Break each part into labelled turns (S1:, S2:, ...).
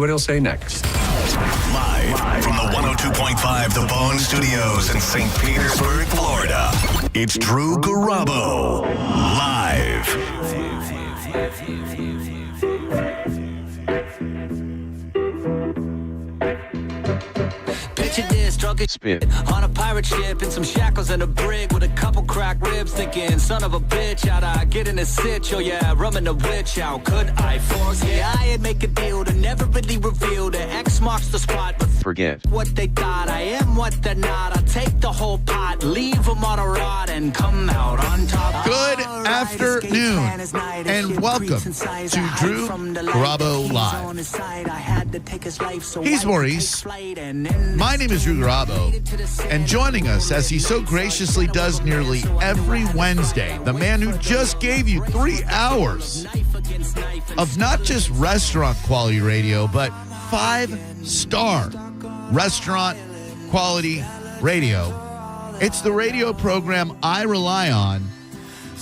S1: what he'll say next.
S2: Live from the 102.5 The Bone Studios in St. Petersburg, Florida, it's Drew Garabo, live.
S3: Picture this, drunk as spit on a pirate ship in some shackles and a brig with a couple cracked ribs, thinking, son of a bitch, how'd I get in a sitch? Oh yeah, rumming the witch, how could I force? Yeah, I'd make a deal to never really reveal the X marks the spot, but
S1: Forget.
S3: what they thought, I am what they're not. I'll take the whole pot, leave them on a rod, and come out on top.
S4: Good afternoon, and welcome to Drew Garabo Live. He's Maurice. My name is Drew Garabo, and joining us, as he so graciously does nearly every Wednesday, the man who just gave you 3 hours of not just restaurant quality radio, but 5-star restaurant quality radio. It's the radio program I rely on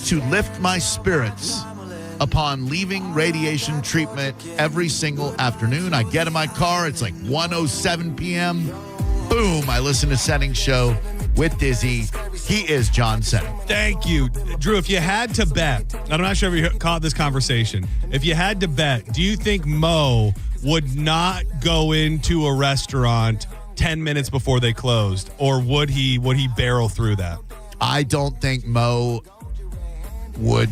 S4: to lift my spirits upon leaving radiation treatment every single afternoon. I get in my car, it's like 1:07 p.m. Boom, I listen to Setting Show with Dizzy. He is John Setting.
S5: Thank you. Drew, if you had to bet, I'm not sure if you caught this conversation. If you had to bet, do you think Mo would not go into a restaurant 10 minutes before they closed, or would he barrel through that?
S4: I don't think Mo would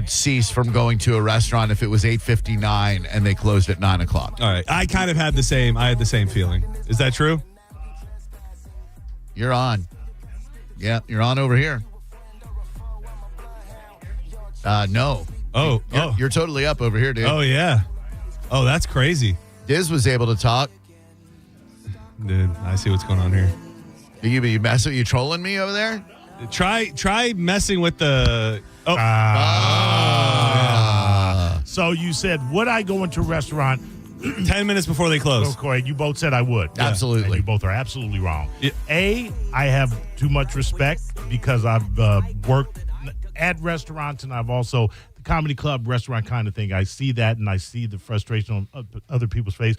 S4: cease from going to a restaurant if it was 8:59 and they closed at 9 o'clock.
S5: All right. I had the same feeling. Is that true?
S4: You're on. Yeah, you're on over here. No. You're totally up over here, dude.
S5: Oh, yeah. Oh, that's crazy.
S4: Diz was able to talk.
S5: Dude, I see what's going on here.
S4: You messing? You trolling me over there?
S5: Try messing with the... Oh.
S6: So you said, would I go into a restaurant
S5: 10 minutes before they close?
S6: Okay, you both said I would.
S4: Yeah. Absolutely.
S6: And you both are absolutely wrong.
S5: Yeah.
S6: I have too much respect because I've worked at restaurants, and I've also, the comedy club restaurant kind of thing. I see that, and I see the frustration on other people's face.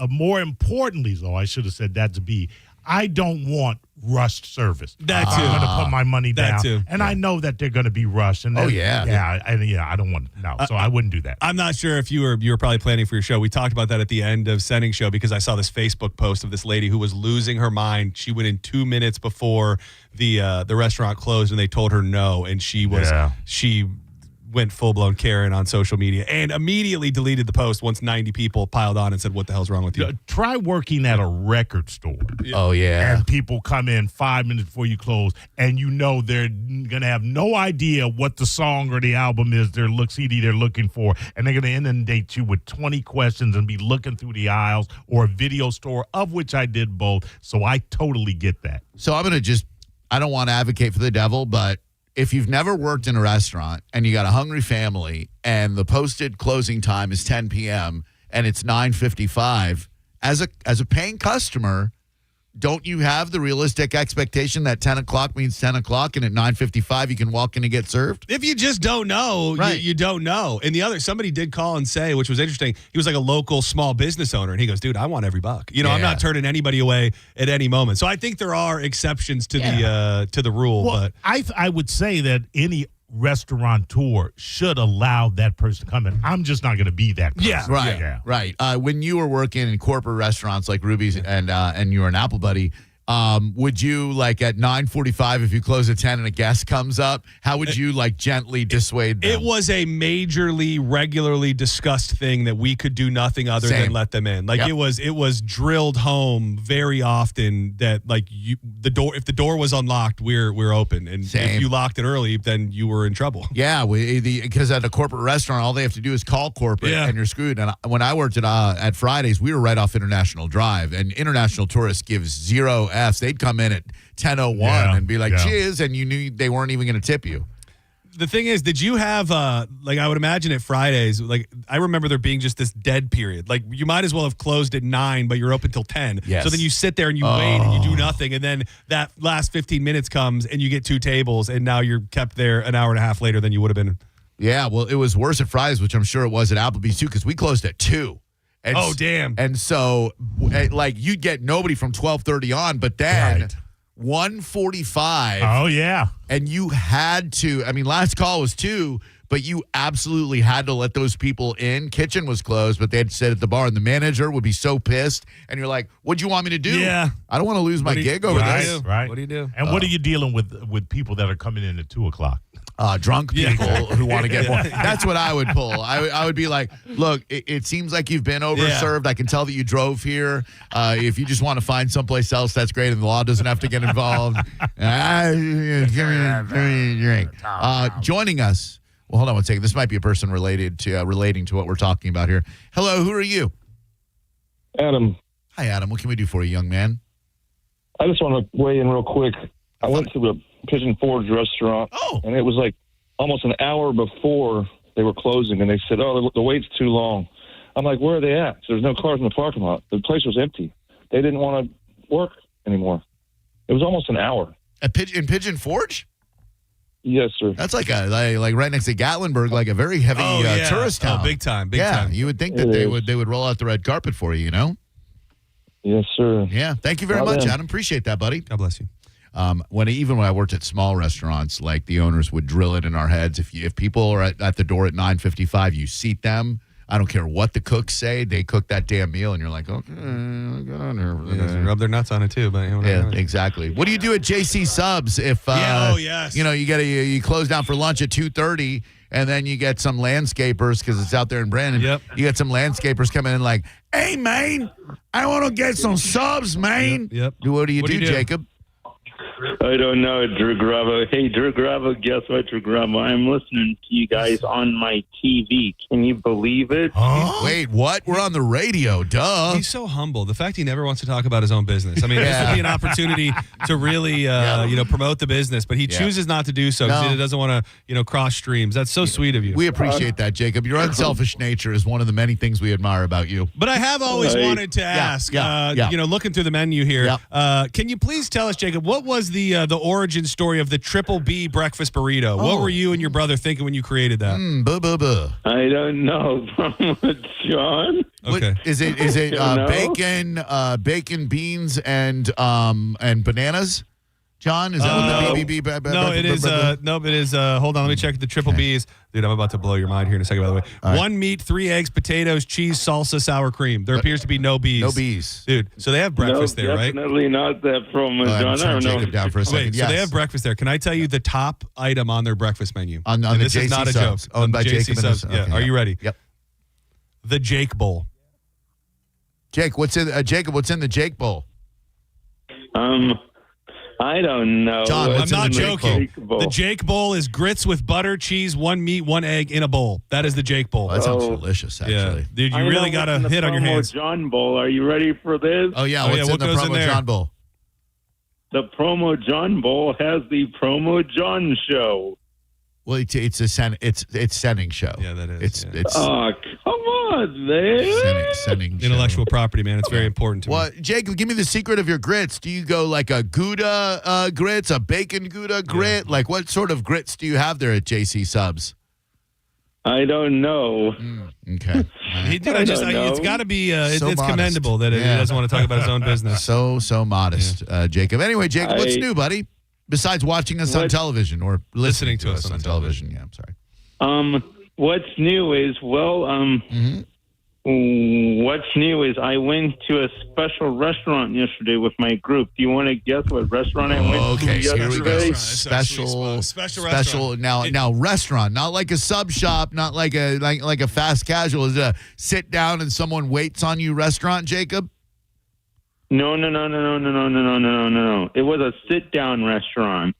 S6: More importantly, though, I should have said that to be, I don't want rushed service.
S5: That too.
S6: I'm going to put my money down.
S5: That too.
S6: And I know that they're going to be rushed. And
S4: Oh, yeah.
S6: I don't want so I wouldn't do that.
S5: I'm not sure if you were probably planning for your show. We talked about that at the end of Setting Show because I saw this Facebook post of this lady who was losing her mind. She went in 2 minutes before the restaurant closed and they told her no, and she went full-blown Karen on social media and immediately deleted the post once 90 people piled on and said, what the hell's wrong with you?
S6: Try working at a record store.
S4: Oh, yeah.
S6: And people come in 5 minutes before you close, and you know they're going to have no idea what the song or the album is, CD they're looking for, and they're going to inundate you with 20 questions and be looking through the aisles, or a video store, of which I did both, so I totally get that.
S4: So I'm going to I don't want to advocate for the devil, but if you've never worked in a restaurant and you got a hungry family and the posted closing time is 10 p.m. and it's 9:55, as a paying customer, don't you have the realistic expectation that 10 o'clock means 10 o'clock and at 9:55 you can walk in and get served?
S5: If you just don't know,
S4: right.
S5: you don't know. And somebody did call and say, which was interesting, he was like a local small business owner, and he goes, dude, I want every buck. I'm not turning anybody away at any moment. So I think there are exceptions to the rule.
S6: Well,
S5: but
S6: I would say that any restaurateur should allow that person to come in. I'm just not going to be that person.
S5: Yeah.
S4: Right.
S6: Yeah.
S4: Right. When you were working in corporate restaurants like Ruby's and you were an Apple Buddy, would you, like, at 9:45, if you close at 10 and a guest comes up, how would you, like, gently dissuade them?
S5: It was a majorly, regularly discussed thing that we could do nothing other than let them in. Like,
S4: Yep.
S5: it was drilled home very often that, like, if the door was unlocked, we're open, and if you locked it early, then you were in trouble.
S4: Yeah, because at a corporate restaurant, all they have to do is call corporate, and you're screwed. And when I worked at Fridays, we were right off International Drive, and international tourists give zero Fs. They'd come in at 10:01 and be like, cheers, and you knew they weren't even going to tip you.
S5: The thing is, did you have, I would imagine at Fridays, like, I remember there being just this dead period. Like, you might as well have closed at 9, but you're open till 10.
S4: Yes.
S5: So then you sit there and you wait and you do nothing. And then that last 15 minutes comes and you get 2 tables, and now you're kept there an hour and a half later than you would have been.
S4: Yeah, well, it was worse at Fridays, which I'm sure it was at Applebee's, too, because we closed at 2. And
S5: damn.
S4: And so, like, you'd get nobody from 12:30 on, but then
S6: Right.
S4: 1:45.
S6: Oh, yeah.
S4: And you had to, I mean, last call was 2, but you absolutely had to let those people in. Kitchen was closed, but they'd sit at the bar, and the manager would be so pissed. And you're like, what'd you want me to do?
S5: Yeah.
S4: I don't want to lose my gig over
S6: Right,
S4: this.
S6: right.
S5: What do you do?
S6: And what are you dealing with people that are coming in at 2 o'clock?
S4: Drunk people who want to get more.
S5: Yeah.
S4: That's what I would pull. I would be like, look, it seems like you've been overserved. I can tell that you drove here. If you just want to find someplace else, that's great, and the law doesn't have to get involved. Give me a drink. Joining us. Well, hold on one second. This might be a person relating to what we're talking about here. Hello, who are you?
S1: Adam,
S4: Hi, Adam. What can we do for you, young man?
S1: I just want to weigh in real quick. I went to the Pigeon Forge restaurant, and it was like almost an hour before they were closing, and they said, oh, the wait's too long. I'm like, where are they at? There's no cars in the parking lot. The place was empty. They didn't want to work anymore. It was almost an hour.
S4: In Pigeon Forge?
S1: Yes, sir.
S4: That's like right next to Gatlinburg, like a very heavy tourist town.
S5: Big time.
S4: You would think that they would roll out the red carpet for you, you know?
S1: Yes, sir.
S4: Yeah. Thank you very much, Adam. Appreciate that, buddy.
S5: God bless you.
S4: When I worked at small restaurants, like the owners would drill it in our heads. If people are at the door at 9:55, you seat them. I don't care what the cooks say. They cook that damn meal, and you're like, okay, get on here.
S5: Yeah, rub their nuts on it too, but
S4: Yeah, exactly. What do you do at JC Subs if
S5: yes.
S4: you close down for lunch at 2:30 and then you get some landscapers because it's out there in Brandon.
S5: Yep.
S4: You get some landscapers coming in like, hey man, I want to get some subs, man.
S5: Yep.
S4: What do you do, Jacob?
S7: I don't know, Drew Garabo. Hey, Drew Garabo, guess what, Drew Garabo? I'm listening to you guys on my TV. Can you believe it?
S4: Wait, what? We're on the radio. Duh.
S5: He's so humble. The fact he never wants to talk about his own business. I mean, this would be an opportunity to really, promote the business, but he chooses not to do so because he doesn't want to, cross streams. That's so sweet of you.
S4: We appreciate that, Jacob. Your unselfish nature is one of the many things we admire about you.
S5: But I have always wanted to ask, looking through the menu here, can you please tell us, Jacob, what was the origin story of the Triple B breakfast burrito? What were you and your brother thinking when you created that?
S7: I don't know. John?
S5: Okay.
S4: Is it bacon, beans, and bananas? John, is that what the BBB?
S5: No, it is. It is. Hold on, let me check the Triple B's. Dude, I'm about to blow your mind here in a second, by the way.
S4: All right.
S5: 1 meat, 3 eggs, potatoes, cheese, salsa, sour cream. There appears to be no bees.
S4: No bees.
S5: Dude, so they have breakfast there, right?
S7: Definitely not that from John. I don't know.
S4: Jacob down for a second.
S5: Wait,
S4: Yes.
S5: so they have breakfast there. Can I tell you the top item on their breakfast menu?
S4: On the
S5: this
S4: JC
S5: is not a
S4: Subs,
S5: joke.
S4: owned
S5: On
S4: by
S5: JC
S4: Jacob and
S5: Subs.
S4: his-
S5: Yeah.
S4: okay,
S5: Are
S4: yeah.
S5: you ready?
S4: Yep.
S5: The Jake Bowl.
S4: Jake, what's in the Jake Bowl?
S7: I don't know.
S4: John,
S5: I'm
S4: what's in
S5: not
S4: the Jake
S5: joking.
S7: Bowl?
S5: The Jake Bowl is grits with butter, cheese, 1 meat, 1 egg in a bowl. That is the Jake Bowl.
S4: That sounds delicious, actually.
S5: Yeah. Dude, you really got a hit on your hands.
S7: John Bowl. Are you ready for this?
S4: Oh, yeah.
S5: Oh,
S4: What's
S5: yeah,
S4: in
S5: what
S4: the
S5: goes in
S4: promo
S5: there?
S4: John Bowl?
S7: The Promo John Bowl has the Promo John Show.
S4: Well, it's sending show.
S5: Yeah, that is.
S4: It's
S7: Oh, come on, man.
S4: sending show.
S5: Intellectual property, man. It's very important to me.
S4: Well, Jake, give me the secret of your grits. Do you go like a Gouda grits, a bacon Gouda grit? Like what sort of grits do you have there at JC Subs?
S7: I don't know.
S4: Okay.
S5: It's got to be.
S4: So
S5: it's
S4: modest.
S5: commendable that he doesn't want to talk about his own business.
S4: So modest, Jacob. Anyway, Jacob, what's new, buddy? Besides watching us on television or listening to us on television. Yeah, I'm sorry.
S7: What's new is what's new is I went to a special restaurant yesterday with my group. Do you want to guess what restaurant I went to
S4: Okay, so
S7: yesterday?
S4: here we go.
S5: Restaurant. Special restaurant.
S4: Now restaurant, not like a sub shop, not like a fast casual. Is it a sit down and someone waits on you restaurant, Jacob?
S7: No. It was a sit-down restaurant.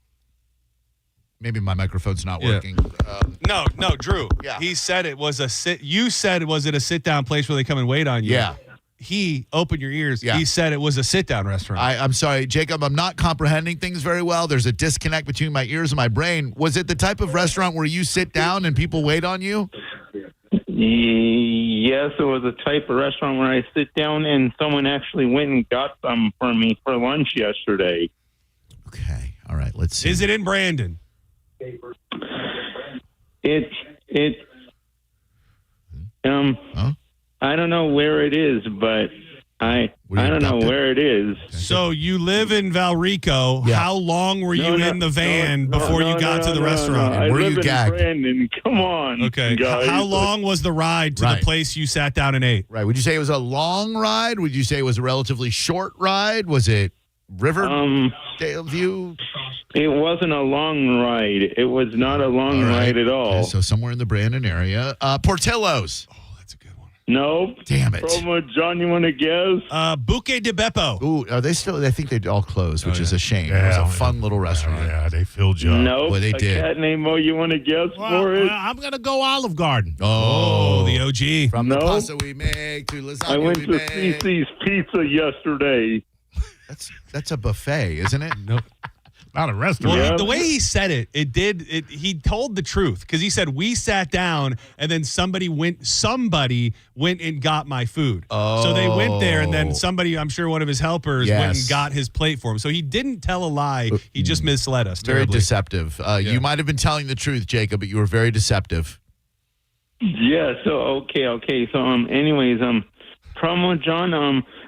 S4: Maybe my microphone's not working.
S5: No, Drew.
S4: Yeah.
S5: He said it was a sit. You said was it a sit down place where they come and wait on you?
S4: Yeah.
S5: He opened your ears.
S4: Yeah.
S5: He said it was a sit down restaurant.
S4: I'm sorry, Jacob. I'm not comprehending things very well. There's a disconnect between my ears and my brain. Was it the type of restaurant where you sit down and people wait on you?
S7: Yes, it was a type of restaurant where I sit down and someone actually went and got some for me for lunch yesterday.
S4: Okay. All right. Let's see.
S5: Is it in Brandon?
S7: It's
S4: Huh?
S7: I don't know where it is, but I don't know where it is.
S5: So you live in Valrico.
S4: Yeah.
S5: How long were you in the van before you got to the restaurant?
S7: I
S4: Were
S7: live
S4: you
S7: in
S4: gagged?
S7: Brandon. Come on,
S5: Okay.
S7: guys.
S5: How long was the ride to the place you sat down and ate?
S4: Right. Would you say it was a long ride? Would you say it was a relatively short ride? Was it Riverdale View?
S7: It wasn't a long ride. It was not a long ride at all.
S4: Okay, so somewhere in the Brandon area. Portillo's.
S7: Nope.
S4: Damn it.
S7: Promo John, you want to guess?
S5: Buque de Beppo.
S4: Ooh, are they still? I think they all closed, which is a shame.
S6: Yeah,
S4: it was a fun little restaurant.
S6: Yeah, they filled you up.
S7: Nope.
S4: Boy, they
S7: a
S4: did.
S7: cat named Mo, you want to guess for it?
S6: I'm going to go Olive Garden.
S5: Oh, the OG.
S4: From the
S7: No.
S4: pasta we make to lasagna
S7: I went
S4: we
S7: to
S4: make.
S7: CC's Pizza yesterday.
S4: That's a buffet, isn't it?
S5: No.
S6: Not a restaurant.
S5: Well,
S7: Yeah.
S5: the way he said it, he told the truth because he said we sat down and then somebody went and got my food. So they went there and then somebody, I'm sure one of his helpers went and got his plate for him. So he didn't tell a lie. He just misled us.
S4: Very
S5: terribly.
S4: deceptive. You might have been telling the truth, Jacob, but you were very deceptive.
S7: Yeah, so okay. So anyways, Promo John,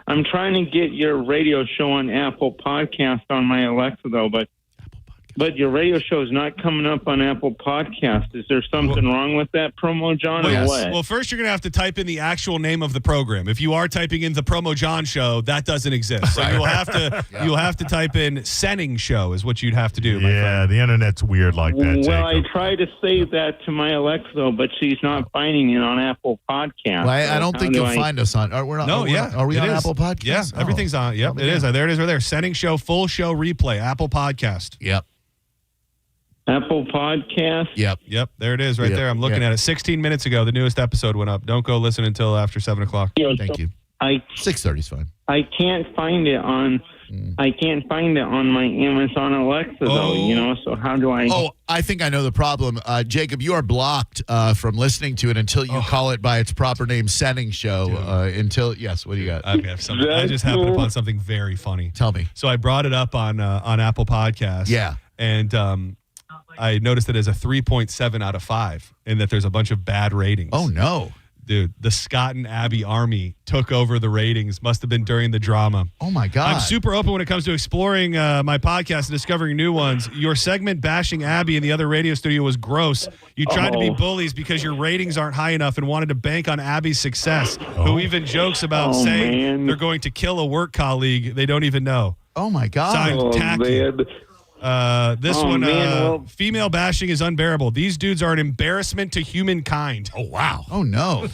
S7: I'm trying to get your radio show on Apple Podcast on my Alexa though, but your radio show is not coming up on Apple Podcast. Is there something wrong with that, Promo John, or what?
S5: Well, first you're going to have to type in the actual name of the program. If you are typing in the Promo John Show, that doesn't exist. So you'll have to type in Senning Show is what you'd have to do.
S6: Yeah, the internet's weird like that,
S7: Well, I
S6: Jacob.
S7: tried to say that to my Alexa, though, but she's not finding it on Apple Podcast.
S4: Well, I don't
S7: So
S4: think
S7: how
S4: you'll
S7: do I-
S4: find us on. Are we
S5: No,
S4: Are we
S5: it
S4: on
S5: is.
S4: Apple Podcasts?
S5: Yeah, everything's on. Yep, it is. There it is right there. Senning Show, full show replay, Apple Podcast.
S4: Yep.
S7: Apple Podcast?
S5: Yep, there it is right there. I'm looking at it. 16 minutes ago, the newest episode went up. Don't go listen until after 7 o'clock.
S4: Thank you. 6:30 is fine.
S7: I can't find it on my Amazon Alexa though, so how do I
S4: I think I know the problem. Jacob, you are blocked from listening to it until you call it by its proper name, Senning Show. Yes, what do you got?
S5: I have something. I just happened upon something very funny.
S4: Tell me.
S5: So I brought it up on Apple Podcasts.
S4: Yeah.
S5: And I noticed it as a 3.7 out of 5 and that there's a bunch of bad ratings.
S4: Oh, no.
S5: Dude, the Scott and Abby Army took over the ratings. Must have been during the drama.
S4: Oh, my God.
S5: I'm super open when it comes to exploring my podcast and discovering new ones. Your segment bashing Abby in the other radio studio was gross. You tried to be bullies because your ratings aren't high enough and wanted to bank on Abby's success, who even jokes about saying they're going to kill a work colleague they don't even know.
S4: Oh, my God.
S5: Signed, Tacky.
S7: man.
S5: Female bashing is unbearable. These dudes are an embarrassment to humankind.
S6: Oh, wow.
S4: Oh, no.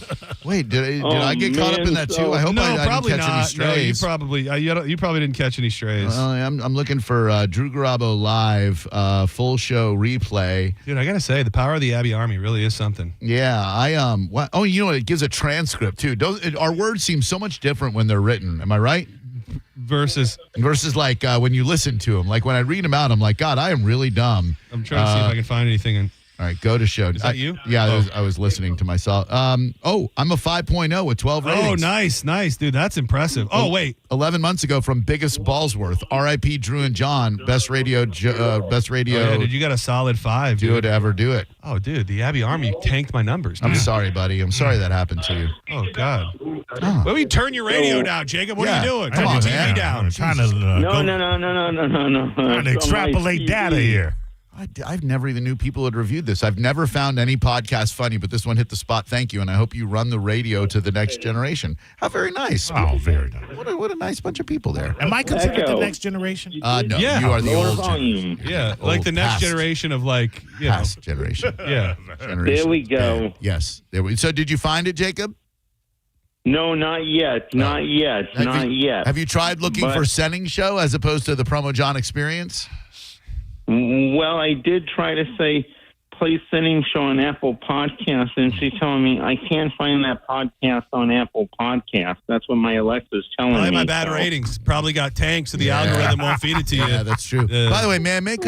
S4: Wait, did I get caught up in that, too? I hope I didn't
S5: probably
S4: catch any
S5: not.
S4: strays.
S5: No, you probably didn't catch any strays.
S4: I'm looking for Drew Garabo live, full show replay.
S5: Dude, I got to say, the power of the Abby Army really is something.
S4: Yeah, you know what? It gives a transcript, too. Our words seem so much different when they're written. Am I right?
S5: Versus
S4: like when you listen to them. Like when I read them out, I'm like, God, I am really dumb.
S5: I'm trying to see if I can find anything.
S4: All right, go to show.
S5: Is that you?
S4: Yeah, I was listening to myself. I'm a 5.0 with 12 ratings.
S5: Oh, nice, dude. That's impressive. Oh, wait.
S4: 11 months ago from Biggest Ballsworth. R.I.P. Drew and John. Best radio.
S5: Oh, yeah, dude, you got a solid 5.
S4: Do it, ever do it.
S5: Oh, dude, the Abby Army tanked my numbers. Dude.
S4: I'm sorry, buddy. I'm sorry that happened to you.
S5: Oh, God. Why don't you turn your radio down, Jacob? What are you doing? Turn
S4: Come
S5: your
S4: on,
S5: TV
S4: man.
S5: down.
S6: I'm trying to
S7: No.
S6: trying to extrapolate data here.
S4: I've never even knew people had reviewed this. I've never found any podcast funny, but this one hit the spot. Thank you, and I hope you run the radio to the next generation. How very nice.
S6: Oh, very nice.
S4: What a nice bunch of people there.
S6: Am I considered the next generation?
S4: No,
S5: Yeah.
S4: you are the
S7: Lower
S4: old
S7: volume.
S4: generation.
S5: Yeah, like the next
S4: past.
S5: generation of
S4: Past generation.
S5: Yeah.
S4: Generation.
S7: There we go.
S4: Yes. So did you find it, Jacob?
S7: No, not yet. Not yet.
S4: Have you tried looking
S7: But-
S4: for Senning Show as opposed to the Promo John Experience?
S7: Well, I did try to say play Senning Show on Apple Podcasts, and she's telling me I can't find that podcast on Apple Podcasts. That's what my Alexa's telling
S5: Probably
S7: me.
S5: my bad ratings. Probably got tanked, so the algorithm won't feed it to you.
S4: Yeah, that's true. By the way, may I make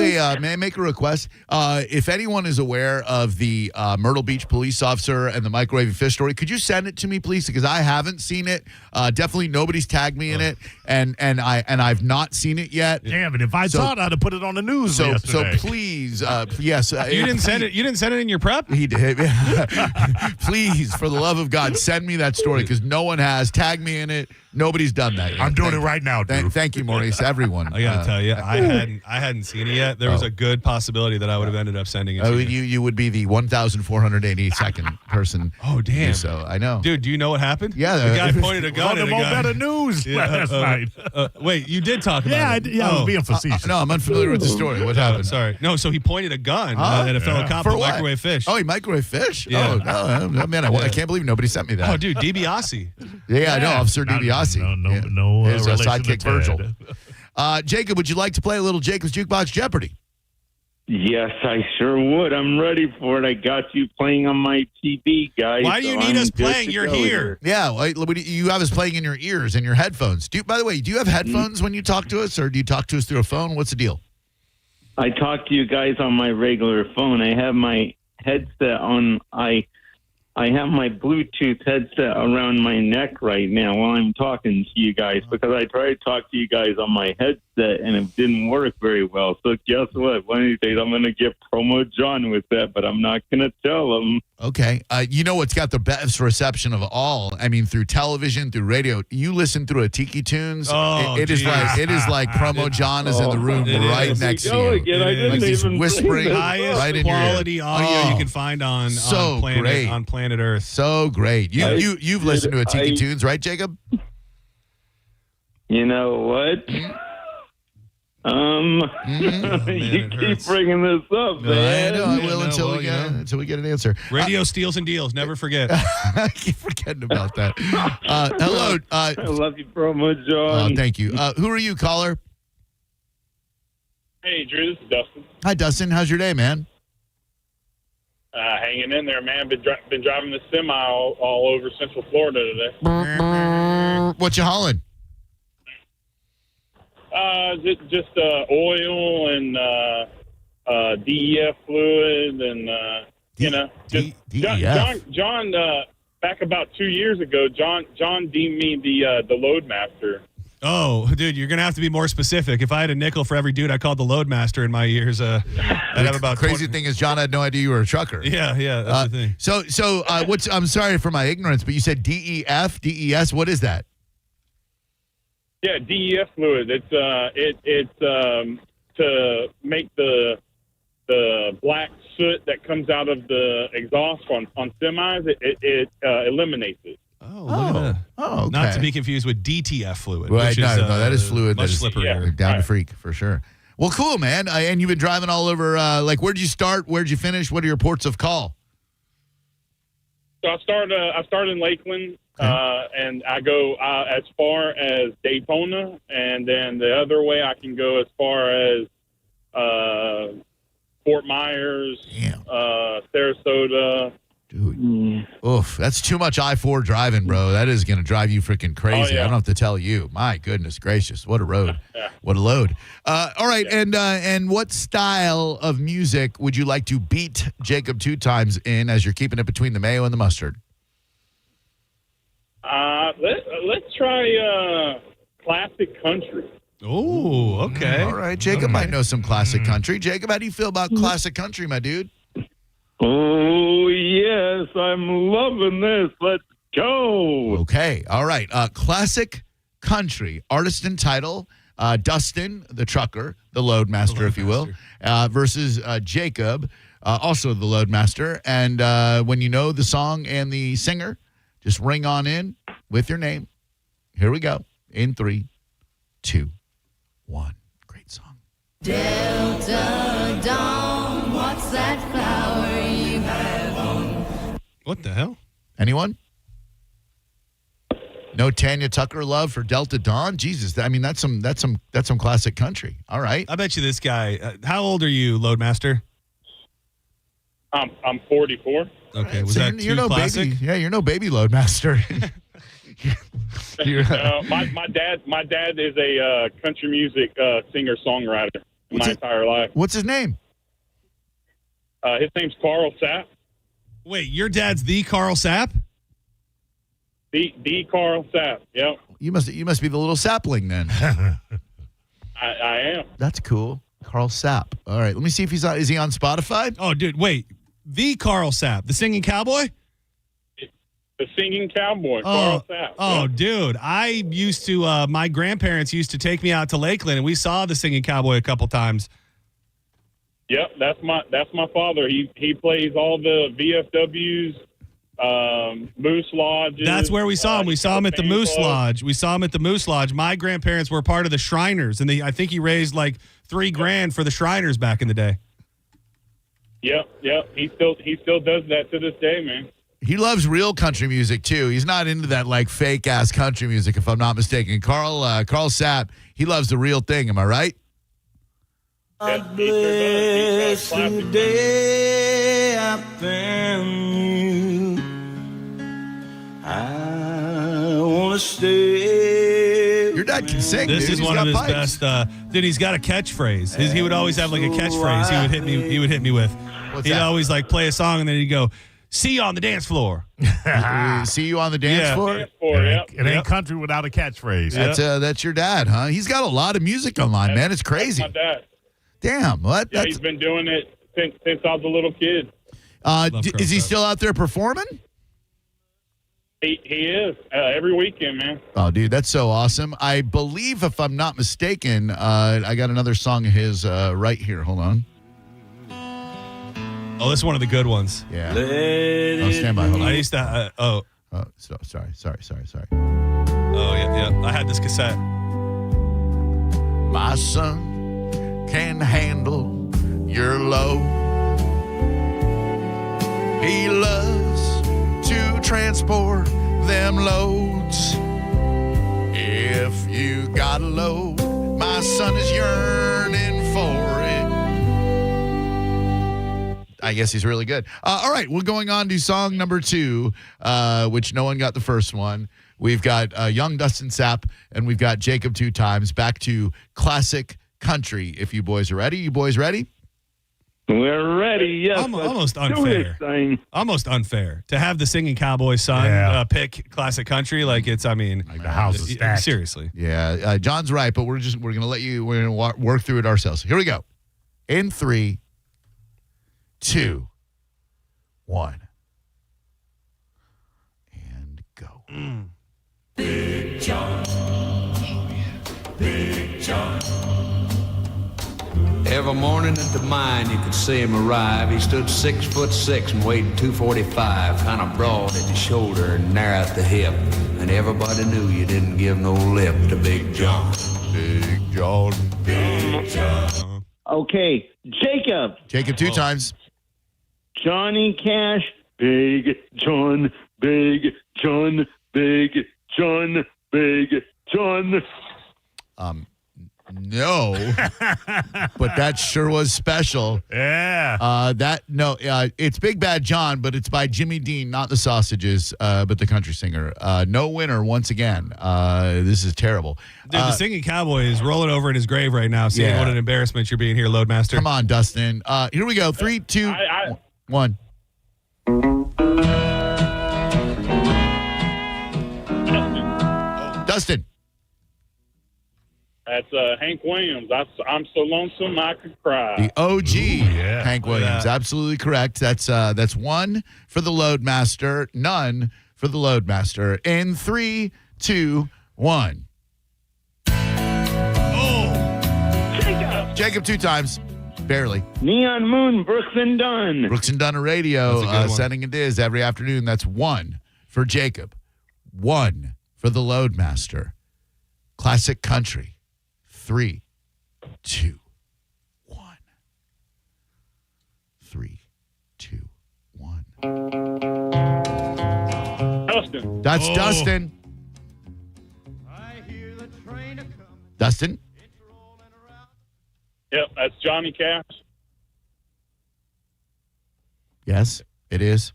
S4: a request? If anyone is aware of the Myrtle Beach police officer and the microwave fish story, could you send it to me, please? Because I haven't seen it. Definitely nobody's tagged me in it, and I've not seen it yet.
S6: Damn it! If I saw it, I'd have put it on the news
S4: So
S6: yesterday.
S4: please, yes.
S5: You didn't send send it. You didn't send it in your prep.
S4: He did. Please, for the love of God, send me that story because no one has. Tag me in it. Nobody's done that yet.
S6: I'm doing it right now, dude.
S4: Thank you, Maurice. Everyone.
S5: I gotta tell you, I hadn't seen it yet. There was a good possibility that I would have ended up sending it. To
S4: you would be the 1,482nd person.
S5: Oh damn!
S4: So I know,
S5: dude. Do you know what happened?
S4: Yeah,
S5: the guy pointed a gun at a guy.
S6: Better news last night.
S5: Wait, you did talk about it?
S6: I was being facetious.
S4: No, I'm unfamiliar with the story. What happened?
S5: Sorry. No, so he pointed a gun at a fellow cop
S4: For
S5: with
S4: what?
S5: microwave fish.
S4: Oh, he microwave fish?
S5: Yeah.
S4: Oh, no, man, I can't believe nobody sent me that.
S5: Oh, dude, DiBiase.
S4: Yeah, I know, Officer DiBiase.
S6: No
S4: His
S6: relation
S4: sidekick
S6: to
S4: Virgil.
S6: Ted.
S4: Jacob, would you like to play a little Jacob's Jukebox Jeopardy?
S7: Yes, I sure would. I'm ready for it. I got you playing on my TV, guys.
S5: Why do you need us playing? You're here.
S4: Yeah, you have us playing in your ears and your headphones. By the way, do you have headphones when you talk to us, or do you talk to us through a phone? What's the deal?
S7: I talk to you guys on my regular phone. I have my headset on. I have my Bluetooth headset around my neck right now while I'm talking to you guys because I tried to talk to you guys on my headset and it didn't work very well. So guess what? One of these days I'm going to get Promo John with that, but I'm not going to tell him.
S4: Okay. You know what's got the best reception of all? I mean, through television, through radio. You listen through a Tiki Tunes.
S5: Oh,
S4: it is like Promo John is in the room right next to you.
S7: Again, I didn't
S4: Like he's
S7: even
S4: whispering
S5: highest
S4: right in your ear.
S5: quality audio you can find on planet Earth.
S4: So great. You've listened to a Tiki Tunes, right, Jacob?
S7: You know what? You keep bringing this up, man.
S4: I know. I will until we get an answer.
S5: Radio steals and deals. Never forget.
S4: I keep forgetting about that. Hello.
S7: I love you, Promo John.
S4: Thank you. Who are you, caller?
S8: Hey, Drew, this is Dustin.
S4: Hi, Dustin. How's your day, man?
S8: Hanging in there, man. Been driving the semi all over Central Florida today.
S4: What you hauling?
S8: Just oil and DEF fluid and
S4: DEF.
S8: John. Back about 2 years ago, John deemed me the Loadmaster.
S5: Oh, dude, you're gonna have to be more specific. If I had a nickel for every dude I called the Loadmaster in my years, I'd have about.
S4: Crazy thing is, John had no idea you were a trucker.
S5: Yeah, that's the thing.
S4: So what's? I'm sorry for my ignorance, but you said DEF, DES. What is that?
S8: Yeah, DEF fluid. It's to make the black soot that comes out of the exhaust on semis. It eliminates it.
S5: Oh, look at that.
S4: Oh, okay.
S5: Not to be confused with DTF fluid.
S4: Right,
S5: which
S4: no,
S5: is,
S4: that is fluid.
S5: Much
S4: That is
S5: slipperier.
S4: down to freak for sure. Well, cool, man. And you've been driving all over. Where'd you start? Where'd you finish? What are your ports of call?
S8: So I started in Lakeland, and I go as far as Daytona, and then the other way I can go as far as Fort Myers, Sarasota.
S4: Dude, oof, that's too much I-4 driving, bro. That is going to drive you freaking crazy.
S8: Oh, yeah.
S4: I don't have to tell you. My goodness gracious, what a road. What a load. All right, and what style of music would you like to beat Jacob 2 times in as you're keeping it between the mayo and the mustard?
S8: Let's try classic country.
S5: Oh, okay.
S4: All right, Jacob might know some classic country. Jacob, how do you feel about classic country, my dude?
S7: Oh, yes, I'm loving this. Let's go.
S4: Okay, all right. Classic country, artist and title, Dustin, the trucker, the Loadmaster, if you will, versus Jacob, also the Loadmaster. And when you know the song and the singer, just ring on in with your name. Here we go. In 3, 2, 1. Great song.
S9: Delta Dawn, what's that flower you have on?
S5: What the hell?
S4: Anyone? No Tanya Tucker love for Delta Dawn? Jesus, I mean that's some classic country. All right.
S5: I bet you this guy. How old are you, Loadmaster?
S8: I'm 44.
S5: Okay, was
S4: So
S5: that
S4: you're
S5: too
S4: no
S5: classic?
S4: baby. Yeah, you're no baby Loadmaster.
S8: My dad is a country music singer songwriter my entire life.
S4: What's his name?
S8: His name's Carl Sapp.
S5: Wait, your dad's the Carl Sapp?
S8: The Carl Sapp. Yep.
S4: You must be the little sapling then.
S8: I am.
S4: That's cool. Carl Sapp. All right, let me see if is he on Spotify?
S5: Oh, dude, wait. The Carl Sapp, the singing cowboy?
S8: The singing cowboy, Carl Sapp.
S5: Oh, dude. I used to, my grandparents used to take me out to Lakeland, and we saw the singing cowboy a couple times.
S8: Yep, that's my father. He plays all the VFWs, Moose Lodges.
S5: That's where we saw him. We saw him at the Moose Lodge. We saw him at the Moose Lodge. My grandparents were part of the Shriners, and I think he raised like $3,000 for the Shriners back in the day.
S8: Yep. He still does that to this day, man.
S4: He loves real country music too. He's not into that like fake ass country music, if I'm not mistaken. Carl Sapp, he loves the real thing. Am I right?
S8: God bless the
S10: day I found you. I want to stay.
S4: Your dad can sing.
S5: This
S4: dude.
S5: is
S4: He's
S5: one
S4: got
S5: of his
S4: pipes.
S5: best. Dude, he's got a catchphrase. He would always have like a catchphrase. He would hit me with.
S4: What's
S5: He'd
S4: that?
S5: always like play a song and then he'd go, "See you on the dance floor."
S4: See you on the dance floor?
S6: It ain't country without a catchphrase.
S4: That's your dad, huh? He's got a lot of music online, man. It's crazy.
S8: That's my dad.
S4: Damn. What?
S8: Yeah, he's been doing it since I was a little kid.
S4: Is he still out there performing?
S8: He is every weekend, man.
S4: Oh, dude, that's so awesome. I believe, if I'm not mistaken, I got another song of his right here. Hold on.
S5: Oh, this is one of the good ones.
S4: Yeah. Oh, stand by. Hold on.
S5: I used to.
S4: Sorry.
S5: Oh, yeah. I had this cassette.
S4: My son can handle your load. He loves to transport them loads. If you got a load, my son is yearning for it. I guess he's really good. All right, we're going on to song number 2, which no one got the first one. We've got young Dustin Sapp, and we've got Jacob 2 times. Back to classic country. If you boys are ready. You boys ready?
S7: We're ready, yes.
S5: Almost
S7: let's do
S5: unfair.
S7: this thing.
S5: Almost unfair to have the singing cowboy son pick classic country. Like it's, I mean,
S6: Like the house is stacked.
S5: Seriously.
S4: Yeah, John's right, but we're gonna let you. We're gonna work through it ourselves. Here we go. In 3, 2, 1, and go.
S10: Big John. Big John. Every morning at the mine, you could see him arrive. He stood 6'6" and weighed 245, kind of broad at the shoulder and narrow at the hip. And everybody knew you didn't give no lip to Big John.
S4: Big John.
S10: Big John.
S7: Okay, Jacob.
S4: Jacob 2 times.
S7: Johnny Cash. Big John. Big John. Big John. Big John.
S4: No, but that sure was special.
S6: Yeah.
S4: It's Big Bad John, but it's by Jimmy Dean, not the Sausages, but the country singer. No winner once again. This is terrible.
S5: Dude, the singing cowboy is rolling over in his grave right now, seeing what an embarrassment you're being here, Loadmaster.
S4: Come on, Dustin. Here we go. 3, 2, 1. Dustin.
S8: That's Hank Williams. I'm so lonesome I could cry.
S4: The OG Hank Williams. Absolutely correct. That's 1 for the Loadmaster, none for the Loadmaster. In 3, 2, 1. Oh! Jacob 2 times. Barely.
S7: Neon Moon, Brooks and Dunn.
S4: Brooks and Dunn Radio, sending a diz every afternoon. That's 1 for Jacob. 1 for the Loadmaster. Classic country. 3, 2, 1. 3, 2, 1.
S8: Dustin.
S4: That's Dustin. Dustin?
S8: Yep, that's Johnny Cash.
S4: Yes, it is.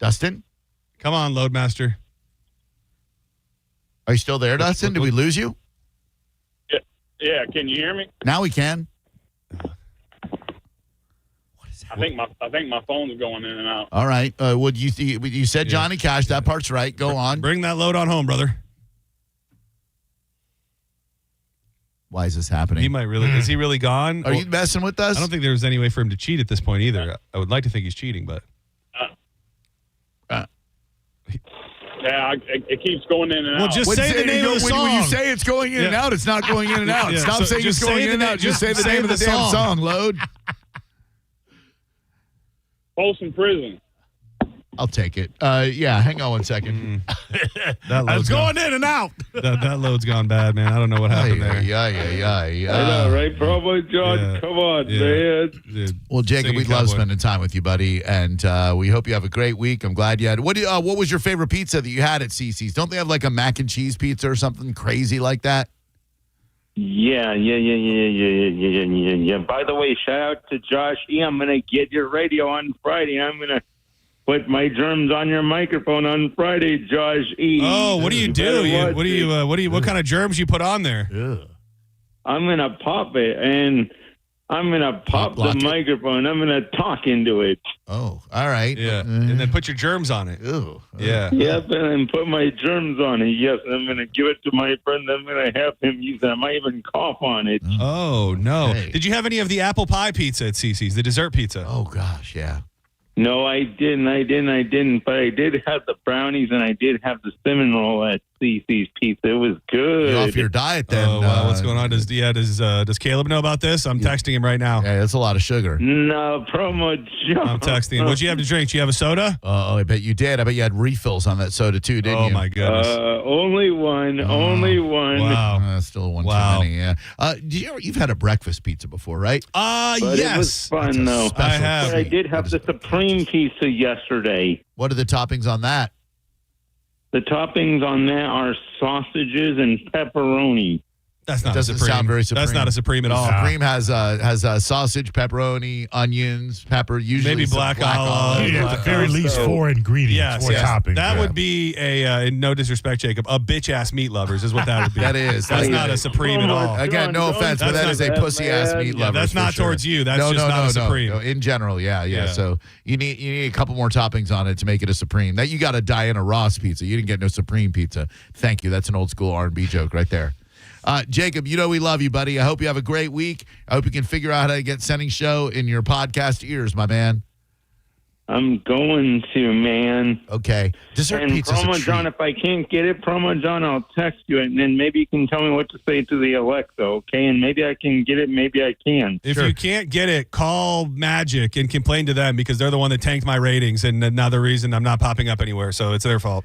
S4: Dustin?
S5: Come on, Loadmaster.
S4: Are you still there, Dustin? Did we lose you?
S8: Yeah, can you hear me?
S4: Now we can.
S8: I think my phone's going in and out.
S4: All right. You said Johnny Cash. That part's right. Go on.
S5: Bring that load on home, brother.
S4: Why is this happening?
S5: He might really. Is he really gone?
S4: Are you messing with us?
S5: I don't think there's any way for him to cheat at this point either. I would like to think he's cheating, but.
S8: Yeah, it keeps going in and out.
S5: Well, just say the name of the song.
S4: When you say it's going in and out, it's not going in and out. Stop saying it's going in and out. Just say the name of the damn song, Load.
S8: Folsom Prison.
S4: I'll take it. Yeah, hang on 1 second.
S6: It's going in and out.
S5: That load's gone bad, man. I don't know what happened there.
S4: Yeah.
S7: I know, right, Promo John?
S5: Yeah.
S7: Come on, man.
S5: Dude,
S4: Well, Jacob,
S5: singing
S4: we love
S5: cowboy.
S4: spending time with you, buddy, and we hope you have a great week. I'm glad you had. What was your favorite pizza that you had at CC's? Don't they have like a mac and cheese pizza or something crazy like that?
S7: Yeah. By the way, shout out to Josh E. I'm going to get your radio on Friday. I'm going to put my germs on your microphone on Friday, Josh E.
S5: Oh, what do you do? What kind of germs you put on there?
S7: I'm going to pop it, and I'm going to pop the microphone. I'm going to talk into it.
S4: Oh, all right.
S5: Yeah, and then put your germs on it.
S4: Ew.
S5: Yeah.
S7: Yep, and then put my germs on it. Yes, I'm going to give it to my friend. I'm going to have him use it. I might even cough on it.
S5: Oh, no.
S4: Okay.
S5: Did you have any of the apple pie pizza at CC's, the dessert pizza?
S4: Oh gosh, yeah.
S7: No, I didn't. But I did have the brownies, and I did have the cinnamon roll at CC's Pizza. It was good.
S4: You're off your diet then.
S5: Oh, wow. What's going on? Does Caleb know about this? I'm texting him right now.
S4: Yeah, that's a lot of sugar.
S7: No, Promo John.
S5: I'm texting him. What'd you have to drink? Did you have a soda?
S4: Oh, I bet you did. I bet you had refills on that soda too, didn't you?
S5: Oh, my goodness.
S7: Only one.
S5: Wow.
S4: Still one
S5: Wow.
S4: too many. Yeah. You've had a breakfast pizza before, right?
S7: But
S5: Yes.
S7: it was fun, though.
S5: I have.
S7: But I did have the Supreme Pizza yesterday.
S4: What are the toppings on that?
S7: The toppings on that are sausages and pepperoni.
S5: That's not
S4: Doesn't
S5: a Supreme.
S4: sound very Supreme.
S5: That's not a Supreme at all.
S4: Supreme has sausage, pepperoni, onions, pepper. Usually
S5: Maybe
S4: some
S5: black olive.
S6: You have at the very least 4 ingredients, 4 toppings.
S5: That
S6: yeah.
S5: would be no disrespect, Jacob, a bitch-ass meat lovers is what that would be.
S4: That is.
S5: That's not a Supreme at all.
S4: Again, no offense, but that is a pussy-ass meat lover.
S5: That's not
S4: for sure.
S5: towards you. That's just not a Supreme.
S4: No. In general, yeah. So you need a couple more toppings on it to make it a Supreme. That you got a Diana Ross pizza. You didn't get no Supreme pizza. Thank you. That's an old school R&B joke right there. Jacob, you know we love you, buddy. I hope you have a great week. I hope you can figure out how to get Sending Show in your podcast ears, my man.
S7: I'm going to, man.
S4: Okay. Dessert
S7: and
S4: pizza's a
S7: Promo
S4: treat.
S7: John, if I can't get it, Promo John, I'll text you, and then maybe you can tell me what to say to the Alexa, okay? And maybe I can get it, maybe I can.
S5: If you can't get it, call Magic and complain to them because they're the one that tanked my ratings and another reason I'm not popping up anywhere. So it's their fault.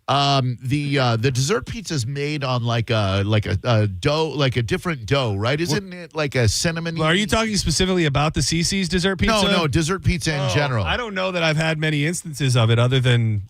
S4: The dessert pizza is made on like a dough, like a different dough, right? Isn't it like a cinnamon?
S5: Well, are you talking specifically about the CC's dessert pizza?
S4: No, dessert pizza in general.
S5: I don't know that I've had many instances of it other than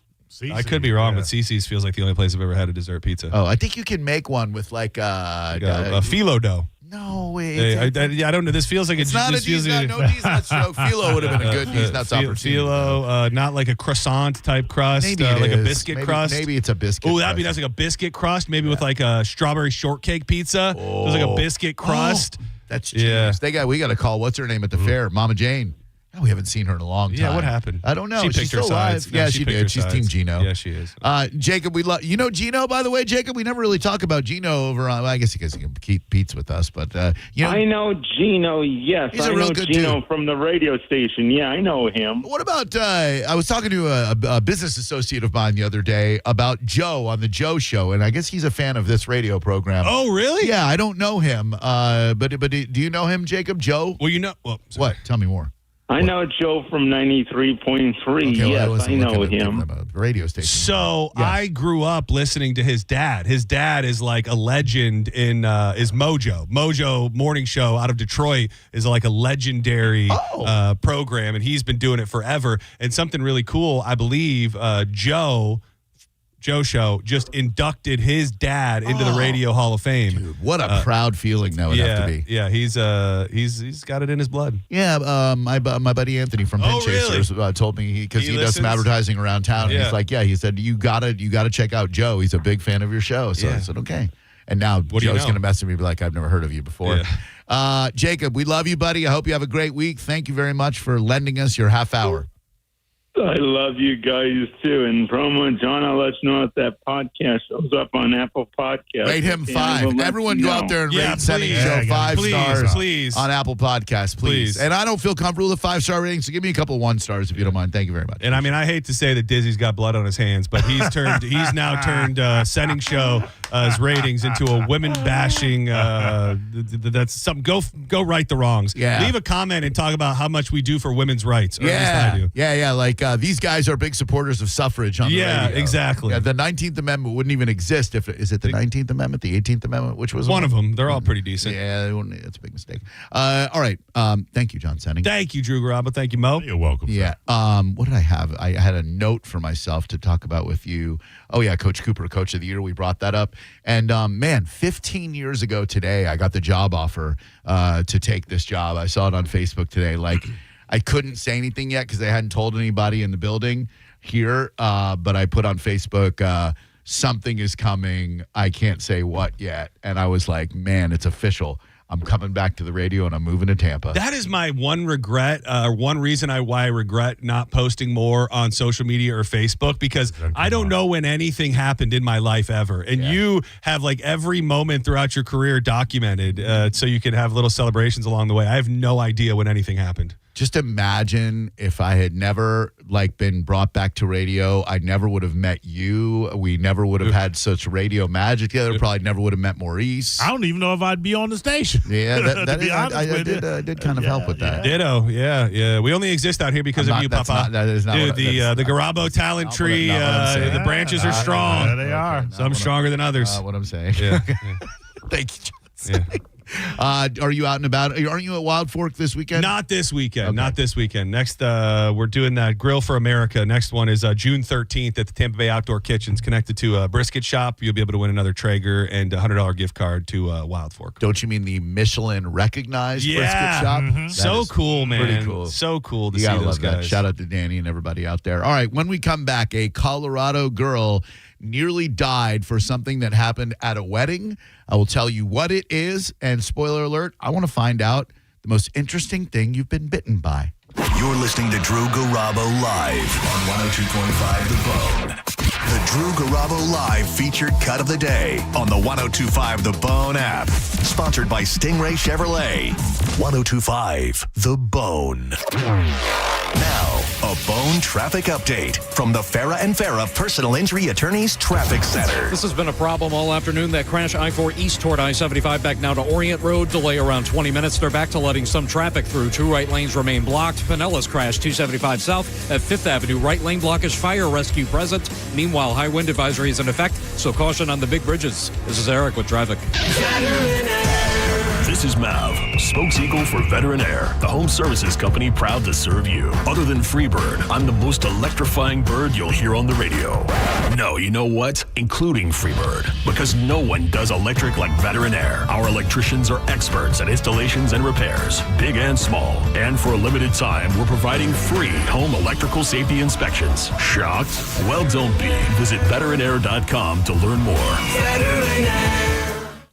S5: I could be wrong, but CC's feels like the only place I've ever had a dessert pizza.
S4: Oh, I think you can make one with like
S5: a phyllo dough.
S4: No,
S5: I don't know. This feels like
S4: it's not a D's nut, no D's nuts joke. Phyllo would have been a good D's nuts opportunity.
S5: Phyllo, not like a croissant type crust,
S4: maybe
S5: like
S4: is.
S5: a biscuit crust.
S4: Maybe it's a biscuit.
S5: Oh, that'd be nice, like a biscuit crust, maybe with like a strawberry shortcake pizza.
S4: Oh.
S5: There's like a biscuit crust.
S4: That's genius. We got to call. What's her name at the fair? Mama Jane. Oh, we haven't seen her in a long time.
S5: Yeah, what happened?
S4: I don't know.
S5: She
S4: She's
S5: picked her
S4: still alive.
S5: sides. No,
S4: Yeah,
S5: she
S4: she
S5: picked
S4: did.
S5: her
S4: She's
S5: sides.
S4: Team Gino.
S5: Yeah, she is.
S4: Jacob, we love. You know Gino, by the way, Jacob. We never really talk about Gino over on. Well, I guess he can keep Pete's with us, but you know.
S7: I know Gino. Yes,
S4: He's a
S7: I
S4: real
S7: know
S4: good
S7: Gino
S4: dude.
S7: from the radio station. Yeah, I know him.
S4: What about? I was talking to a business associate of mine the other day about Joe on the Joe Show, and I guess he's a fan of this radio program.
S5: Oh, really?
S4: Yeah, I don't know him, but do you know him, Jacob? Joe?
S5: Well, you know. Well,
S4: what? Tell me more.
S7: I know Joe from 93.3.
S4: Okay,
S7: Yes, I know him.
S4: A radio station.
S5: So I grew up listening to his dad. His dad is like a legend in is Mojo. Mojo morning show out of Detroit is like a legendary program, and he's been doing it forever. And something really cool, I believe, Joe Show just inducted his dad into the Radio Hall of Fame.
S4: Dude, what a proud feeling that would have to be.
S5: Yeah, he's got it in his blood.
S4: Yeah, my buddy Anthony from Pin Chasers told me because he does some advertising around town. And he's like, he said you gotta check out Joe. He's a big fan of your show. So I said, okay. And now Joe's going to message me and be like, I've never heard of you before. Yeah. Jacob, we love you, buddy. I hope you have a great week. Thank you very much for lending us your half hour.
S7: I love you guys, too. And Promo John, I'll let you know if that podcast shows up on Apple Podcasts.
S4: Rate him 5. Everyone go out there and rate Sending Show 5 stars on Apple Podcasts, please. And I don't feel comfortable with 5-star ratings, so give me a couple 1 stars if you don't mind. Thank you very much.
S5: And I mean, I hate to say that Dizzy's got blood on his hands, but he's now turned Sending Show his ratings into a women bashing. That's something. Go right the wrongs.
S4: Yeah.
S5: Leave a comment and talk about how much we do for women's rights. Or at least I do.
S4: Yeah. Like these guys are big supporters of suffrage on the radio.
S5: Yeah, exactly.
S4: Yeah, the 19th Amendment wouldn't even exist is it the 19th Amendment, the 18th Amendment, which was
S5: one of them. They're all pretty decent.
S4: Yeah, it's a big mistake. All right. Thank you, John Senning.
S5: Thank you, Drew Garabo. Thank you, Mo.
S6: You're welcome.
S4: Yeah. What did I have? I had a note for myself to talk about with you. Oh yeah, Coach Cooper, Coach of the Year. We brought that up. And man, 15 years ago today, I got the job offer to take this job. I saw it on Facebook today. Like, I couldn't say anything yet because I hadn't told anybody in the building here. But I put on Facebook, something is coming. I can't say what yet. And I was like, man, it's official. I'm coming back to the radio and I'm moving to Tampa.
S5: That is my one regret, one reason why I regret not posting more on social media or Facebook, because I don't know when anything happened in my life ever. And you have like every moment throughout your career documented so you can have little celebrations along the way. I have no idea when anything happened.
S4: Just imagine if I had never been brought back to radio, I never would have met you. We never would have had such radio magic together. Probably never would have met Maurice.
S6: I don't even know if I'd be on the station.
S4: Yeah, I did kind of help with that.
S5: Ditto. Yeah. We only exist out here because of you, Papa.
S4: That is not
S5: Dude, the Garabo talent tree, the branches are strong.
S6: Yeah, they are.
S5: Some stronger than others.
S4: What I'm saying.
S5: Yeah.
S4: Thank you, Johnson. Yeah. Are you out and about? Aren't you at Wild Fork this weekend?
S5: Not this weekend. Okay. Not this weekend. Next, we're doing that Grill for America. Next one is June 13th at the Tampa Bay Outdoor Kitchens, connected to a brisket shop. You'll be able to win another Traeger and a $100 gift card to Wild Fork.
S4: Don't you mean the Michelin-recognized brisket shop?
S5: Mm-hmm. So cool, man.
S4: Pretty cool.
S5: So cool to
S4: see
S5: those guys.
S4: That. Shout out to Danny and everybody out there. All right, when we come back, a Colorado girl nearly died for something that happened at a wedding. I will tell you what it is, and spoiler alert, I want to find out the most interesting thing you've been bitten by.
S2: You're listening to Drew Garabo live on 102.5 The Bone. The Drew Garabo Live featured cut of the day on the 102.5 The Bone app. Sponsored by Stingray Chevrolet. 102.5 The Bone. Now, a Bone traffic update from the Farah and Farah Personal Injury Attorneys Traffic Center.
S11: This has been a problem all afternoon. That crash I-4 east toward I-75 back now to Orient Road. Delay around 20 minutes. They're back to letting some traffic through. 2 right lanes remain blocked. Pinellas crash 275 south at 5th Avenue. Right lane blockage, fire rescue present. Meanwhile, high wind advisory is in effect, so caution on the big bridges. This is Eric with traffic.
S12: This is Mav, spokeseagle for Veteran Air, the home services company proud to serve you. Other than Freebird, I'm the most electrifying bird you'll hear on the radio. No, you know what? Including Freebird, because no one does electric like Veteran Air. Our electricians are experts at installations and repairs, big and small. And for a limited time, we're providing free home electrical safety inspections. Shocked? Well, don't be. Visit veteranair.com to learn more. Veteran Air.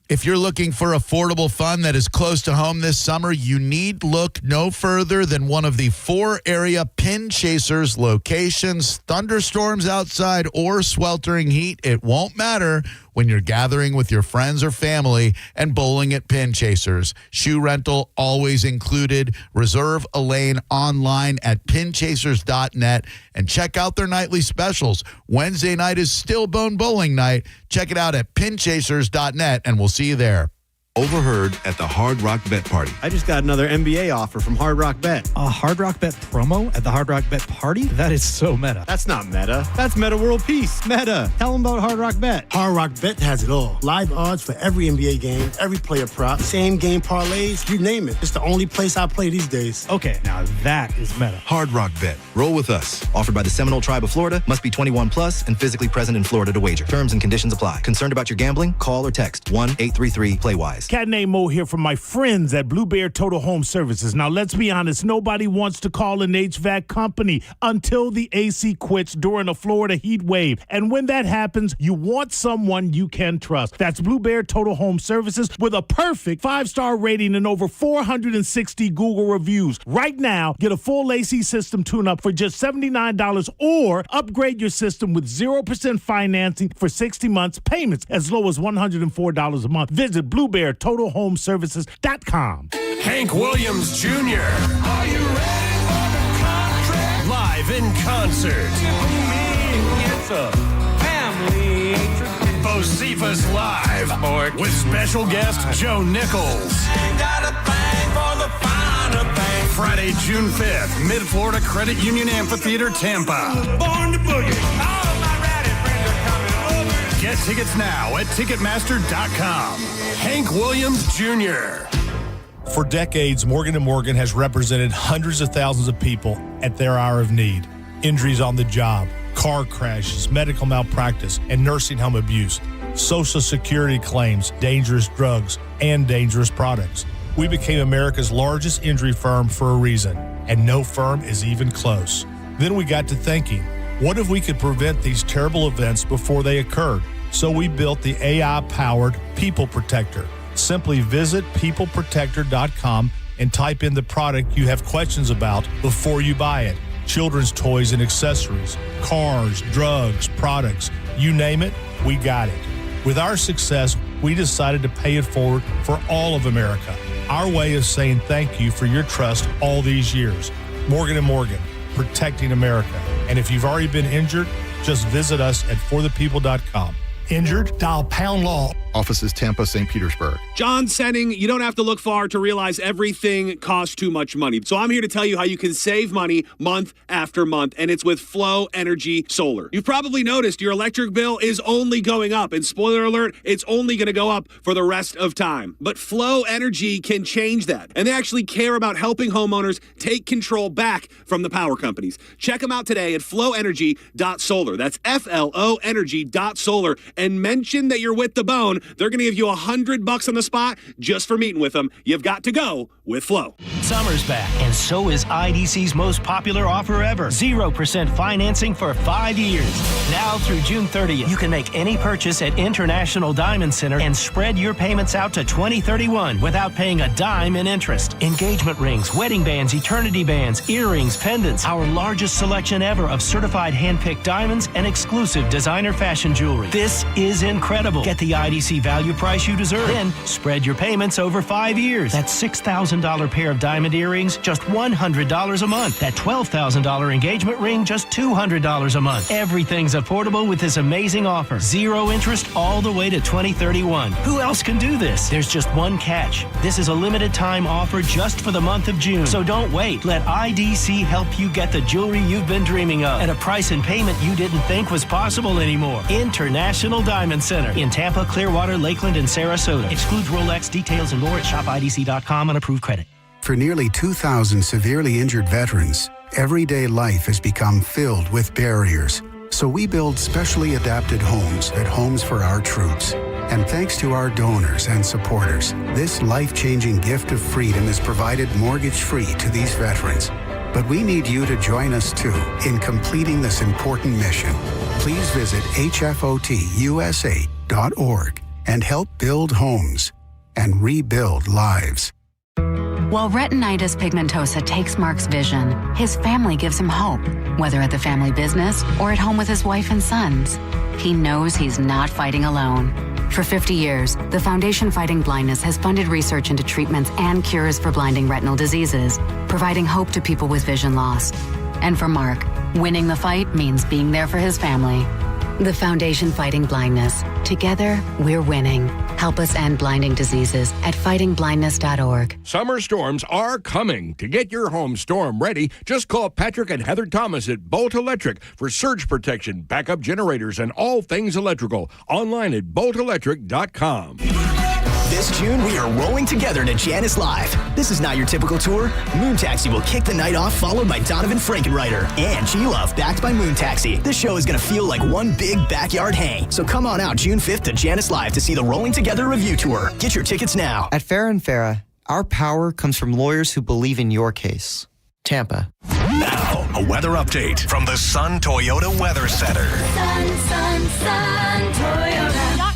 S4: If you're looking for affordable fun that is close to home this summer, you need look no further than one of the 4 area Pin Chasers locations. Thunderstorms outside or sweltering heat, it won't matter when you're gathering with your friends or family and bowling at Pin Chasers. Shoe rental always included. Reserve a lane online at pinchasers.net and check out their nightly specials. Wednesday night is still Bone Bowling night. Check it out at pinchasers.net and we'll see you there.
S13: Overheard at the Hard Rock Bet Party.
S14: I just got another NBA offer from Hard Rock Bet.
S15: A Hard Rock Bet promo at the Hard Rock Bet Party? That is so meta.
S14: That's not meta. That's Meta World Peace. Meta. Tell them about Hard Rock Bet.
S16: Hard Rock Bet has it all. Live odds for every NBA game, every player prop, same game parlays, you name it. It's the only place I play these days.
S15: Okay, now that is meta.
S13: Hard Rock Bet. Roll with us. Offered by the Seminole Tribe of Florida. Must be 21 plus and physically present in Florida to wager. Terms and conditions apply. Concerned about your gambling? Call or text 1-833-PLAY-WISE.
S6: Cat named Mo here from my friends at Blue Bear Total Home Services. Now, let's be honest, nobody wants to call an HVAC company until the AC quits during a Florida heat wave. And when that happens, you want someone you can trust. That's Blue Bear Total Home Services with a perfect 5-star rating and over 460 Google reviews. Right now, get a full AC system tune-up for just $79 or upgrade your system with 0% financing for 60 months, payments as low as $104 a month. Visit BlueBearTotalHomeServices.com.
S17: Hank Williams Jr. Are you ready for the contract? Live in concert. It's a family tradition. Bocephus Live with special guest Joe Nichols. Got a thing for the finer thing. Friday, June 5th, Mid-Florida Credit Union Amphitheater, Tampa. Born to boogie. All my rowdy friends are coming over. Get tickets now at Ticketmaster.com. Hank Williams Jr.
S18: For decades, Morgan & Morgan has represented hundreds of thousands of people at their hour of need. Injuries on the job, car crashes, medical malpractice, and nursing home abuse, Social Security claims, dangerous drugs, and dangerous products. We became America's largest injury firm for a reason, and no firm is even close. Then we got to thinking, what if we could prevent these terrible events before they occurred? So we built the AI-powered People Protector. Simply visit peopleprotector.com and type in the product you have questions about before you buy it. Children's toys and accessories, cars, drugs, products, you name it, we got it. With our success, we decided to pay it forward for all of America. Our way of saying thank you for your trust all these years. Morgan & Morgan, protecting America. And if you've already been injured, just visit us at forthepeople.com. Injured? Dial #law.
S19: Offices Tampa, St. Petersburg.
S20: John Senning, you don't have to look far to realize everything costs too much money. So I'm here to tell you how you can save money month after month, and it's with Flow Energy Solar. You've probably noticed your electric bill is only going up, and spoiler alert, it's only going to go up for the rest of time. But Flow Energy can change that, and they actually care about helping homeowners take control back from the power companies. Check them out today at flowenergy.solar. That's FLO energy.solar, and mention that you're with The Bone. They're going to give you $100 on the spot just for meeting with them. You've got to go with Flow.
S21: Summer's back, and so is IDC's most popular offer ever. 0% financing for 5 years. Now through June 30th, you can make any purchase at International Diamond Center and spread your payments out to 2031 without paying a dime in interest. Engagement rings, wedding bands, eternity bands, earrings, pendants. Our largest selection ever of certified hand-picked diamonds and exclusive designer fashion jewelry. This is incredible. Get the IDC value price you deserve. Then spread your payments over 5 years. That $6,000 pair of diamond earrings, just $100 a month. That $12,000 engagement ring, just $200 a month. Everything's affordable with this amazing offer. 0 interest all the way to 2031. Who else can do this? There's just one catch. This is a limited time offer just for the month of June. So don't wait. Let IDC help you get the jewelry you've been dreaming of at a price and payment you didn't think was possible anymore. International Diamond Center in Tampa, Clearwater, Lakeland, and Sarasota. Excludes Rolex. Details and more at shopidc.com on approved credit.
S22: For nearly 2,000 severely injured veterans, everyday life has become filled with barriers. So we build specially adapted homes at Homes for Our Troops. And thanks to our donors and supporters, this life-changing gift of freedom is provided mortgage-free to these veterans. But we need you to join us, too, in completing this important mission. Please visit hfotusa.org and help build homes and rebuild lives.
S23: While retinitis pigmentosa takes Mark's vision, his family gives him hope, whether at the family business or at home with his wife and sons. He knows he's not fighting alone. For 50 years, the Foundation Fighting Blindness has funded research into treatments and cures for blinding retinal diseases, providing hope to people with vision loss. And for Mark, winning the fight means being there for his family. The Foundation Fighting Blindness. Together, we're winning. Help us end blinding diseases at fightingblindness.org.
S24: Summer storms are coming. To get your home storm ready, just call Patrick and Heather Thomas at Bolt Electric for surge protection, backup generators, and all things electrical. Online at boltelectric.com.
S1: This June, we are rolling together to Janice Live. This is not your typical tour. Moon Taxi will kick the night off, followed by Donovan Frankenreiter and G-Love, backed by Moon Taxi. This show is going to feel like one big backyard hang. So come on out June 5th to Janice Live to see the Rolling Together Review Tour. Get your tickets now.
S3: At Farrah & Farrah, our power comes from lawyers who believe in your case. Tampa.
S2: Now, a weather update from the Sun Toyota Weather Center.
S9: Toyota.com.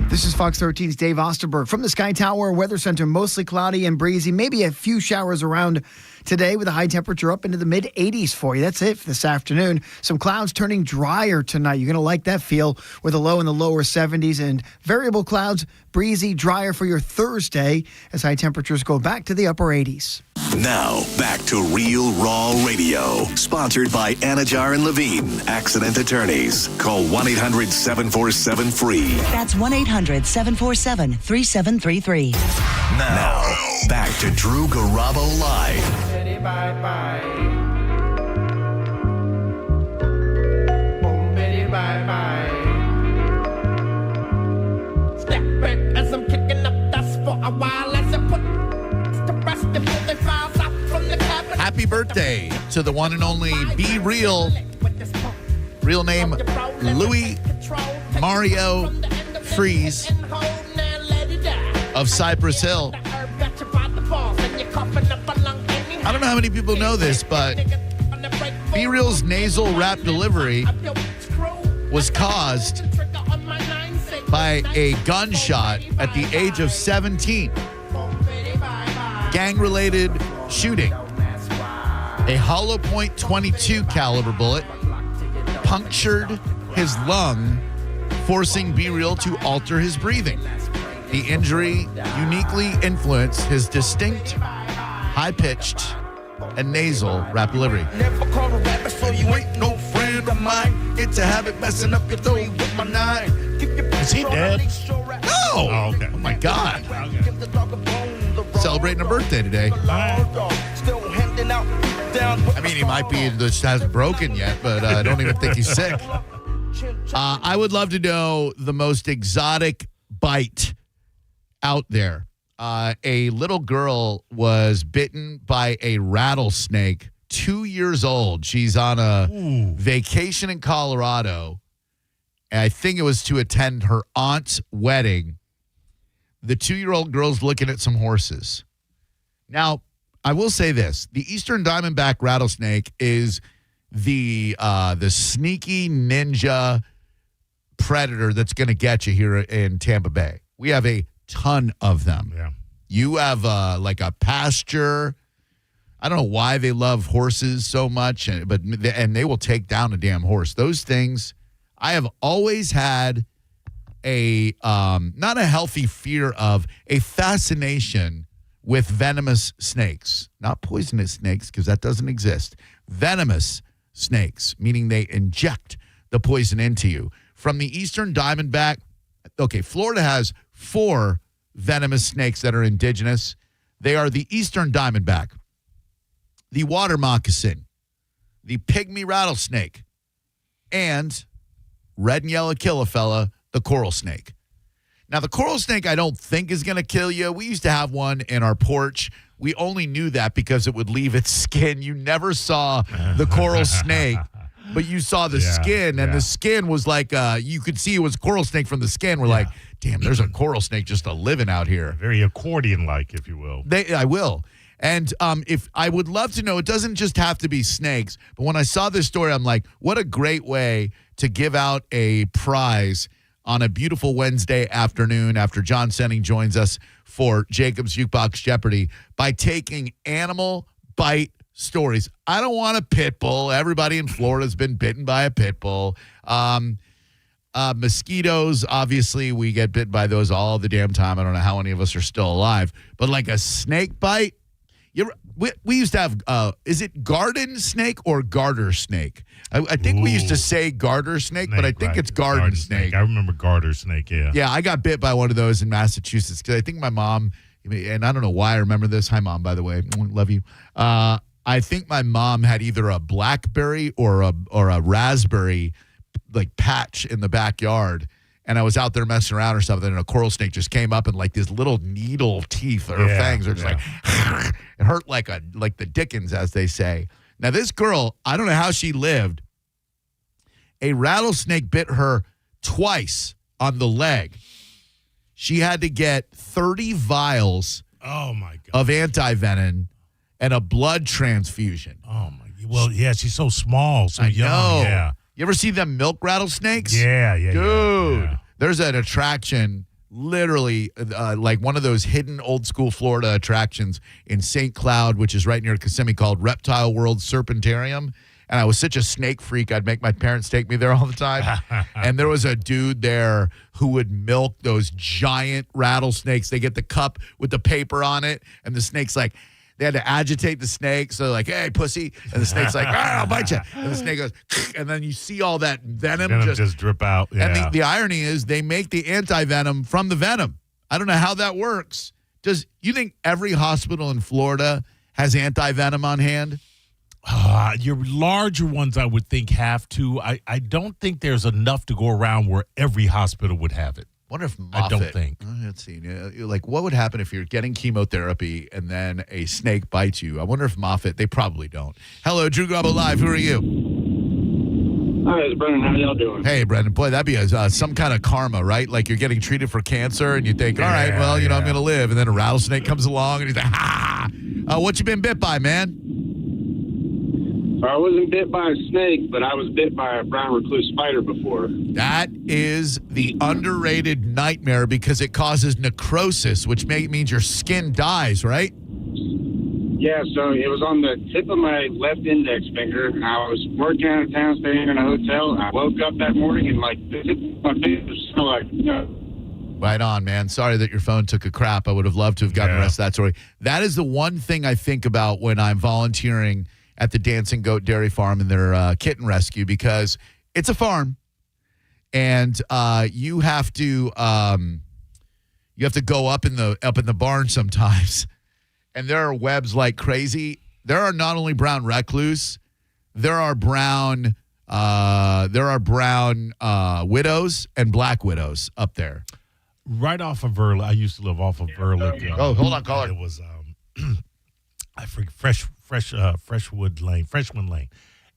S9: This is Fox 13's Dave Osterberg from the Sky Tower Weather Center. Mostly cloudy and breezy, maybe a few showers around today with a high temperature up into the mid-80s for you. That's it for this afternoon. Some clouds turning drier tonight. You're going to like that feel with a low in the lower 70s and variable clouds, breezy, drier for your Thursday as high temperatures go back to the upper 80s.
S2: Now, back to Real Raw Radio, sponsored by Anajar and Levine, accident attorneys. Call 1-800-747-FREE.
S10: That's 1-800-747-3733.
S2: Now, back to Drew Garabo Live.
S25: Step back as I'm kicking up dust for a while as I put the rest of the files up from the cabinet.
S4: Happy birthday to the one and only Be Real. Real name, Louis Mario Freeze of Cypress Hill. I don't know how many people know this, but Be Real's nasal rap delivery was caused by a gunshot at the age of 17. Gang-related shooting. A hollow point .22 caliber bullet punctured his lung, forcing Be Real to alter his breathing. The injury uniquely influenced his distinct, high-pitched, and nasal rap delivery.
S25: Never call a rapper so you ain't no friend of mine. It's a habit messing up your throat with my nine.
S6: Is he dead?
S4: No!
S6: Oh, okay.
S4: Oh, my God. Celebrating a birthday today. I mean, he might be, just hasn't broken yet, but I don't even think he's sick. I would love to know the most exotic bite out there. A little girl was bitten by a rattlesnake, 2 years old. She's on a vacation in Colorado. And I think it was to attend her aunt's wedding. The 2-year-old girl's looking at some horses. Now, I will say this. The Eastern Diamondback rattlesnake is the sneaky ninja predator that's going to get you here in Tampa Bay. We have a ton of them.
S6: Yeah.
S4: You have like a pasture. I don't know why they love horses so much, but they will take down a damn horse. Those things, I have always had a not a healthy fear of, a fascination with venomous snakes. Not poisonous snakes, because that doesn't exist. Venomous snakes, meaning they inject the poison into you. From the Eastern Diamondback, okay, Florida has 4 venomous snakes that are indigenous. They are the Eastern Diamondback, the water moccasin, the pygmy rattlesnake, and red and yellow kill-a-fella, the coral snake. Now, the coral snake I don't think is going to kill you. We used to have one in our porch. We only knew that because it would leave its skin. You never saw the coral snake, but you saw the skin, and the skin was like, you could see it was a coral snake from the skin. We're like, damn, there's a coral snake just living out here.
S6: Very accordion-like, if you will.
S4: I will. And if I would love to know, it doesn't just have to be snakes, but when I saw this story, I'm like, what a great way to give out a prize on a beautiful Wednesday afternoon after John Senning joins us for Jacob's Jukebox Jeopardy by taking animal bite stories. I don't want a pit bull. Everybody in Florida has been bitten by a pit bull. Mosquitoes, obviously, we get bit by those all the damn time. I don't know how any of us are still alive. But like a snake bite, we used to have, is it garden snake or garter snake? I think we used to say garter snake, but I think it's garden snake.
S6: I remember garter snake, yeah.
S4: Yeah, I got bit by one of those in Massachusetts because I think my mom, and I don't know why I remember this. Hi, Mom, by the way. Love you. I think my mom had either a blackberry or a raspberry like patch in the backyard, and I was out there messing around or something, and a coral snake just came up and like these little needle teeth or fangs are just like it hurt like the Dickens, as they say. Now this girl, I don't know how she lived. A rattlesnake bit her twice on the leg. She had to get 30 vials of antivenom and a blood transfusion.
S6: Oh my! Well, yeah, she's so small, so
S4: I
S6: young.
S4: know.
S6: Yeah.
S4: You ever see them milk rattlesnakes?
S6: Yeah,
S4: dude.
S6: Yeah.
S4: There's an attraction, literally like one of those hidden old school Florida attractions in St. Cloud, which is right near Kissimmee, called Reptile World Serpentarium. And I was such a snake freak, I'd make my parents take me there all the time. And there was a dude there who would milk those giant rattlesnakes. They get the cup with the paper on it, and the snake's like, they had to agitate the snake. So like, hey, pussy. And the snake's like, I'll bite you. And the snake goes, and then you see all that venom
S6: just drip out. Yeah.
S4: And the irony is they make the anti-venom from the venom. I don't know how that works. Does you think every hospital in Florida has anti-venom on hand?
S6: Your larger ones, I would think, have to. I don't think there's enough to go around where every hospital would have it.
S4: Wonder if Moffitt,
S6: I don't think.
S4: Let's see. Like, what would happen if you're getting chemotherapy and then a snake bites you? I wonder if Moffitt, they probably don't. Hello, Drew Garabo Live. Who are you?
S5: Hi, it's Brendan. How y'all doing?
S4: Hey, Brendan. Boy, that'd be some kind of karma, right? Like you're getting treated for cancer and you think, all right, well, I'm going to live. And then a rattlesnake comes along and he's like, ha! What you been bit by, man?
S5: I wasn't bit by a snake, but I was bit by a brown recluse spider before.
S4: That is the underrated nightmare because it causes necrosis, which means your skin dies, right?
S5: Yeah, so it was on the tip of my left index finger. I was working out of town, staying in a hotel. I woke up that morning and the tip of my finger was still like,
S4: Right on, man. Sorry that your phone took a crap. I would have loved to have gotten the rest of that story. That is the one thing I think about when I'm volunteering at the Dancing Goat Dairy Farm in their kitten rescue, because it's a farm, and you have to go up in the barn sometimes, and there are webs like crazy. There are not only brown recluse, there are brown widows and black widows up there.
S6: Right off of Ehrlich. I used to live off of Ehrlich.
S4: Hold on, caller.
S6: It was I forget Freshwood Lane,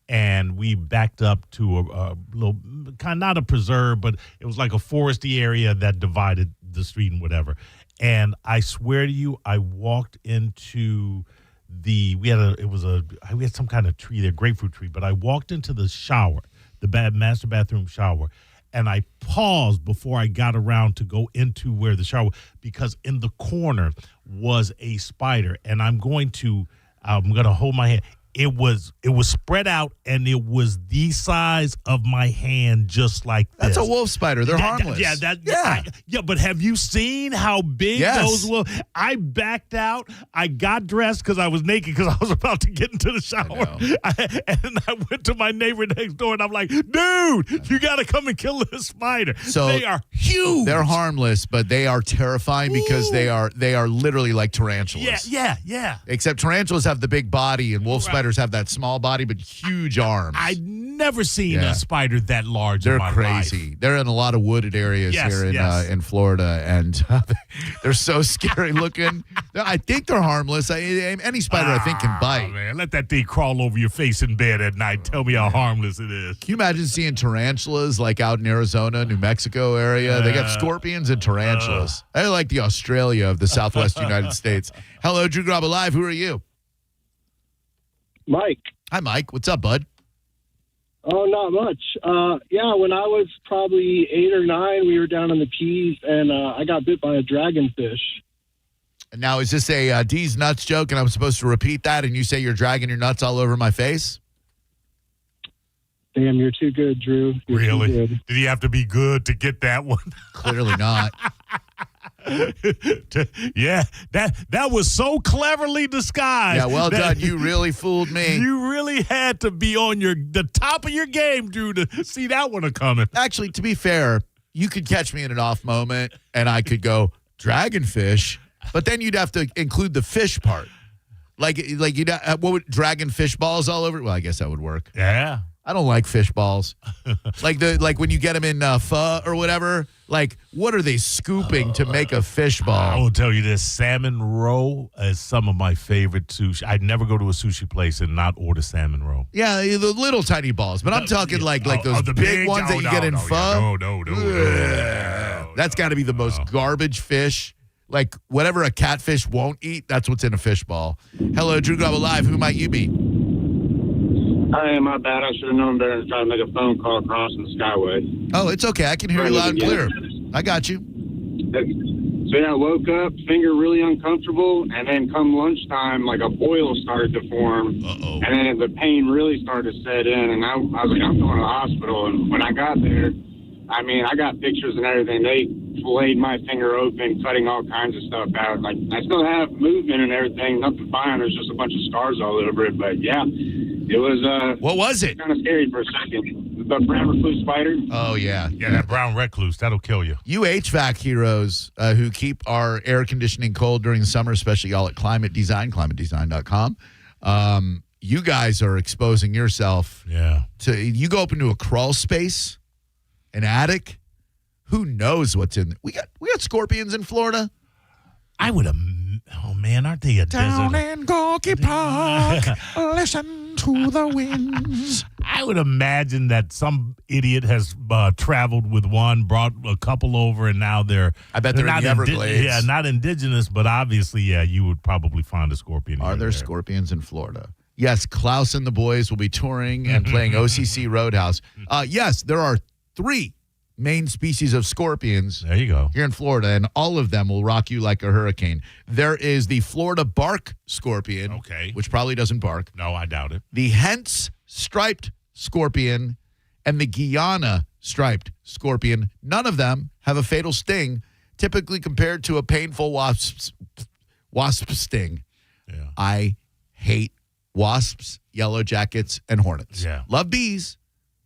S6: and we backed up to a little kind, not a preserve, but it was like a foresty area that divided the street and whatever. And I swear to you, I walked into we had some kind of tree there, grapefruit tree, but I walked into the shower, the master bathroom shower, and I paused before I got around to go into where the shower, because in the corner was a spider, and I'm going to hold my hand. It was spread out, and it was the size of my hand, just like this.
S4: That's a wolf spider. They're harmless.
S6: But have you seen how big those wolves? I backed out. I got dressed because I was naked because I was about to get into the shower. And I went to my neighbor next door, and I'm like, dude, you got to come and kill this spider.
S4: So
S6: they are huge.
S4: They're harmless, but they are terrifying because they are literally like tarantulas.
S6: Yeah.
S4: Except tarantulas have the big body, and wolf spiders have that small body but huge arms.
S6: I've never seen a spider that large.
S4: They're
S6: in my
S4: crazy.
S6: life.
S4: They're in a lot of wooded areas here in Florida, and they're so scary looking. I think they're harmless. Any spider I think can bite.
S6: Man, let that thing crawl over your face in bed at night. Tell me how harmless it is.
S4: Can you imagine seeing tarantulas like out in Arizona, New Mexico area? They got scorpions and tarantulas. They're like the Australia of the Southwest United States. Hello, Drew Garabo Live. Who are you?
S5: Mike.
S4: Hi, Mike. What's up, bud?
S5: Oh, not much. When I was probably 8 or 9, we were down in the Keys, and I got bit by a dragonfish.
S4: Now, is this a D's nuts joke, and I'm supposed to repeat that, and you say you're dragging your nuts all over my face?
S5: Damn, you're too good, Drew. You're
S6: really?
S5: too good.
S6: Did he have to be good to get that one?
S4: Clearly not.
S6: Yeah, that was so cleverly disguised.
S4: Yeah, well done. You really fooled me.
S6: You really had to be on the top of your game, Drew, to see that one coming.
S4: Actually, to be fair, you could catch me in an off moment, and I could go, dragonfish, but then you'd have to include the fish part. Like you'd what would dragonfish balls all over? Well, I guess that would work.
S6: Yeah.
S4: I don't like fish balls. like when you get them in pho or whatever. Like, what are they scooping to make a fish ball?
S6: I will tell you this: salmon roe is some of my favorite sushi. I'd never go to a sushi place and not order salmon roe.
S4: Yeah, the little tiny balls, but I'm talking like those
S6: the
S4: big ones that you get in pho.
S6: No.
S4: That's got to be the most garbage fish. Like whatever a catfish won't eat, that's what's in a fish ball. Hello, Drew Garabo Live. Who might you be?
S5: Hey, my bad. I should have known better than try to make a phone call crossing the Skyway.
S4: Oh, it's okay. I can hear you loud and clear. I got you.
S5: So, yeah, I woke up, finger really uncomfortable, and then come lunchtime, like a boil started to form.
S4: Uh-oh.
S5: And then the pain really started to set in, and I was like, I'm going to the hospital. And when I got there, I mean, I got pictures and everything. They filleted my finger open, cutting all kinds of stuff out. Like, I still have movement and everything. Nothing fine. There's just a bunch of scars all over it. But, yeah, it was...
S4: what was it?
S5: Kind of scary for a second. The brown recluse spider.
S4: Oh, yeah.
S6: Yeah, that brown recluse, that'll kill you.
S4: You HVAC heroes who keep our air conditioning cold during the summer, especially y'all at Climate Design, climatedesign.com. You guys are exposing yourself to... You go up into a crawl space... An attic? Who knows what's in there? We got scorpions in Florida.
S6: I would have. Oh man, aren't they a
S4: Down
S6: desert?
S4: in Gorky Park, listen to the winds.
S6: I would imagine that some idiot has traveled with one, brought a couple over, and now they're.
S4: I bet they're in
S6: not
S4: the Everglades.
S6: not indigenous, but obviously, you would probably find a scorpion.
S4: Are there scorpions in Florida? Yes, Klaus and the boys will be touring and playing OCC Roadhouse. Yes, there are 3 main species of scorpions.
S6: There you go.
S4: Here in Florida, and all of them will rock you like a hurricane. There is the Florida bark scorpion, which probably doesn't bark.
S6: No, I doubt it.
S4: The Hence striped scorpion and the Guyana striped scorpion. None of them have a fatal sting, typically compared to a painful wasp sting.
S6: Yeah.
S4: I hate wasps, yellow jackets, and hornets.
S6: Yeah.
S4: Love bees.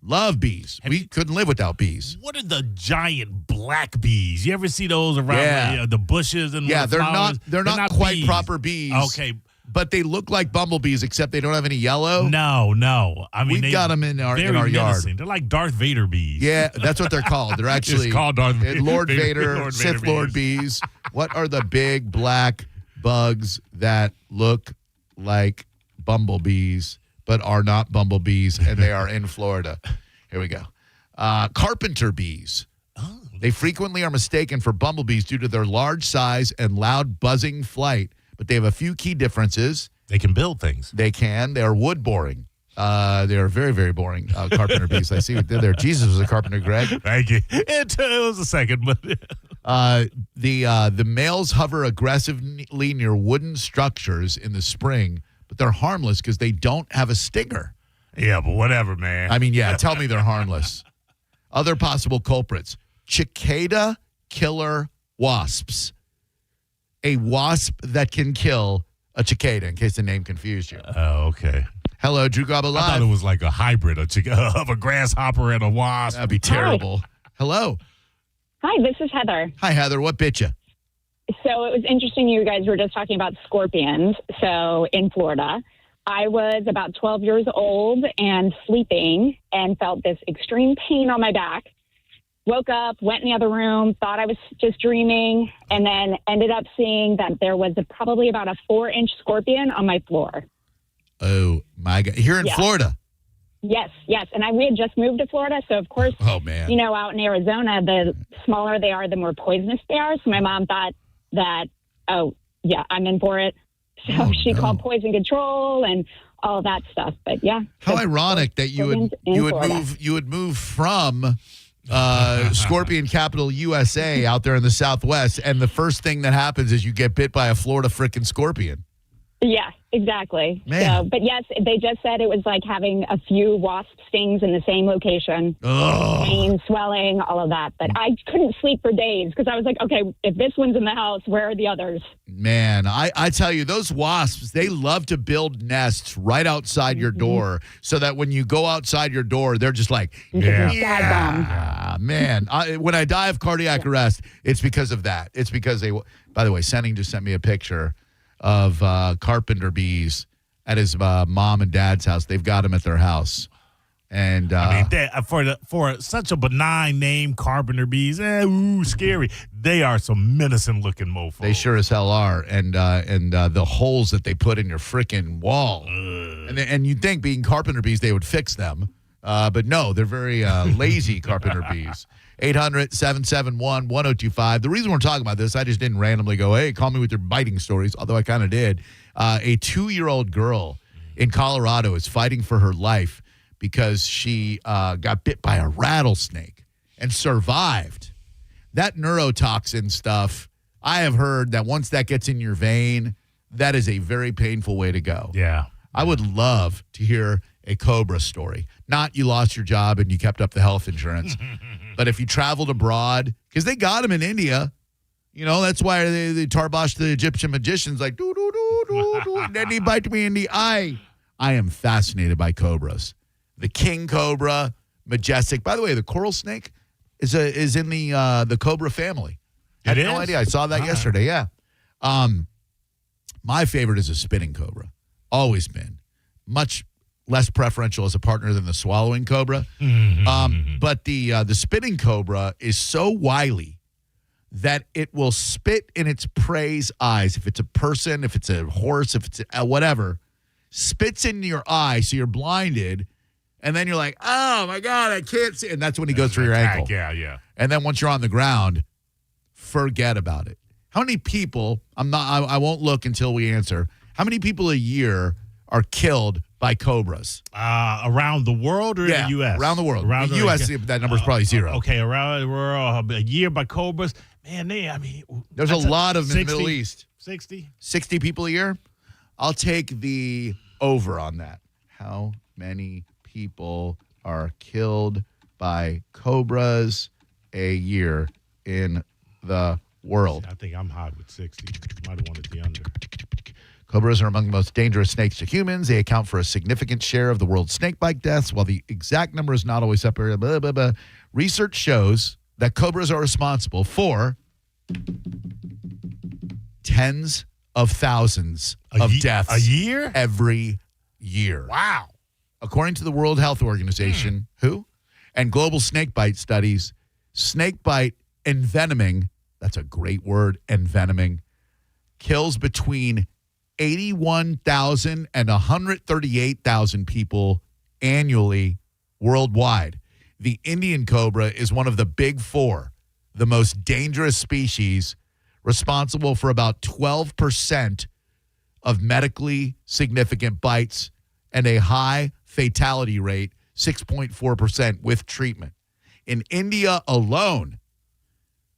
S4: Love bees. We couldn't live without bees.
S6: What are the giant black bees? You ever see those around the bushes and
S4: they're
S6: flowers?
S4: not quite
S6: bees.
S4: proper bees.
S6: Okay.
S4: But they look like bumblebees, except they don't have any yellow.
S6: No. I mean,
S4: we've got them in our yard.
S6: They're like Darth Vader bees.
S4: Yeah, that's what they're called. They're actually
S6: it's called Darth
S4: Lord Vader, Sith Lord bees. What are the big black bugs that look like bumblebees but are not bumblebees, and they are in Florida? Here we go. Carpenter bees.
S6: Oh,
S4: they frequently are mistaken for bumblebees due to their large size and loud buzzing flight, but they have a few key differences.
S6: They can build things.
S4: They can. They are wood boring. They are very, very boring carpenter bees. I see what they did there. Jesus was a carpenter, Greg.
S6: Thank you. It was a second, but
S4: the males hover aggressively near wooden structures in the spring, but they're harmless because they don't have a stinger.
S6: Yeah, but whatever, man.
S4: I mean, tell me they're harmless. Other possible culprits: cicada killer wasps. A wasp that can kill a cicada, in case the name confused you.
S6: Oh, okay.
S4: Hello, Drew Garabo Live.
S6: I thought it was like a hybrid of a grasshopper and a wasp.
S4: That'd be terrible.
S7: Hi.
S4: Hello.
S7: Hi, this is Heather.
S4: Hi, Heather. What bit you?
S7: So it was interesting you guys were just talking about scorpions. So in Florida, I was about 12 years old and sleeping and felt this extreme pain on my back. Woke up, went in the other room, thought I was just dreaming, and then ended up seeing that there was probably about a 4-inch scorpion on my floor.
S4: Oh, my God. Here in Florida?
S7: Yes. And we had just moved to Florida, so of course, out in Arizona, the smaller they are, the more poisonous they are. So my mom thought that, I'm in for it. So she called poison control and all of that stuff. But
S4: how ironic that you would move from Scorpion Capital USA out there in the Southwest, and the first thing that happens is you get bit by a Florida frickin' scorpion.
S7: Yeah, exactly.
S4: Man.
S7: So, but yes, they just said it was like having a few wasp stings in the same location. Pain, swelling, all of that. But I couldn't sleep for days because I was like, okay, if this one's in the house, where are the others?
S4: Man, I tell you, those wasps, they love to build nests right outside your door so that when you go outside your door, they're just like, man. When I die of cardiac arrest, it's because of that. It's because they, by the way, Senning just sent me a picture of carpenter bees at his mom and dad's house. They've got them at their house. And
S6: I mean, for such a benign name, carpenter bees, scary. They are some menacing-looking mofos.
S4: They sure as hell are. And the holes that they put in your freaking wall. And you'd think being carpenter bees, they would fix them. But no, they're very lazy carpenter bees. 800-771-1025. The reason we're talking about this, I just didn't randomly go, hey, call me with your biting stories, although I kind of did. A 2-year-old girl in Colorado is fighting for her life because she got bit by a rattlesnake and survived. That neurotoxin stuff, I have heard that once that gets in your vein, that is a very painful way to go.
S6: Yeah.
S4: I would love to hear a cobra story. Not you lost your job and you kept up the health insurance. But if you traveled abroad, because they got them in India, that's why they tarboshed the Egyptian magicians like, and then he bite me in the eye. I am fascinated by cobras. The king cobra, majestic. By the way, the coral snake is in the cobra family. I had no idea. I saw that yesterday. Yeah. My favorite is a spinning cobra. Always been. Much less preferential as a partner than the swallowing cobra. But the spinning cobra is so wily that it will spit in its prey's eyes. If it's a person, if it's a horse, if it's whatever, spits in your eye so you're blinded. And then you're like, oh, my God, I can't see. And that's when he goes through your ankle.
S6: Yeah.
S4: And then once you're on the ground, forget about it. How many people, I won't look until we answer, how many people a year are killed by cobras?
S6: Around the world or in the U.S.?
S4: Around the world. In the U.S., that number's probably zero.
S6: Okay, around the world, a year by cobras. Man,
S4: there's a lot of them in the Middle East.
S6: 60
S4: people a year? I'll take the over on that. How many people are killed by cobras a year in the world?
S6: I think I'm hot with 60. Might have wanted the under.
S4: Cobras are among the most dangerous snakes to humans. They account for a significant share of the world's snakebite deaths. While the exact number is not always separated, research shows that cobras are responsible for tens of thousands of deaths
S6: a year?
S4: Every year.
S6: Wow.
S4: According to the World Health Organization, and global snakebite studies, snakebite envenoming, that's a great word, envenoming, kills between 81,000 and 138,000 people annually worldwide. The Indian cobra is one of the big four, the most dangerous species, responsible for about 12% of medically significant bites and a high fatality rate, 6.4% with treatment. In India alone,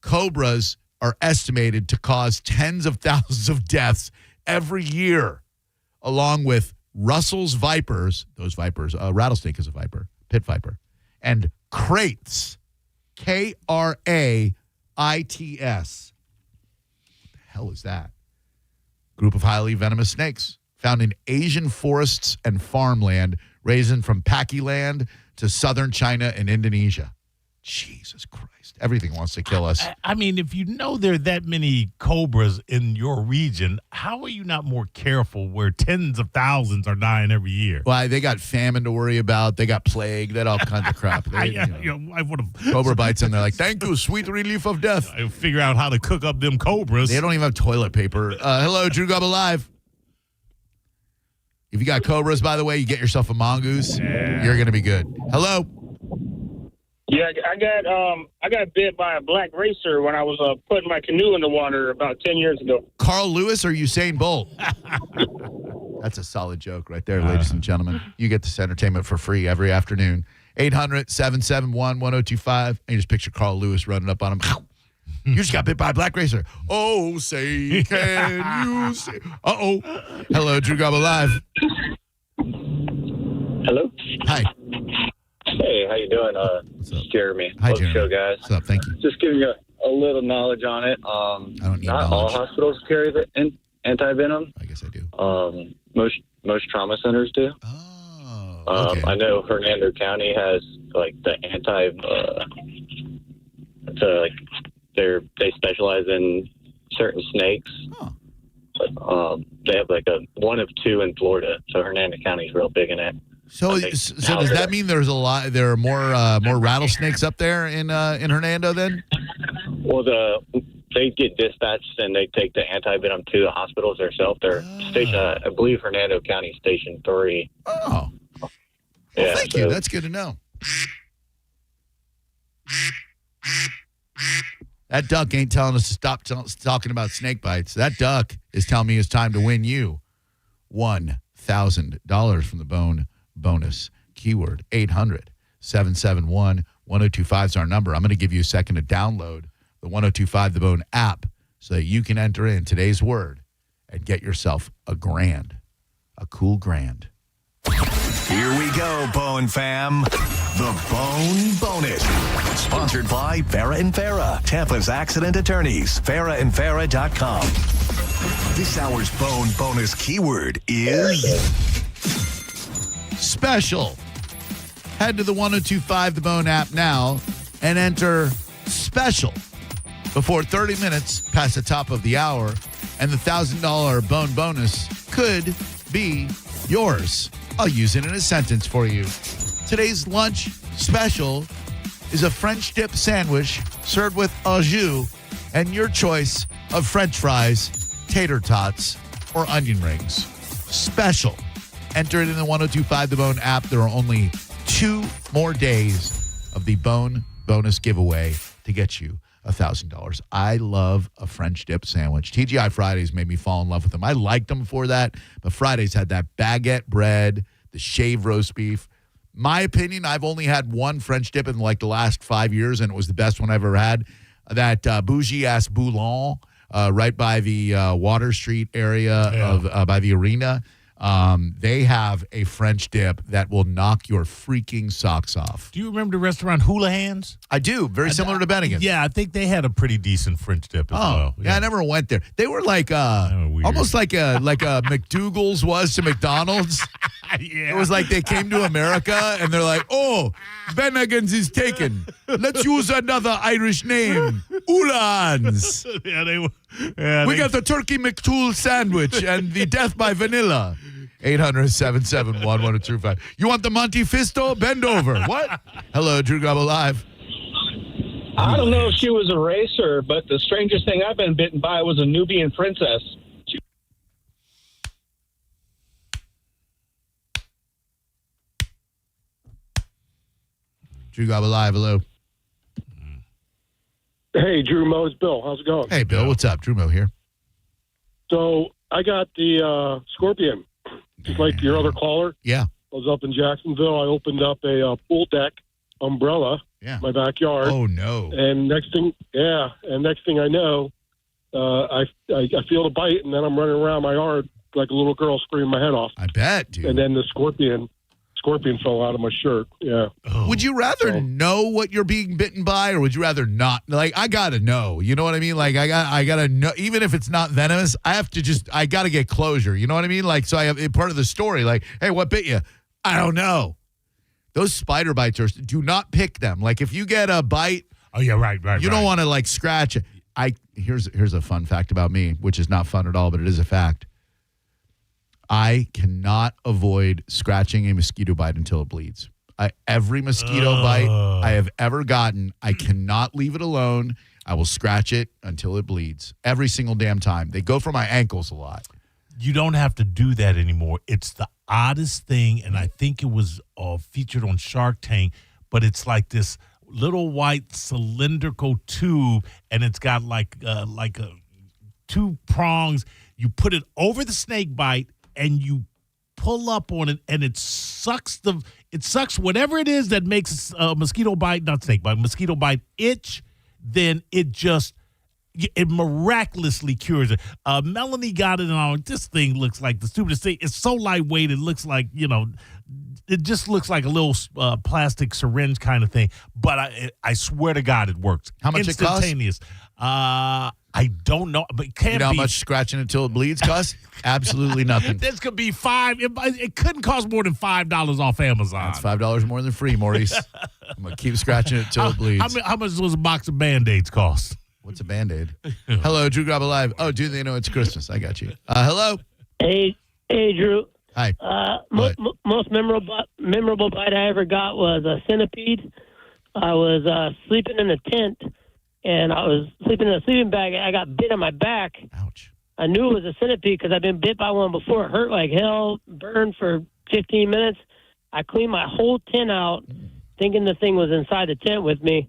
S4: cobras are estimated to cause tens of thousands of deaths every year, along with Russell's vipers, those vipers, rattlesnake is a viper, pit viper, and kraits, Kraits. What the hell is that? Group of highly venomous snakes found in Asian forests and farmland, ranging from Pakiland to southern China and Indonesia. Jesus Christ. Everything wants to kill us.
S6: I mean, if you know there are that many cobras in your region, how are you not more careful where tens of thousands are dying every year?
S4: Well, they got famine to worry about. They got plague. They got all kinds of crap.
S6: I would have
S4: cobra bites and they're like, thank you, sweet relief of death.
S6: I figure out how to cook up them cobras.
S4: They don't even have toilet paper. Hello, Drew Garabo Live. If you got cobras, by the way, you get yourself a mongoose. Yeah. You're going to be good. Hello.
S8: Yeah, I got bit by a black racer when I was putting my canoe in the water about 10 years ago.
S4: Carl Lewis or Usain Bolt? That's a solid joke right there, ladies and gentlemen. You get this entertainment for free every afternoon. 800-771-1025. And you just picture Carl Lewis running up on him. You just got bit by a black racer. Oh, say, can you say? Uh-oh. Hello, Drew Garabo Live.
S8: Hello.
S4: Hi.
S8: Hey, how you doing? This is Jeremy.
S4: Hi,
S8: Love the
S4: Jeremy.
S8: show, guys.
S4: What's up? Thank you.
S8: Just giving you a little knowledge on it.
S4: I don't need
S8: not
S4: knowledge.
S8: all hospitals carry the anti-venom.
S4: I guess I do.
S8: Most trauma centers do.
S4: Oh, okay.
S8: I know Hernando County has like the they specialize in certain snakes. But they have like a one of two in Florida, so Hernando County is real big in it.
S4: So does that mean there are more rattlesnakes up there in Hernando then?
S10: Well, they get dispatched and they take the anti-venom to the hospitals themselves. They're station, I believe, Hernando County Station 3.
S4: Oh. Well, thank you. That's good to know. That duck ain't telling us to stop talking about snake bites. That duck is telling me it's time to win you $1,000 from the Bone bonus. Keyword 800-771-1025 is our number. I'm going to give you a second to download the 1025 The Bone app so that you can enter in today's word and get yourself a cool grand.
S2: Here we go, Bone fam. The Bone Bonus. Sponsored by Farah and Farah, Tampa's accident attorneys. FarahandFarah.com. This hour's Bone Bonus keyword is
S4: special. Head to the 1025 The Bone app now and enter special before 30 minutes past the top of the hour, and the $1,000 Bone Bonus could be yours. I'll use it in a sentence for you. Today's lunch special is a French dip sandwich served with au jus and your choice of French fries, tater tots, or onion rings. Special. Enter it in the 1025 The Bone app. There are only 2 more days of the Bone Bonus giveaway to get you $1,000. I love a French dip sandwich. TGI Fridays made me fall in love with them. I liked them before that, but Fridays had that baguette bread, the shaved roast beef. My opinion, I've only had one French dip in like the last 5 years, and it was the best one I've ever had. That bougie-ass Boulon right by the Water Street area of by the arena. They have a French dip that will knock your freaking socks off.
S6: Do you remember the restaurant Hula Hands?
S4: I do. Very similar to Bennigan's.
S6: Yeah, I think they had a pretty decent French dip as well.
S4: Yeah, I never went there. They were like almost like a McDougal's was to McDonald's.
S6: Yeah.
S4: It was like they came to America and they're like, oh, Bennigan's is taken. Let's use another Irish name. Ulans.
S6: Yeah, they were.
S4: We got the turkey McTool sandwich and the death by vanilla. 800-771-1025. You want the Monte Fisto? Bend over. What? Hello, Drew Garabo Live.
S8: I don't know if she was a racer, but the strangest thing I've been bitten by was a Nubian princess.
S4: Drew Garabo Live. Hello.
S11: Hey, Drew Mo, it's Bill. How's it going?
S4: Hey, Bill. What's up? Drew Mo here.
S11: So I got the Scorpion, just like your other caller.
S4: Yeah.
S11: I was up in Jacksonville. I opened up a pool deck umbrella in my backyard.
S4: Oh, no.
S11: And next thing I know, I feel the bite, and then I'm running around my yard like a little girl screaming my head off.
S4: I bet, dude.
S11: And then the scorpion fell out of my shirt. Yeah.
S4: Oh. Would you rather know what you're being bitten by, or would you rather not? Like, I gotta know. You know what I mean? Like, I gotta know. Even if it's not venomous, I gotta get closure. You know what I mean? Like, so I have part of the story. Like, hey, what bit you? I don't know. Those spider bites do not pick them. Like, if you get a bite,
S6: oh yeah, right.
S4: You don't want to like scratch it. Here's a fun fact about me, which is not fun at all, but it is a fact. I cannot avoid scratching a mosquito bite until it bleeds. Every mosquito bite I have ever gotten, I cannot leave it alone. I will scratch it until it bleeds. Every single damn time. They go for my ankles a lot.
S6: You don't have to do that anymore. It's the oddest thing, and I think it was featured on Shark Tank, but it's like this little white cylindrical tube, and it's got like two prongs. You put it over the snake bite, and you pull up on it, and it sucks whatever it is that makes a mosquito bite itch. Then it miraculously cures it. Melanie got it on. This thing looks like the stupidest thing. It's so lightweight. It looks like, it just looks like a little plastic syringe kind of thing. But I swear to God, it works.
S4: How much it costs?
S6: Instantaneous. I don't know, but it can't be.
S4: You know how much scratching until it bleeds costs? Absolutely nothing.
S6: This could be it couldn't cost more than $5 off Amazon.
S4: That's $5 more than free, Maurice. I'm going to keep scratching it until it bleeds.
S6: How much does a box of Band-Aids cost?
S4: What's a Band-Aid? Hello, Drew Garabo Live. Oh, do they know it's Christmas? I got you. Hello.
S12: Hey, Drew.
S4: Hi.
S12: Most memorable bite I ever got was a centipede. I was sleeping in a tent, and I was sleeping in a sleeping bag. I got bit on my back.
S4: Ouch.
S12: I knew it was a centipede because I've been bit by one before. It hurt like hell, burned for 15 minutes. I cleaned my whole tent out, thinking the thing was inside the tent with me.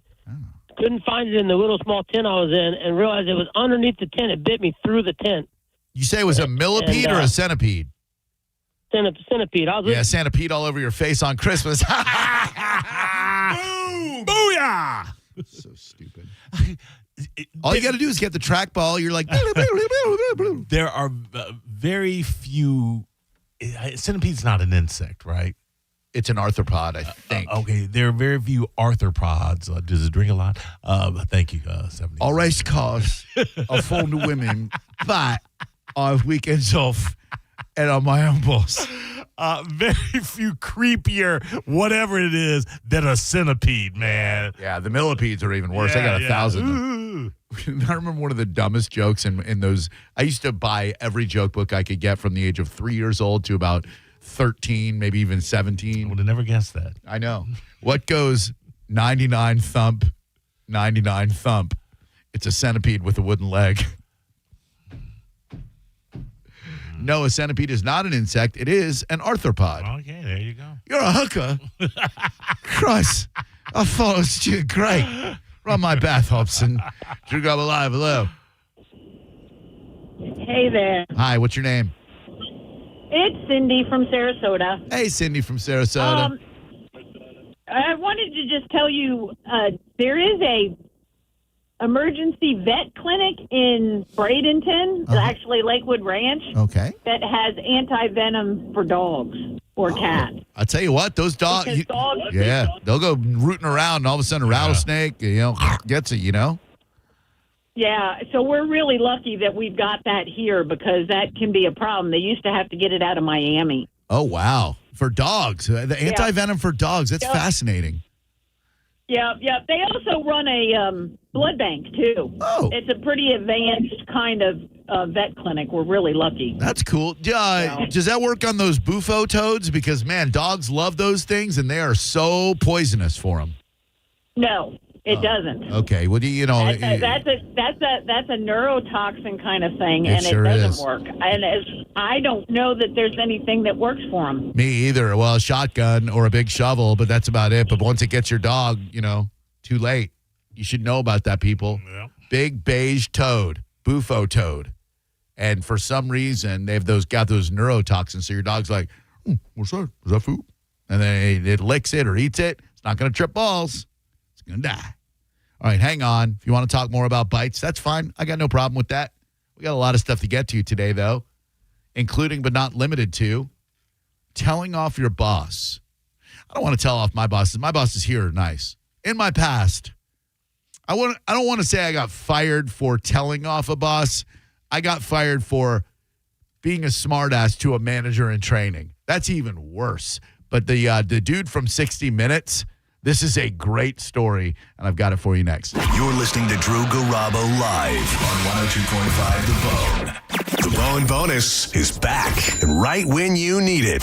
S12: Couldn't find it in the little small tent I was in, and realized it was underneath the tent. It bit me through the tent.
S4: You say it was a millipede or a centipede?
S12: Centipede.
S4: Centipede all over your face on Christmas.
S6: Boom! Booyah!
S4: So stupid. All you got to do is get the trackball. You're like,
S6: there are very few. Centipede's not an insect, right?
S4: It's an arthropod, I think.
S6: Okay, there are very few arthropods. Does it drink a lot? Thank you, 70.
S4: All race cars are formed of women, but I have weekends off and I'm my own boss.
S6: Very few creepier, whatever it is, than a centipede, man.
S4: Yeah, the millipedes are even worse. I got 1,000. I remember one of the dumbest jokes in those. I used to buy every joke book I could get from the age of 3 years old to about 13, maybe even 17.
S6: I would have never guessed that.
S4: I know. What goes 99 thump, 99 thump? It's a centipede with a wooden leg. No, a centipede is not an insect. It is an arthropod.
S6: Okay, there you go.
S4: You're a hooker. Christ. I thought it was great. Run my bath, Hobson. Drew Garabo Live. Hello.
S13: Hey there.
S4: Hi, what's your name?
S13: It's Cindy from Sarasota.
S4: Hey, Cindy from Sarasota.
S13: I wanted to just tell you there is a emergency vet clinic in Bradenton, actually Lakewood Ranch, that has anti-venom for dogs or cats.
S4: I tell you what, those dogs, they'll go rooting around and all of a sudden a rattlesnake, gets it,
S13: Yeah, so we're really lucky that we've got that here because that can be a problem. They used to have to get it out of Miami.
S4: Oh, wow. For dogs. The anti-venom for dogs. That's fascinating.
S13: Yeah. They also run a blood bank, too.
S4: Oh.
S13: It's a pretty advanced kind of vet clinic. We're really lucky.
S4: That's cool. Does that work on those bufo toads? Because, man, dogs love those things, and they are so poisonous for them.
S13: No. It doesn't.
S4: Okay. Well,
S13: that's a neurotoxin kind of thing, and
S4: sure
S13: it doesn't
S4: is.
S13: work. And I don't know that there's anything that works for them.
S4: Me either. Well, a shotgun or a big shovel, but that's about it. But once it gets your dog, too late. You should know about that, people.
S6: Yeah.
S4: Big beige toad, bufo toad, and for some reason they've got those neurotoxins. So your dog's like, "What's that? Is that food?" And then it licks it or eats it. It's not going to trip balls. Gonna die. All right, hang on. If you want to talk more about bites, that's fine. I got no problem with that. We got a lot of stuff to get to today, though, including but not limited to telling off your boss. I don't want to tell off my bosses. My bosses here are nice. In my past, I don't want to say I got fired for telling off a boss. I got fired for being a smartass to a manager in training. That's even worse. But the dude from 60 Minutes. This is a great story, and I've got it for you next.
S2: You're listening to Drew Garabo live on 102.5 The Bone. The Bone Bonus is back, and right when you need it.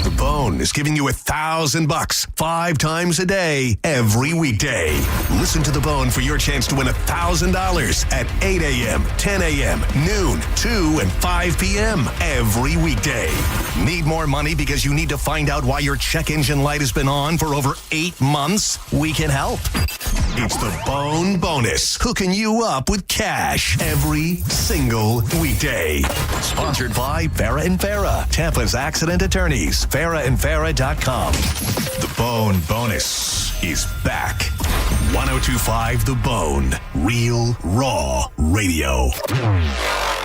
S2: The Bone is giving you $1,000 5 times a day, every weekday. Listen to The Bone for your chance to win $1,000 at 8 a.m., 10 a.m., noon, 2, and 5 p.m. every weekday. Need more money because you need to find out why your check engine light has been on for over 8 months? We can help. It's the Bone Bonus, hooking you up with cash every single weekday. Sponsored by Farah and Farah, Tampa's accident attorneys. FarahandFarah.com. The Bone Bonus is back. 102.5 The Bone, real raw radio.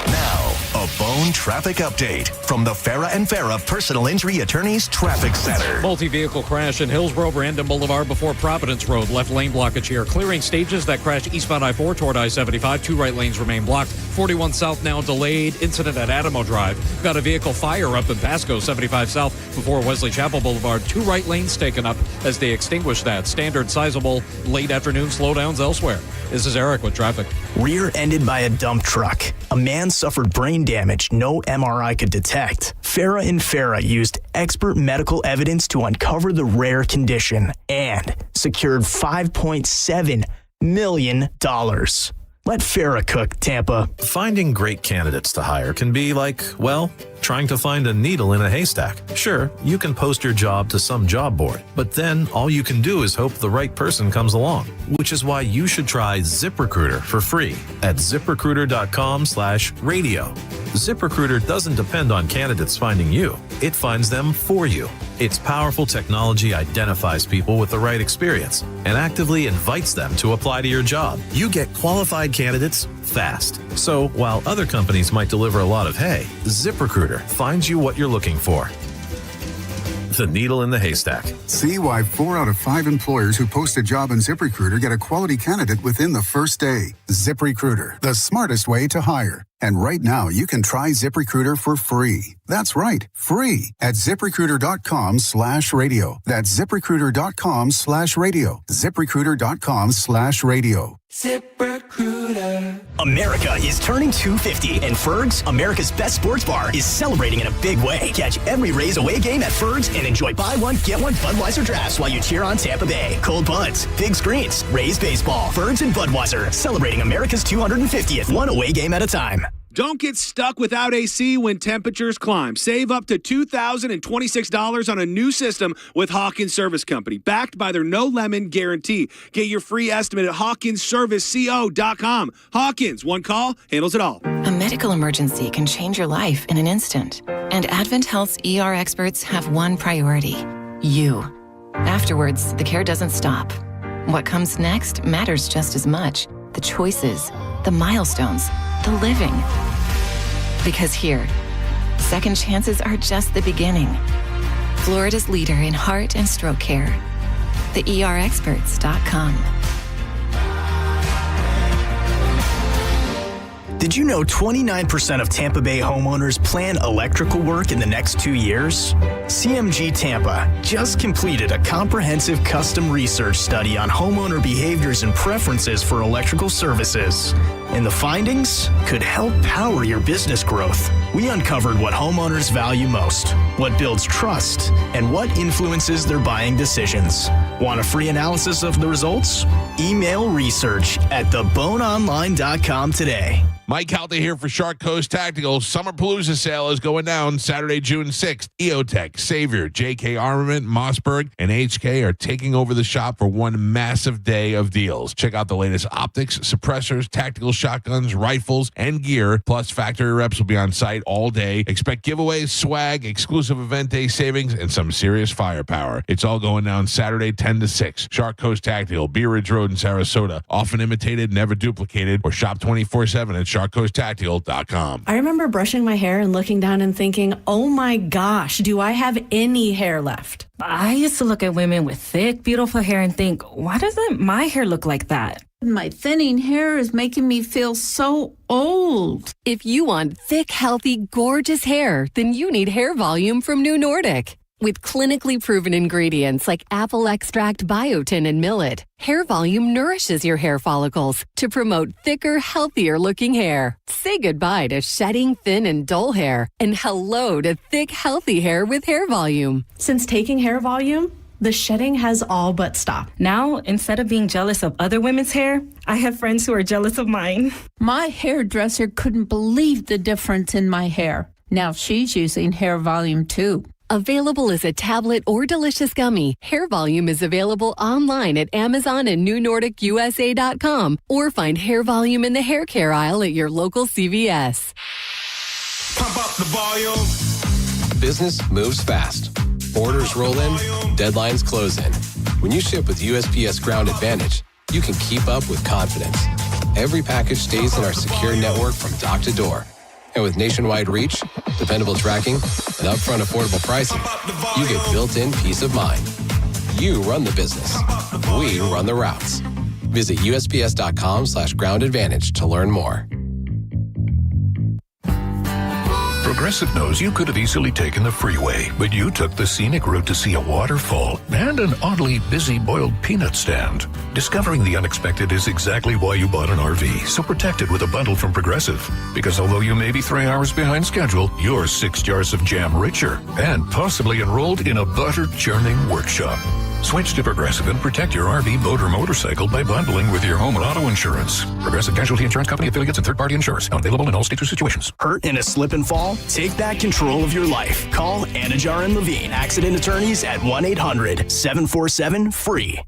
S2: Now, a Bone traffic update from the Farah and Farah Personal Injury Attorneys Traffic Center.
S14: Multi-vehicle crash in Hillsborough, Brandon Boulevard before Providence Road. Left lane blockage here. Clearing stages that crashed eastbound I-4 toward I-75. 2 right lanes remain blocked. 41 South now delayed. Incident at Adamo Drive. Got a vehicle fire up in Pasco. 75 South before Wesley Chapel Boulevard. 2 right lanes taken up as they extinguish that. Standard sizable late afternoon slowdowns elsewhere. This is Eric with traffic.
S1: Rear-ended by a dump truck. A man suffered brain damage no MRI could detect. Farah and Farah used expert medical evidence to uncover the rare condition and secured $5.7 million. Let Farah cook, Tampa.
S15: Finding great candidates to hire can be like, well, trying to find a needle in a haystack. Sure, you can post your job to some job board, but then all you can do is hope the right person comes along, which is why you should try ZipRecruiter for free at ZipRecruiter.com/radio. ZipRecruiter doesn't depend on candidates finding you. It finds them for you. Its powerful technology identifies people with the right experience and actively invites them to apply to your job. You get qualified candidates fast. So while other companies might deliver a lot of hay, ZipRecruiter finds you what you're looking for. The needle in the haystack.
S22: See why 4 out of 5 employers who post a job on ZipRecruiter get a quality candidate within the first day. ZipRecruiter, the smartest way to hire. And right now, you can try ZipRecruiter for free. That's right, free at ZipRecruiter.com/radio. That's ZipRecruiter.com/radio. ZipRecruiter.com/radio.
S1: ZipRecruiter. America is turning 250, and Ferg's, America's best sports bar, is celebrating in a big way. Catch every Rays away game at Ferg's and enjoy buy one, get one Budweiser drafts while you cheer on Tampa Bay. Cold buds, big screens, Rays baseball, Ferg's and Budweiser, celebrating America's 250th, one away game at a time.
S20: Don't get stuck without AC when temperatures climb. Save up to $2,026 on a new system with Hawkins Service Company, backed by their no-lemon guarantee. Get your free estimate at HawkinsServiceCo.com. Hawkins, one call, handles it all.
S16: A medical emergency can change your life in an instant. And Advent Health's ER experts have one priority: you. Afterwards, the care doesn't stop. What comes next matters just as much. The choices, the milestones, the living. Because here, second chances are just the beginning. Florida's leader in heart and stroke care. TheERexperts.com.
S1: Did you know 29% of Tampa Bay homeowners plan electrical work in the next 2 years? CMG Tampa just completed a comprehensive custom research study on homeowner behaviors and preferences for electrical services. And the findings could help power your business growth. We uncovered what homeowners value most, what builds trust, and what influences their buying decisions. Want a free analysis of the results? Email research@theboneonline.com today.
S17: Mike Halta here for Shark Coast Tactical. Summer Palooza sale is going down Saturday, June 6th. EOTech, Savior, JK Armament, Mossberg, and HK are taking over the shop for one massive day of deals. Check out the latest optics, suppressors, tactical shotguns, rifles, and gear. Plus, factory reps will be on site all day. Expect giveaways, swag, exclusive event day savings, and some serious firepower. It's all going down Saturday, 10 to 6. Shark Coast Tactical, Bee Ridge Road in Sarasota. Often imitated, never duplicated. Or shop 24/7 at SharkCoastTactical.com.
S18: I remember brushing my hair and looking down and thinking, oh my gosh, do I have any hair left? I used to look at women with thick, beautiful hair and think, why doesn't my hair look like that?
S19: My thinning hair is making me feel so old.
S26: If you want thick, healthy, gorgeous hair, then you need Hair Volume from New Nordic. With clinically proven ingredients like apple extract, biotin, and millet, Hair Volume nourishes your hair follicles to promote thicker, healthier-looking hair. Say goodbye to shedding, thin, and dull hair, and hello to thick, healthy hair with Hair Volume.
S18: Since taking Hair Volume, the shedding has all but stopped. Now, instead of being jealous of other women's hair, I have friends who are jealous of mine.
S19: My hairdresser couldn't believe the difference in my hair. Now she's using Hair Volume too.
S26: Available as a tablet or delicious gummy, Hair Volume is available online at Amazon and NewNordicUSA.com, or find Hair Volume in the hair care aisle at your local CVS.
S27: Pump up the volume.
S28: Business moves fast. Orders roll in, deadlines close in. When you ship with USPS Ground Advantage, you can keep up with confidence. Every package stays in our secure network from dock to door. And with nationwide reach, dependable tracking, and upfront affordable pricing, you get built-in peace of mind. You run the business. We run the routes. Visit USPS.com/groundadvantage to learn more.
S3: Progressive knows you could have easily taken the freeway, but you took the scenic route to see a waterfall and an oddly busy boiled peanut stand. Discovering the unexpected is exactly why you bought an RV, so protect it with a bundle from Progressive. Because although you may be 3 hours behind schedule, you're 6 jars of jam richer and possibly enrolled in a butter-churning workshop. Switch to Progressive and protect your RV, boat, or motorcycle by bundling with your home and auto insurance. Progressive Casualty Insurance Company affiliates and third-party insurers. Not available in all states or situations.
S1: Hurt in a slip and fall? Take back control of your life. Call Anajar and Levine Accident Attorneys at 1-800-747-FREE.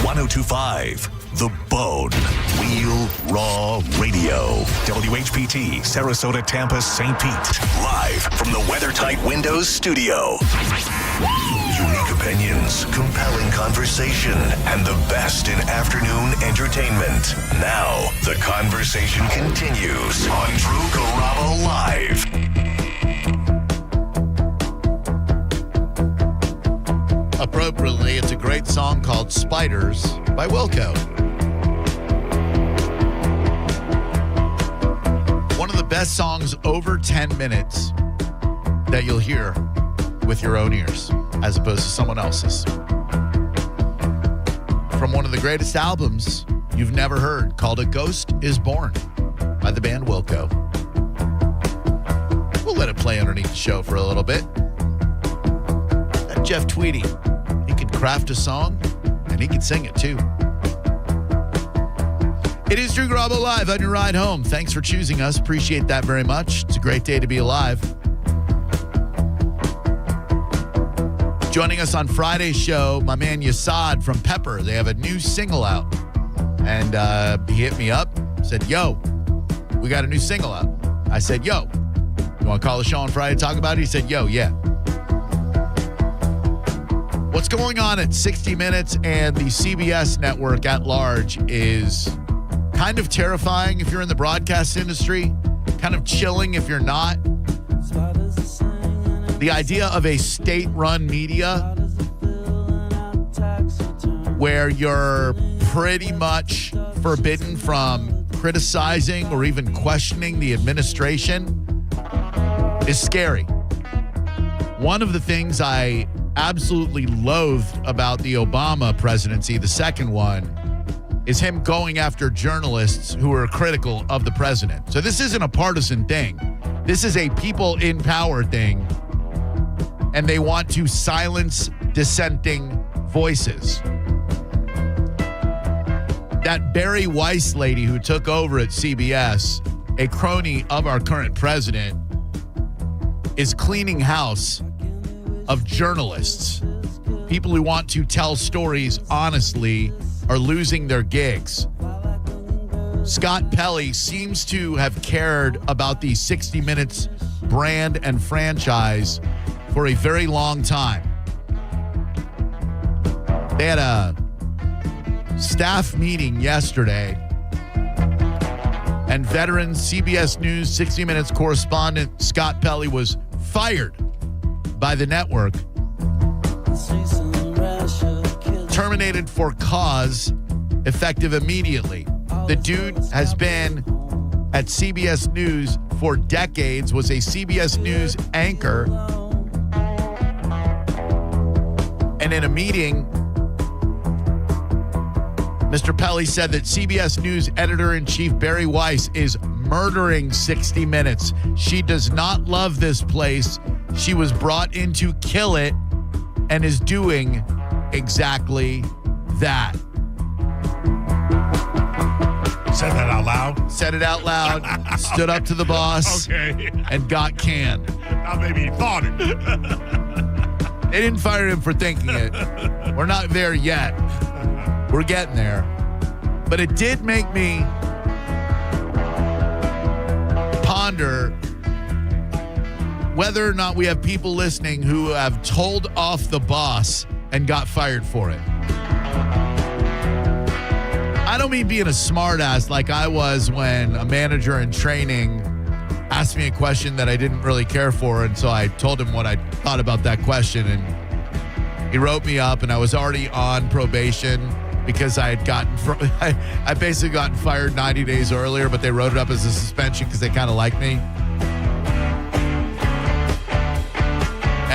S2: 1025 The Bone. Real Raw Radio. WHPT, Sarasota, Tampa, St. Pete. Live from the WeatherTight Windows studio. Unique opinions, compelling conversation, and the best in afternoon entertainment. Now, the conversation continues on Drew Garabo Live.
S4: Appropriately, it's a great song called Spiders by Wilco. One of the best songs over 10 minutes that you'll hear with your own ears, as opposed to someone else's. From one of the greatest albums you've never heard, called A Ghost is Born by the band Wilco. We'll let it play underneath the show for a little bit. That Jeff Tweedy, he can craft a song and he can sing it too. It is Drew Garabo Live on your ride home. Thanks for choosing us. Appreciate that very much. It's a great day to be alive. Joining us on Friday's show, my man Yasad from Pepper. They have a new single out. And he hit me up, said, yo, we got a new single out. I said, yo, you want to call the show on Friday to talk about it? He said, yo, yeah. What's going on at 60 Minutes and the CBS network at large is kind of terrifying if you're in the broadcast industry, kind of chilling if you're not. The idea of a state-run media where you're pretty much forbidden from criticizing or even questioning the administration is scary. One of the things I absolutely loathed about the Obama presidency, the second one, is him going after journalists who are critical of the president. So this isn't a partisan thing. This is a people in power thing. And they want to silence dissenting voices. That Barry Weiss lady who took over at CBS, a crony of our current president, is cleaning house of journalists. People who want to tell stories honestly are losing their gigs. Scott Pelley seems to have cared about the 60 Minutes brand and franchise for a very long time. They had a staff meeting yesterday, and veteran CBS News 60 Minutes correspondent Scott Pelley was fired by the network, terminated for cause, effective immediately. The dude has been at CBS News for decades, was a CBS News anchor. And in a meeting, Mr. Pelley said that CBS News editor-in-chief Barry Weiss is murdering 60 Minutes. She does not love this place. She was brought in to kill it and is doing exactly that.
S6: Said that out loud?
S4: Said it out loud, stood up to the boss, and got canned.
S6: Now maybe he thought it.
S4: They didn't fire him for thinking it. We're not there yet. We're getting there. But it did make me ponder whether or not we have people listening who have told off the boss and got fired for it. I don't mean being a smartass like I was when a manager in training asked me a question that I didn't really care for, and so I told him what I thought about that question, and he wrote me up, and I was already on probation because I had I basically gotten fired 90 days earlier, but they wrote it up as a suspension because they kind of liked me.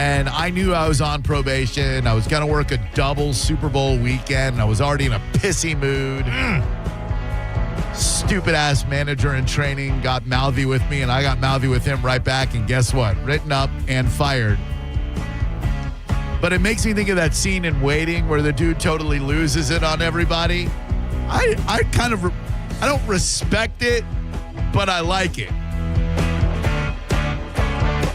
S4: And I knew I was on probation. I was going to work a double Super Bowl weekend. I was already in a pissy mood. Stupid-ass manager in training got mouthy with me, and I got mouthy with him right back. And guess what? Written up and fired. But it makes me think of that scene in Waiting where the dude totally loses it on everybody. I don't respect it, but I like it.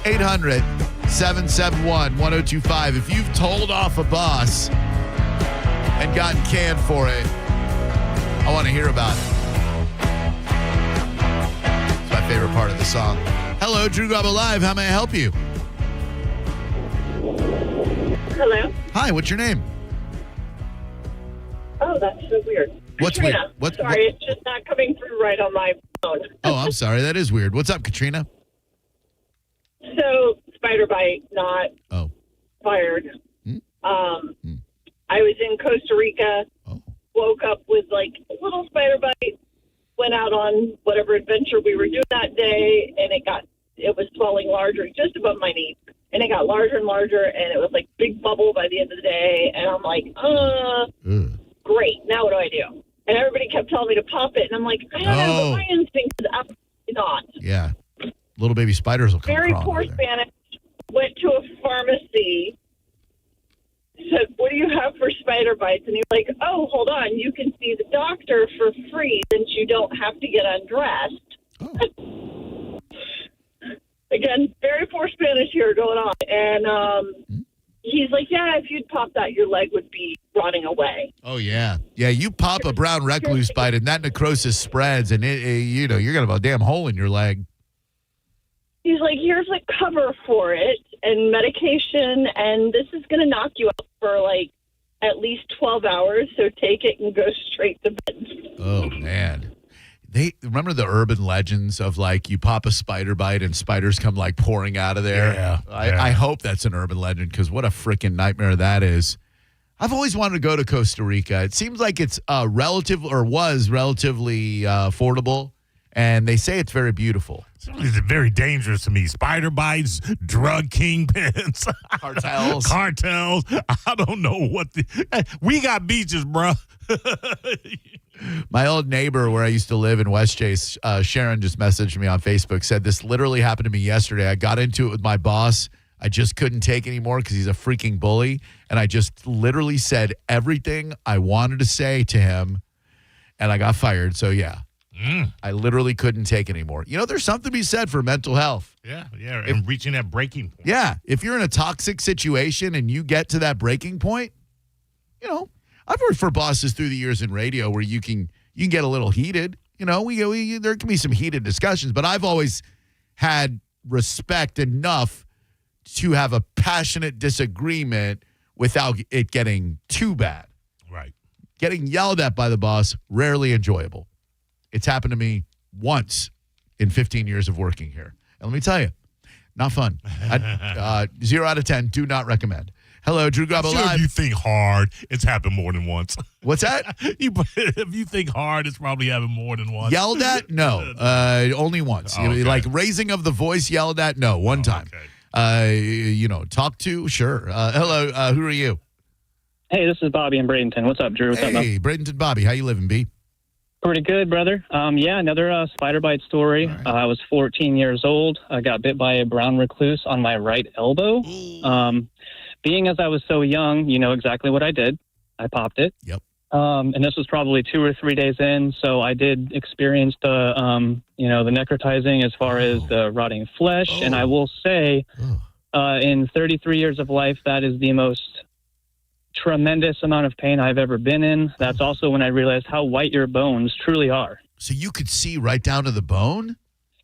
S4: 800-771-1025. If you've told off a boss and gotten canned for it, I want to hear about it. It's my favorite part of the song. Hello, Drew Garabo Live. How may I help you?
S5: Hello.
S4: Hi, what's your name?
S5: Oh, that's so weird.
S4: What's
S5: Katrina.
S4: weird?
S5: Sorry, it's just not coming through right on my phone.
S4: Oh, I'm sorry. That is weird. What's up, Katrina?
S5: So, spider bite, not fired. I was in Costa Rica, woke up with like a little spider bite, went out on whatever adventure we were doing that day, and it was swelling larger, just above my knee. And it got larger and larger, and it was like big bubble by the end of the day. And I'm like, great. Now what do I do? And everybody kept telling me to pop it. And I'm like, I don't know, but my instinct is absolutely not.
S4: Yeah. Little baby spiders will come
S5: Very
S4: crawling
S5: poor
S4: over there.
S5: Spanish. Went to a pharmacy. Said, what do you have for spider bites? And he's like, oh, hold on. You can see the doctor for free since you don't have to get undressed. Again, very poor Spanish here going on. And he's like, yeah, if you'd pop that, your leg would be rotting away.
S4: Oh, yeah. Yeah, you pop a brown recluse bite and that necrosis spreads and, you're going to have a damn hole in your leg.
S5: He's like, here's a cover for it and medication, and this is going to knock you out for like at least 12 hours, so take it and go straight to bed.
S4: Oh, man. They remember the urban legends of like you pop a spider bite and spiders come like pouring out of there.
S6: Yeah,
S4: I hope that's an urban legend because what a freaking nightmare that is. I've always wanted to go to Costa Rica. It seems like it's was relatively affordable, and they say it's very beautiful.
S6: It's very dangerous to me. Spider bites, drug kingpins, cartels. I don't know what we got beaches, bro.
S4: My old neighbor where I used to live in West Chase, Sharon just messaged me on Facebook, said this literally happened to me yesterday. I got into it with my boss. I just couldn't take anymore because he's a freaking bully. And I just literally said everything I wanted to say to him, and I got fired. So, yeah, I literally couldn't take anymore. You know, there's something to be said for mental health.
S6: Yeah, and reaching that breaking point.
S4: Yeah, if you're in a toxic situation and you get to that breaking point, you know, I've worked for bosses through the years in radio where you can get a little heated. You know, there can be some heated discussions, but I've always had respect enough to have a passionate disagreement without it getting too bad.
S6: Right.
S4: Getting yelled at by the boss, rarely enjoyable. It's happened to me once in 15 years of working here. And let me tell you, not fun. 0 out of 10, do not recommend. Hello, Drew Garabo Live.
S6: If you think hard, it's happened more than once.
S4: What's that?
S6: If you think hard, it's probably happened more than once.
S4: Yelled at? No. Only once.
S6: Okay.
S4: Like raising of the voice yelled at? No, one time.
S6: Okay.
S4: Talk to? Sure. Hello, who are you?
S7: Hey, this is Bobby in Bradenton. What's up, Drew? What's up,
S4: Hey, Bradenton Bobby. How you living, B?
S7: Pretty good, brother. Another spider bite story. Right. I was 14 years old. I got bit by a brown recluse on my right elbow. Being as I was so young, you know exactly what I did. I popped it.
S4: Yep.
S7: And this was probably 2 or 3 days in, so I did experience the necrotizing as far as the rotting flesh. And I will say, in 33 years of life, that is the most tremendous amount of pain I've ever been in. That's also when I realized how white your bones truly are.
S4: So you could see right down to the bone?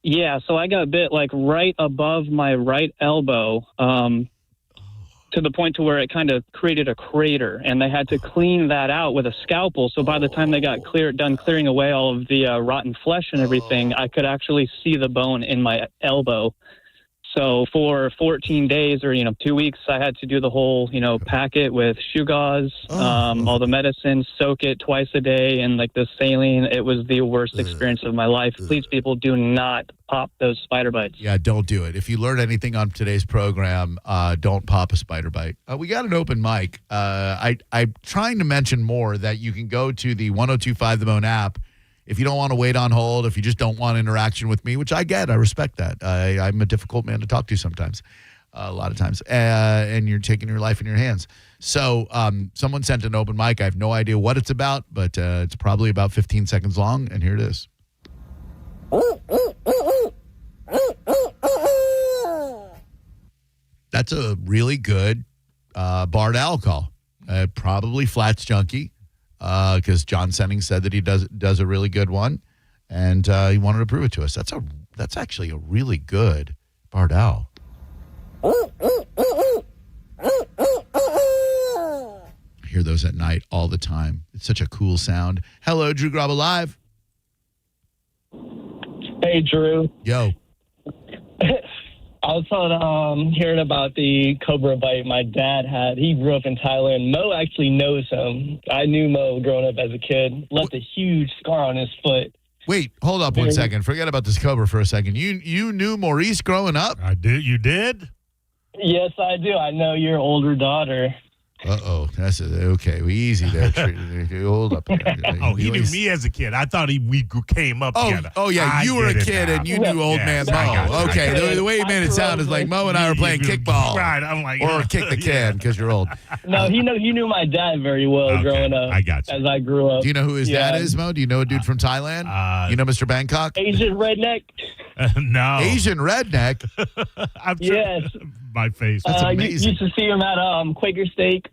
S7: Yeah, so I got bit like right above my right elbow, to the point to where it kind of created a crater, and they had to clean that out with a scalpel. So by the time they got done clearing away all of the rotten flesh and everything, I could actually see the bone in my elbow. So for 14 days or, 2 weeks, I had to do the whole, pack it with shoe gauze, all the medicine, soak it twice a day, and like the saline. It was the worst experience of my life. Please, people, do not pop those spider bites.
S4: Yeah, don't do it. If you learn anything on today's program, don't pop a spider bite. We got an open mic. I'm trying to mention more that you can go to the 1025 The Bone app. If you don't want to wait on hold, if you just don't want interaction with me, which I get, I respect that. I'm a difficult man to talk to sometimes, a lot of times, and you're taking your life in your hands. So someone sent an open mic. I have no idea what it's about, but it's probably about 15 seconds long, and here it is. That's a really good barred owl call. Probably Flats Junkie. Because John Senning said that he does a really good one, and he wanted to prove it to us. That's actually a really good barred owl. I hear those at night all the time. It's such a cool sound. Hello, Drew Garabo Live.
S8: Hey, Drew.
S4: Yo.
S8: I was hearing about the cobra bite my dad had. He grew up in Thailand. Mo actually knows him. I knew Mo growing up as a kid. Left a huge scar on his foot.
S4: Wait, hold up 1 second. Forget about this cobra for a second. You knew Maurice growing up?
S6: I did. You did?
S8: Yes, I do. I know your older daughter.
S4: Uh-oh. That's okay. We easy there. Hold up.
S6: He knew me as a kid. I thought we came up together.
S4: Oh, yeah. You were a kid and you knew old man Mo. Okay. The way he made it sound is like Mo and I were playing kickball.
S6: Right. I'm like,
S4: or kick the can because you're old.
S8: No, he knew my dad very well growing up.
S6: I got you.
S8: As I grew up.
S4: Do you know who his dad is, Mo? Do you know a dude from Thailand? You know Mr. Bangkok?
S8: Asian redneck.
S6: No.
S4: Asian redneck?
S8: Yes.
S6: My face.
S4: That's amazing.
S8: You used to see him at Quaker Steak.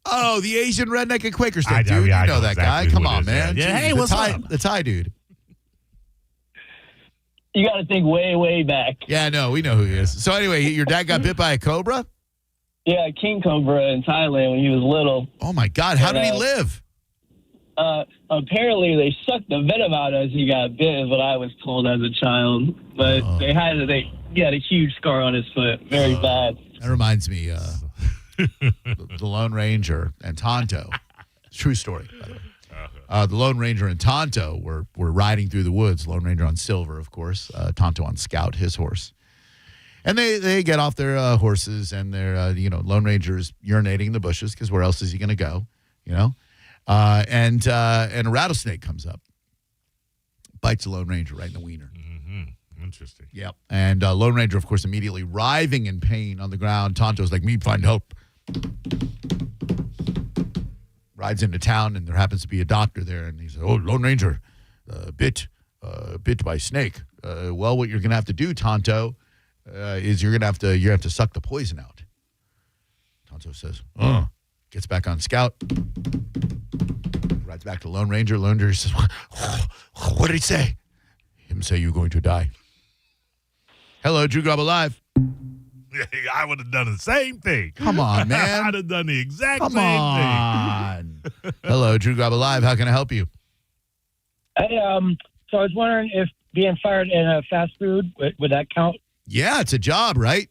S4: Oh, the Asian redneck at Quaker Steak, dude.
S6: I
S4: you know that
S6: exactly
S4: guy. Come on, man.
S6: Yeah.
S4: Jeez,
S6: Hey, what's up?
S4: The Thai dude.
S8: You got to think way, way back.
S4: Yeah, no, we know who he is. So anyway, your dad got bit by a cobra?
S8: Yeah, king cobra in Thailand when he was little.
S4: Oh, my God. How did he live?
S8: Apparently, they sucked the venom out as he got bit, is what I was told as a child. But he had a huge scar on his foot. Very bad.
S4: That reminds me, the Lone Ranger and Tonto. True story, by the way. The Lone Ranger and Tonto were riding through the woods. Lone Ranger on Silver, of course. Tonto on Scout, his horse. And they get off their horses, and they're, Lone Ranger is urinating in the bushes because where else is he going to go, and a rattlesnake comes up, bites the Lone Ranger right in the wiener.
S6: Mm-hmm. Interesting.
S4: Yep. And Lone Ranger, of course, immediately writhing in pain on the ground. Tonto's like, me find help. Rides into town, and there happens to be a doctor there, and he says, "Oh, Lone Ranger, bit by snake. Well, what you're going to have to do, Tonto, is you have to suck the poison out." Tonto says, gets back on Scout, rides back to Lone Ranger. Lone Ranger says, "What did he say?" Him say you're going to die. Hello, Drew Garabo Live.
S6: I would have done the same thing.
S4: Come on, man.
S6: I'd have done the exact
S4: Come
S6: same
S4: on.
S6: thing.
S4: Hello, Drew Garabo Live. How can I help you?
S9: Hey, so I was wondering if being fired in a fast food would that count?
S4: Yeah, it's a job, right?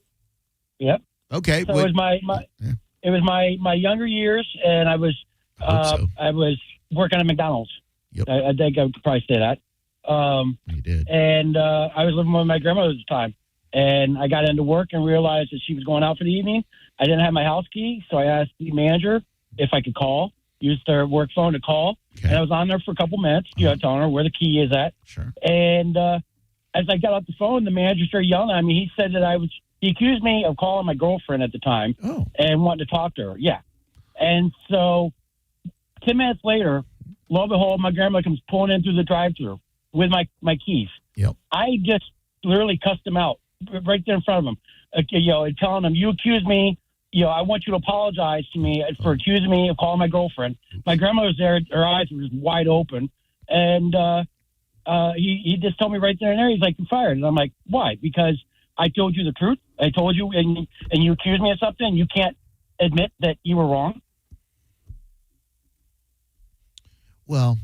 S9: Yep.
S4: Okay.
S9: So it was my younger years, and I was working at McDonald's.
S4: Yep.
S9: I think I could probably say that.
S4: You did.
S9: And I was living with my grandmother at the time. And I got into work and realized that she was going out for the evening. I didn't have my house key, so I asked the manager if I could call, use their work phone to call. Okay. And I was on there for a couple minutes, telling her where the key is at.
S4: Sure.
S9: And as I got off the phone, the manager started yelling at me. He said that he accused me of calling my girlfriend at the time and wanting to talk to her. Yeah. And so 10 minutes later, lo and behold, my grandma comes pulling in through the drive-thru with my keys.
S4: Yep.
S9: I just literally cussed him out right there in front of him, and telling him, "You accused me. I want you to apologize to me for accusing me of calling my girlfriend." My grandma was there; her eyes were just wide open, and he just told me right there and there, he's like, "You're fired." And I'm like, "Why?" Because I told you the truth. I told you, and you accused me of something. You can't admit that you were wrong.
S4: Well,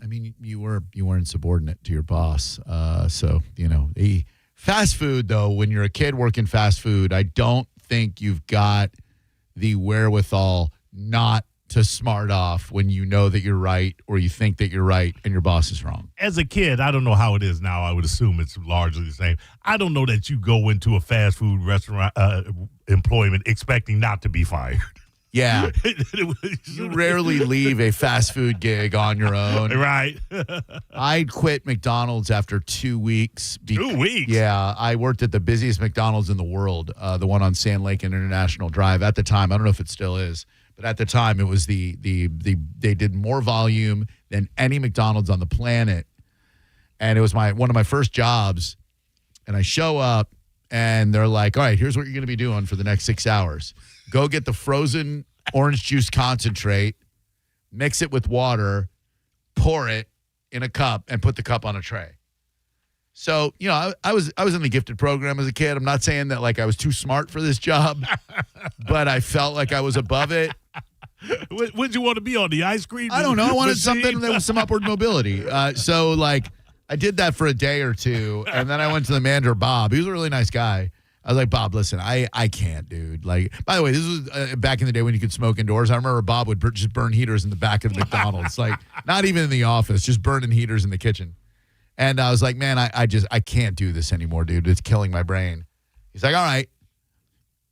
S4: I mean, you were insubordinate to your boss, so he Fast food, though, when you're a kid working fast food, I don't think you've got the wherewithal not to smart off when you know that you're right or you think that you're right and your boss is wrong.
S6: As a kid, I don't know how it is now. I would assume it's largely the same. I don't know that you go into a fast food restaurant employment expecting not to be fired.
S4: Yeah. You rarely leave a fast food gig on your own.
S6: Right.
S4: I quit McDonald's after 2 weeks.
S6: 2 weeks?
S4: Yeah. I worked at the busiest McDonald's in the world, the one on Sand Lake and International Drive. At the time, I don't know if it still is, but at the time it was they did more volume than any McDonald's on the planet. And it was one of my first jobs. And I show up and they're like, all right, here's what you're going to be doing for the next 6 hours. Go get the frozen orange juice concentrate, mix it with water, pour it in a cup, and put the cup on a tray. So, I was in the gifted program as a kid. I'm not saying that like I was too smart for this job, but I felt like I was above it.
S6: What'd you want to be on, the ice cream?
S4: I don't know. I wanted something that was some upward mobility. So, like, I did that for a day or two, and then I went to the manager, Bob. He was a really nice guy. I was like, Bob, listen, I can't, dude. Like, by the way, this was back in the day when you could smoke indoors. I remember Bob would just burn heaters in the back of the McDonald's, like not even in the office, just burning heaters in the kitchen. And I was like, man, I can't do this anymore, dude. It's killing my brain. He's like, all right,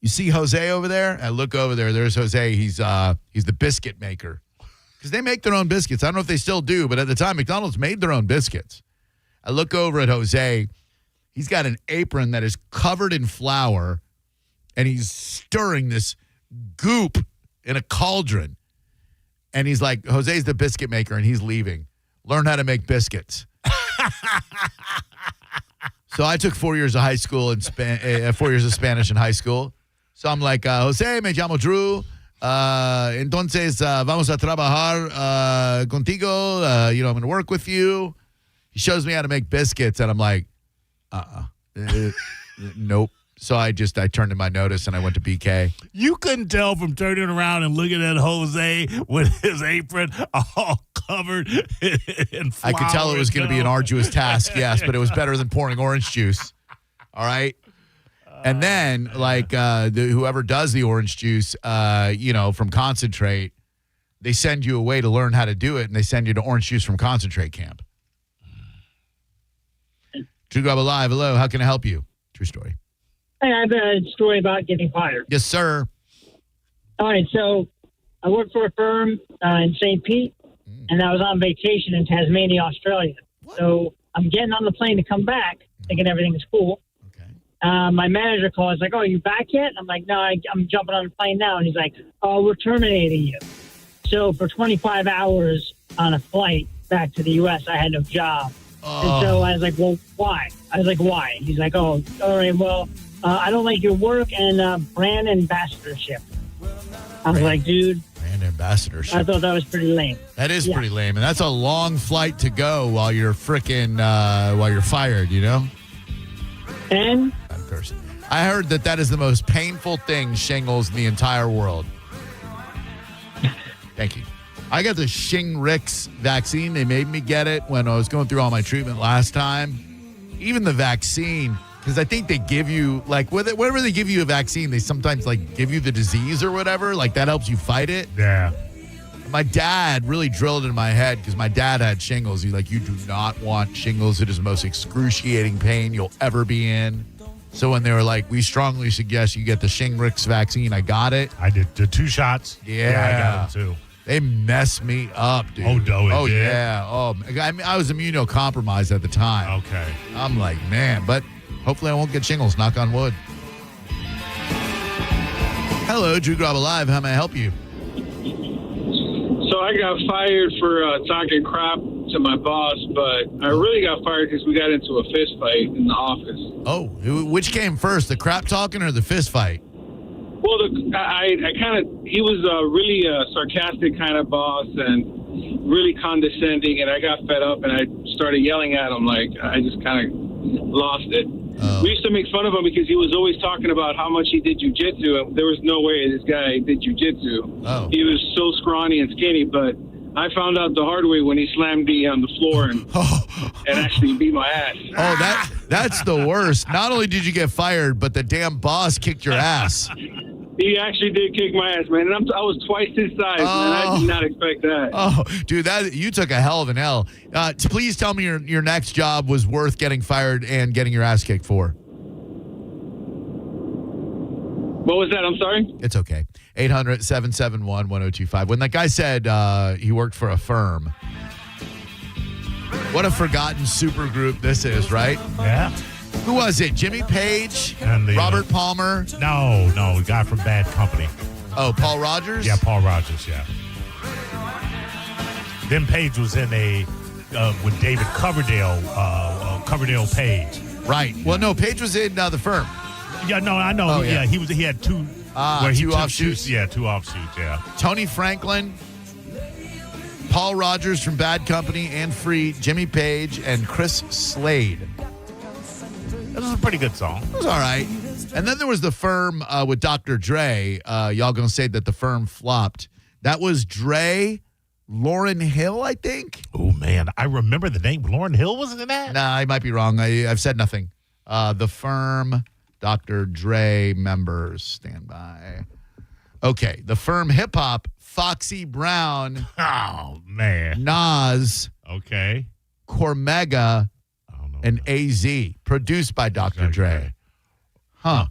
S4: you see Jose over there? I look over there. There's Jose. He's the biscuit maker because they make their own biscuits. I don't know if they still do, but at the time, McDonald's made their own biscuits. I look over at Jose. He's got an apron that is covered in flour, and he's stirring this goop in a cauldron. And he's like, Jose's the biscuit maker, and he's leaving. Learn how to make biscuits. So I took 4 years of high school and 4 years of Spanish in high school. So I'm like, Jose, me llamo Drew. Entonces, vamos a trabajar contigo. I'm going to work with you. He shows me how to make biscuits, and I'm like, nope. So I turned in my notice and I went to BK.
S6: You couldn't tell from turning around and looking at Jose with his apron all covered in flour.
S4: I could tell it was going to be an arduous task, yes, but it was better than pouring orange juice. All right. And then, whoever does the orange juice, from concentrate, they send you away to learn how to do it, and they send you to orange juice from concentrate camp. True Garabo Live, hello. How can I help you? True story.
S10: Hey, I have a story about getting fired.
S4: Yes, sir.
S10: All right, so I work for a firm in St. Pete, and I was on vacation in Tasmania, Australia. What? So I'm getting on the plane to come back, thinking everything is cool. Okay. My manager calls, like, oh, are you back yet? I'm like, no, I'm jumping on the plane now. And he's like, oh, we're terminating you. So for 25 hours on a flight back to the U.S., I had no job. And so I was like, well, why? I was like, why? He's like, oh, all right, well, I don't like your work and brand ambassadorship. I was like, dude.
S4: Brand ambassadorship.
S10: I thought that was pretty lame.
S4: That is pretty lame. And that's a long flight to go while you're while you're fired, you know?
S10: And?
S4: Of course. I heard that is the most painful thing, shingles, in the entire world. Thank you. I got the Shingrix vaccine. They made me get it when I was going through all my treatment last time. Even the vaccine, because I think they give you, like, whenever they give you a vaccine, they sometimes, like, give you the disease or whatever. Like, that helps you fight it.
S6: Yeah.
S4: My dad really drilled it in my head because my dad had shingles. He's like, you do not want shingles. It is the most excruciating pain you'll ever be in. So when they were like, we strongly suggest you get the Shingrix vaccine, I got it.
S6: I did the 2 shots.
S4: Yeah.
S6: I got them too.
S4: They messed me up, dude.
S6: Oh,
S4: did? Yeah. Oh, I mean, I was immunocompromised at the time.
S6: Okay.
S4: I'm like, man, but hopefully I won't get shingles. Knock on wood. Hello, Drew Garabo Live. How may I help you?
S11: So I got fired for talking crap to my boss, but I really got fired because we got into a fist fight in the office.
S4: Oh, which came first, the crap talking or the fist fight?
S11: Well, he was a really sarcastic kind of boss and really condescending, and I got fed up and I started yelling at him. Like, I just kind of lost it.
S4: Oh.
S11: We used to make fun of him because he was always talking about how much he did jujitsu, and there was no way this guy did jujitsu.
S4: Oh.
S11: He was so scrawny and skinny, but I found out the hard way when he slammed me on the floor and and actually beat my ass.
S4: Oh, that's the worst. Not only did you get fired, but the damn boss kicked your ass.
S11: He actually did kick my ass, man. And I was twice his size, man. I did not expect that.
S4: Oh, dude, you took a hell of an L. Please tell me your next job was worth getting fired and getting your ass kicked for.
S11: What was that? I'm sorry?
S4: It's okay. 800-771-1025. When that guy said he worked for a firm, what a forgotten supergroup this is, right?
S6: Yeah.
S4: Who was it? Jimmy Page?
S6: And
S4: Robert Palmer?
S6: No, the guy from Bad Company.
S4: Oh, Paul Rogers?
S6: Yeah, Paul Rogers, yeah. Then Page was in with David Coverdale, Coverdale Page.
S4: Right. Well, no, Page was in the firm.
S6: Yeah, no, I know.
S4: Oh, yeah.
S6: He had two.
S4: Where he two offshoots?
S6: Two offshoots, yeah.
S4: Tony Franklin, Paul Rogers from Bad Company and Free, Jimmy Page, and Chris Slade.
S6: That was a pretty good song.
S4: It was all right. And then there was the firm with Dr. Dre. Y'all gonna say that the firm flopped. That was Dre, Lauryn Hill, I think.
S6: Oh, man. I remember the name. Lauryn Hill wasn't in that?
S4: Nah, I might be wrong. I've said nothing. The firm, Dr. Dre members, stand by. Okay. The firm Hip Hop, Foxy Brown.
S6: Oh, man.
S4: Nas.
S6: Okay.
S4: Cormega. And AZ, produced by Dr. Dre. Huh.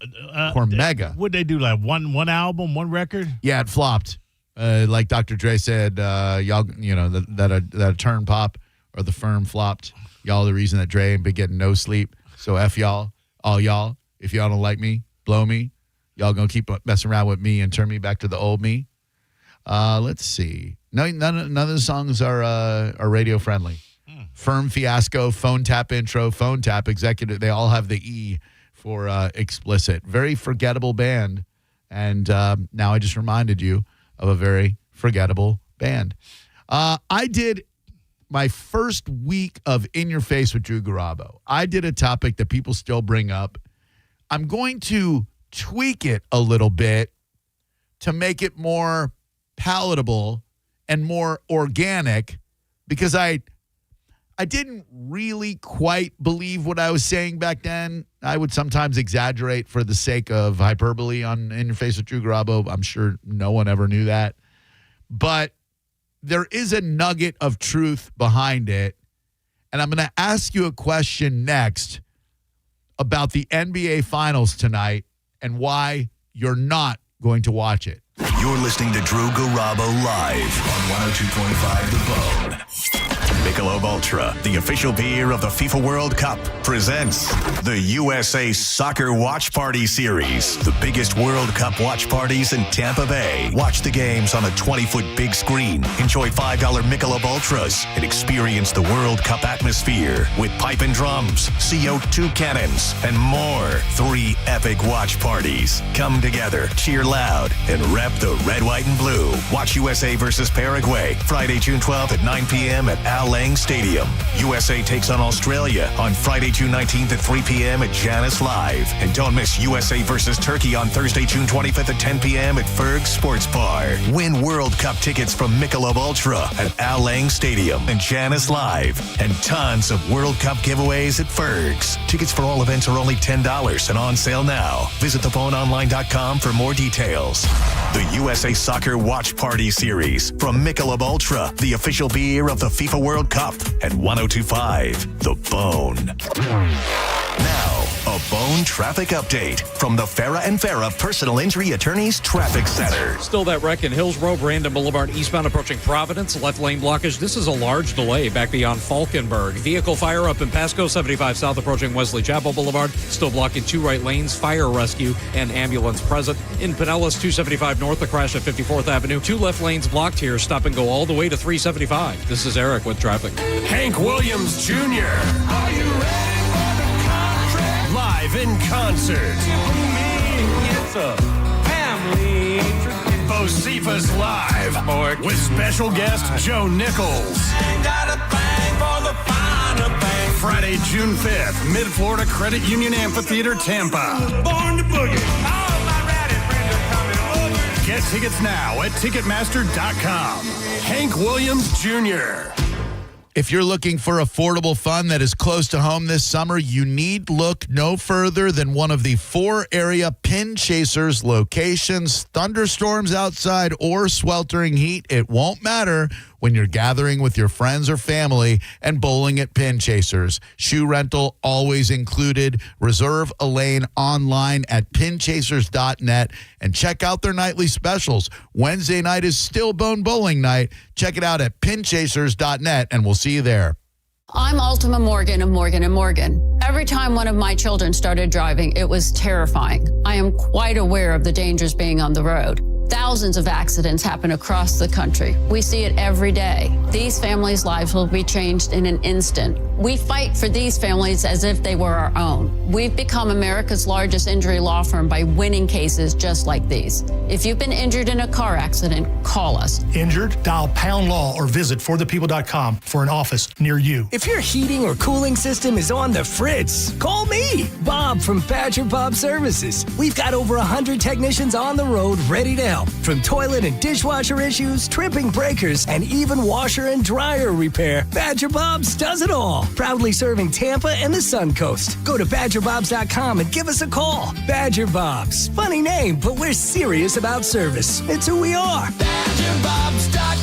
S4: Cormega.
S6: Would they do like one album, one record?
S4: Yeah, it flopped. Like Dr. Dre said, y'all, that Turn Pop or the firm flopped. Y'all the reason that Dre ain't been getting no sleep. So F y'all, all y'all. If y'all don't like me, blow me. Y'all gonna keep messing around with me and turn me back to the old me. Let's see. None of the songs are radio friendly. Firm Fiasco, Phone Tap Intro, Phone Tap Executive. They all have the E for explicit. Very forgettable band. And now I just reminded you of a very forgettable band. I did my first week of In Your Face with Drew Garabo. I did a topic that people still bring up. I'm going to tweak it a little bit to make it more palatable and more organic because I didn't really quite believe what I was saying back then. I would sometimes exaggerate for the sake of hyperbole on In Your Face with Drew Garabo. I'm sure no one ever knew that. But there is a nugget of truth behind it. And I'm going to ask you a question next about the NBA Finals tonight and why you're not going to watch it.
S2: You're listening to Drew Garabo live on 102.5 The Bone. Michelob Ultra, the official beer of the FIFA World Cup, presents the USA Soccer Watch Party Series. The biggest World Cup watch parties in Tampa Bay. Watch the games on a 20-foot big screen. Enjoy $5 Michelob Ultras and experience the World Cup atmosphere with pipe and drums, CO2 cannons, and more. 3 epic watch parties. Come together, cheer loud, and rep the red, white, and blue. Watch USA versus Paraguay, Friday, June 12th at 9 p.m. at Al Lang Stadium. USA takes on Australia on Friday, June 19th at 3 p.m. at Janice Live. And don't miss USA versus Turkey on Thursday, June 25th at 10 p.m. at Ferg Sports Bar. Win World Cup tickets from Michelob Ultra at Al Lang Stadium and Janice Live. And tons of World Cup giveaways at Ferg's. Tickets for all events are only $10 and on sale now. Visit thephoneonline.com for more details. The USA Soccer Watch Party Series from Michelob Ultra, the official beer of the FIFA World Cup at 102.5 The Bone. Now, a Bone traffic update from the Farah and Farah Personal Injury Attorneys Traffic Center.
S12: Still that wreck in Hills Road, Brandon Boulevard, eastbound approaching Providence. Left lane blockage. This is a large delay back beyond Falkenberg. Vehicle fire up in Pasco, 75 south approaching Wesley Chapel Boulevard. Still blocking 2 right lanes. Fire rescue and ambulance present. In Pinellas, 275 north, a crash at 54th Avenue. 2 left lanes blocked here. Stop and go all the way to 375. This is Eric with traffic.
S27: Hank Williams Jr. Are you ready for the contract? Live in concert. It's a family tradition. Bocephus Live with special guest Joe Nichols. Friday, June 5th, Mid-Florida Credit Union Amphitheater, Tampa. Born to boogie. Get tickets now at Ticketmaster.com. Hank Williams Jr.
S4: If you're looking for affordable fun that is close to home this summer, you need look no further than one of the 4 area Pin Chasers locations. Thunderstorms outside or sweltering heat, it won't matter when you're gathering with your friends or family and bowling at Pin Chasers. Shoe rental always included. Reserve a lane online at pinchasers.net and check out their nightly specials. Wednesday night is Stillbone Bowling Night. Check it out at pinchasers.net and we'll see you there.
S13: I'm Ultima Morgan of Morgan & Morgan. Every time one of my children started driving, it was terrifying. I am quite aware of the dangers being on the road. Thousands of accidents happen across the country. We see it every day. These families' lives will be changed in an instant. We fight for these families as if they were our own. We've become America's largest injury law firm by winning cases just like these. If you've been injured in a car accident, call us.
S14: Injured? Dial #law or visit forthepeople.com for an office near you.
S15: If your heating or cooling system is on the fritz, call me, Bob from Badger Bob Services. We've got over 100 technicians on the road ready to help. From toilet and dishwasher issues, tripping breakers, and even washer and dryer repair, Badger Bob's does it all. Proudly serving Tampa and the Suncoast. Go to BadgerBobs.com and give us a call. Badger Bobs. Funny name, but we're serious about service. It's who we are.
S21: BadgerBobs.com.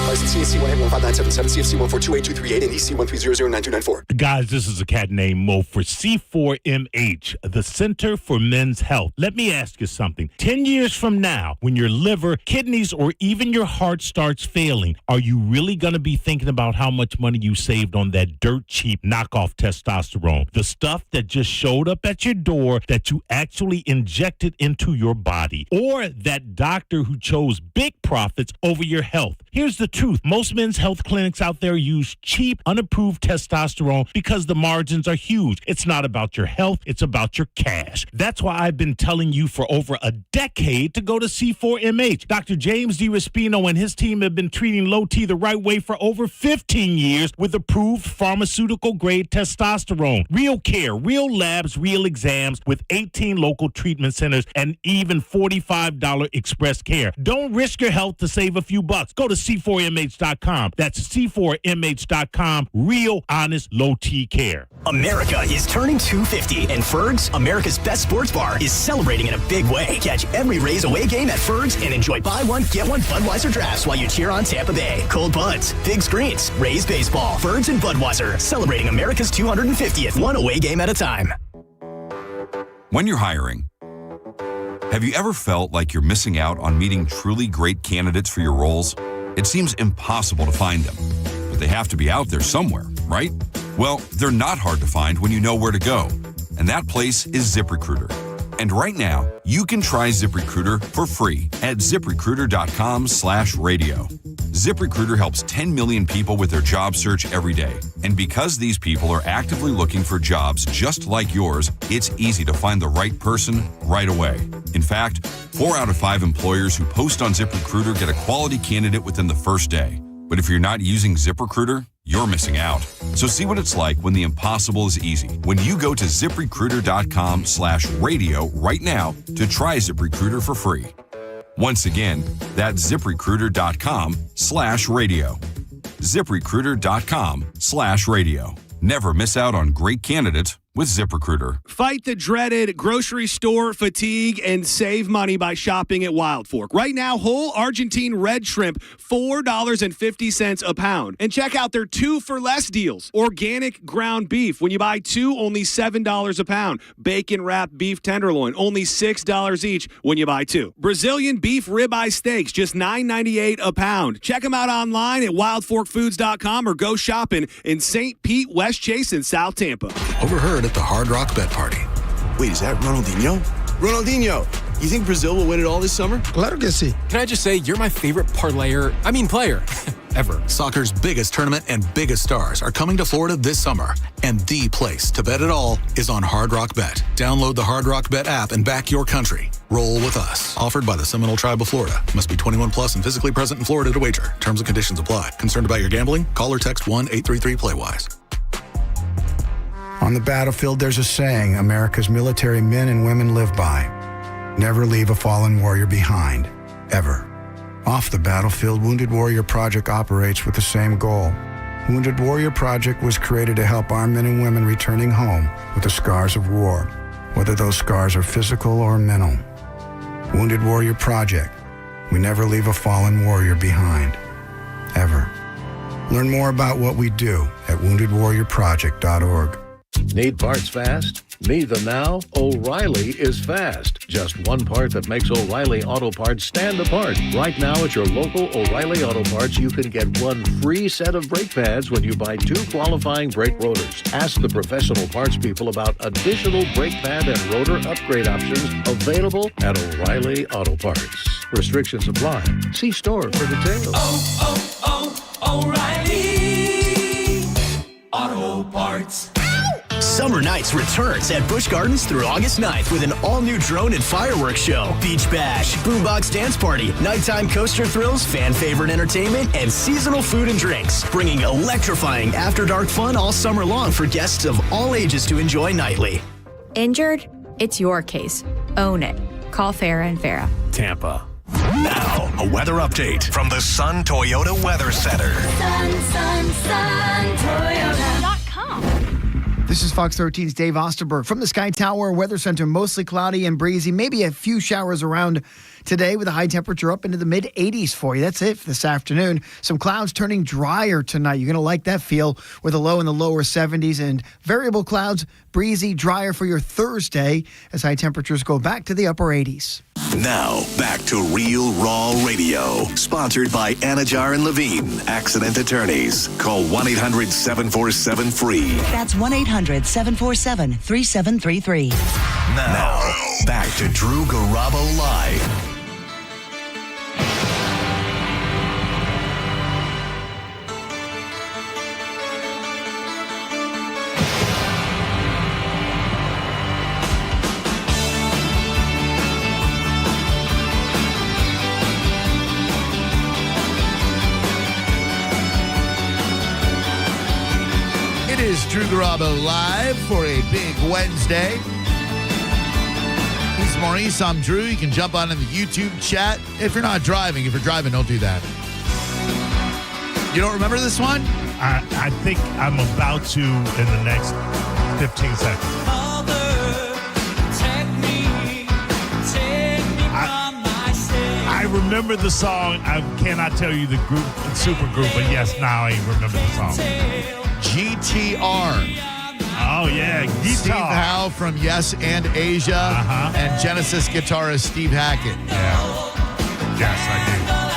S21: License CAC 1815977, CFC 1428238, and EC 1300924.
S6: Guys, this is a cat named Mo for C4MH, the Center for Men's Health. Let me ask you something. 10 years from now, when your liver, kidneys, or even your heart starts failing, are you really going to be thinking about how much money you saved on that dirt cheap knockoff testosterone? The stuff that just showed up at your door that you actually injected into your body. Or that doctor who chose big profits over your health. Here's the truth. Most men's health clinics out there use cheap, unapproved testosterone because the margins are huge. It's not about your health. It's about your cash. That's why I've been telling you for over a decade to go to C4MH. Dr. James D. Raspino and his team have been treating low T the right way for over 15 years with approved pharmaceutical-grade testosterone. Real care, real labs, real exams with 18 local treatment centers and even $45 express care. Don't risk your health to save a few bucks. Go to C4MH.com. That's C4MH.com. Real, honest, low T care.
S1: America is turning 250, and Ferg's, America's best sports bar, is celebrating in a big way. Catch every Rays away game at Ferg's and enjoy buy one, get one Budweiser drafts while you cheer on Tampa Bay. Cold buds, big screens, Rays baseball, Ferg's and Budweiser, celebrating America's 250th, one away game at a time.
S22: When you're hiring, have you ever felt like you're missing out on meeting truly great candidates for your roles? It seems impossible to find them, but they have to be out there somewhere, right? Well, they're not hard to find when you know where to go, and that place is ZipRecruiter. And right now, you can try ZipRecruiter for free at ZipRecruiter.com/radio. ZipRecruiter helps 10 million people with their job search every day. And because these people are actively looking for jobs just like yours, it's easy to find the right person right away. In fact, 4 out of 5 employers who post on ZipRecruiter get a quality candidate within the first day. But if you're not using ZipRecruiter, you're missing out. So see what it's like when the impossible is easy. When you go to ZipRecruiter.com/radio right now to try ZipRecruiter for free. Once again, that's ZipRecruiter.com/radio. ZipRecruiter.com/radio. Never miss out on great candidates with ZipRecruiter.
S20: Fight the dreaded grocery store fatigue and save money by shopping at Wild Fork. Right now, whole Argentine red shrimp, $4.50 a pound. And check out their 2 for less deals. Organic ground beef. When you buy 2, only $7 a pound. Bacon wrapped beef tenderloin, only $6 each when you buy 2. Brazilian beef ribeye steaks, just $9.98 a pound. Check them out online at wildforkfoods.com or go shopping in St. Pete, West Chase, and South Tampa.
S23: Overheard at the Hard Rock Bet Party.
S24: Wait, is that Ronaldinho? Ronaldinho, you think Brazil will win it all this summer?
S23: Claro que sí.
S28: Can I just say, you're my favorite player ever.
S23: Soccer's biggest tournament and biggest stars are coming to Florida this summer. And the place to bet it all is on Hard Rock Bet. Download the Hard Rock Bet app and back your country. Roll with us. Offered by the Seminole Tribe of Florida. Must be 21 plus and physically present in Florida to wager. Terms and conditions apply. Concerned about your gambling? Call or text 1-833-PLAY-WISE.
S25: On the battlefield, there's a saying America's military men and women live by. Never leave a fallen warrior behind, ever. Off the battlefield, Wounded Warrior Project operates with the same goal. Wounded Warrior Project was created to help our men and women returning home with the scars of war, whether those scars are physical or mental. Wounded Warrior Project. We never leave a fallen warrior behind. Ever. Learn more about what we do at woundedwarriorproject.org.
S3: Need parts fast? Need them now? O'Reilly is fast. Just one part that makes O'Reilly Auto Parts stand apart. Right now at your local O'Reilly Auto Parts, you can get one free set of brake pads when you buy 2 qualifying brake rotors. Ask the professional parts people about additional brake pad and rotor upgrade options available at O'Reilly Auto Parts. Restrictions apply. See store for details.
S27: O'Reilly Auto Parts.
S1: Summer Nights returns at Busch Gardens through August 9th with an all-new drone and fireworks show, beach bash, boombox dance party, nighttime coaster thrills, fan-favorite entertainment, and seasonal food and drinks, bringing electrifying after-dark fun all summer long for guests of all ages to enjoy nightly.
S5: Injured? It's your case. Own it. Call Farah & Farah.
S2: Tampa. Now, a weather update from the Sun Toyota Weather Center.
S7: Toyota.com. This is Fox 13's Dave Osterberg from the Sky Tower Weather Center. Mostly cloudy and breezy. Maybe a few showers around today with a high temperature up into the mid-80s for you. That's it for this afternoon. Some clouds turning drier tonight. You're going to like that feel with a low in the lower 70s and variable clouds, breezy, drier for your Thursday as high temperatures go back to the upper 80s.
S2: Now, back to Real Raw Radio. Sponsored by Anajar and Levine, accident attorneys. Call 1-800-747-FREE.
S16: That's 1-800-747-3733.
S2: Now, back to Drew Garabo Live.
S4: It is Drew Garabo Live for a big Wednesday. He's Maurice. I'm Drew. You can jump on in the YouTube chat. If you're not driving, don't do that. You don't remember this one?
S6: I think I'm about to in the next 15 seconds. I remember the song. I cannot tell you the group, super group, but yes, now I remember the song.
S4: GTR.
S6: Oh, yeah, guitar.
S4: Steve Howe from Yes and Asia, and Genesis guitarist Steve Hackett.
S6: Yeah. Yes, I do.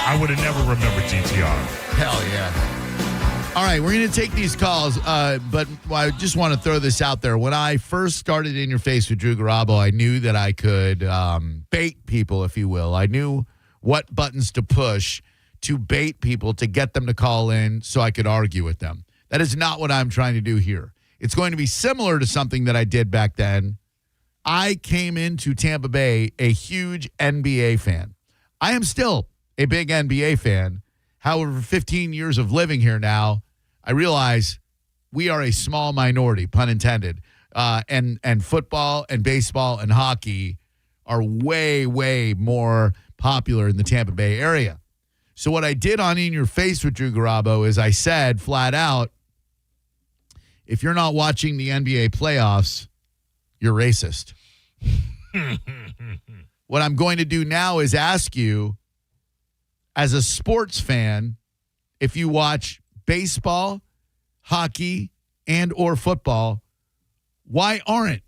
S6: I would have never remembered GTR.
S4: Hell yeah. All right, we're going to take these calls, but I just want to throw this out there. When I first started In Your Face with Drew Garabo, I knew that I could bait people, if you will. I knew what buttons to push to bait people, to get them to call in so I could argue with them. That is not what I'm trying to do here. It's going to be similar to something that I did back then. I came into Tampa Bay a huge NBA fan. I am still a big NBA fan. However, 15 years of living here now, I realize we are a small minority, pun intended, and football and baseball and hockey are way, way more popular in the Tampa Bay area. So what I did on In Your Face with Drew Garabo is I said flat out, if you're not watching the NBA playoffs, you're racist. What I'm going to do now is ask you, as a sports fan, if you watch baseball, hockey, and or football, why aren't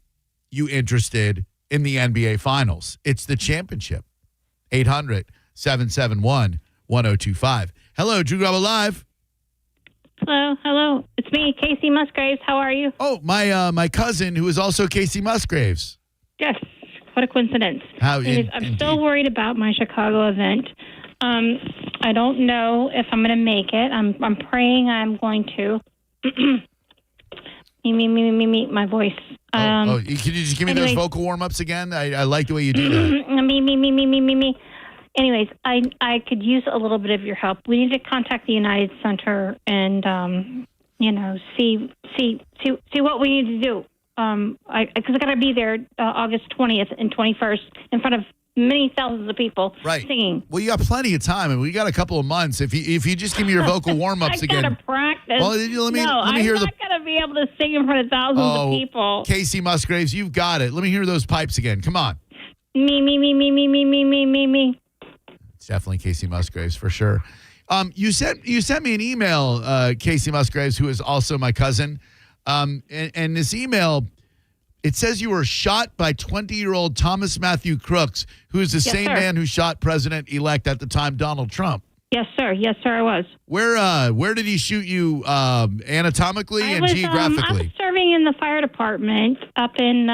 S4: you interested in the NBA Finals? It's the championship. 800-771-1025. Hello, Drew Garabo Live.
S17: Hello. It's me, Casey Musgraves. How are you?
S4: Oh, my cousin, who is also Casey Musgraves.
S17: Yes. What a coincidence. I'm still worried about my Chicago event. I don't know if I'm going to make it. I'm praying I'm going to. me, my voice.
S4: Can you just give me those vocal warm-ups again? I like the way you do that.
S17: Me. Anyways, I could use a little bit of your help. We need to contact the United Center and, see what we need to do. Because I got to be there August 20th and 21st in front of many thousands of people
S4: Right.
S17: singing.
S4: Well, you got plenty of time, and we got a couple of months. If you just give me your vocal warm-ups again.
S17: I gotta practice.
S4: Well, let me
S17: I'm
S4: hear
S17: not gonna be able to sing in front of thousands of people.
S4: Casey Musgraves, you've got it. Let me hear those pipes again. Come on.
S17: Me.
S4: It's definitely Casey Musgraves for sure. You sent me an email, Casey Musgraves, who is also my cousin. And this email, it says you were shot by 20-year-old Thomas Matthew Crooks, who is the same man who shot President-elect at the time, Donald Trump.
S17: Yes, sir. Yes, sir, I was.
S4: Where did he shoot you anatomically and geographically?
S17: I was serving in the fire department up in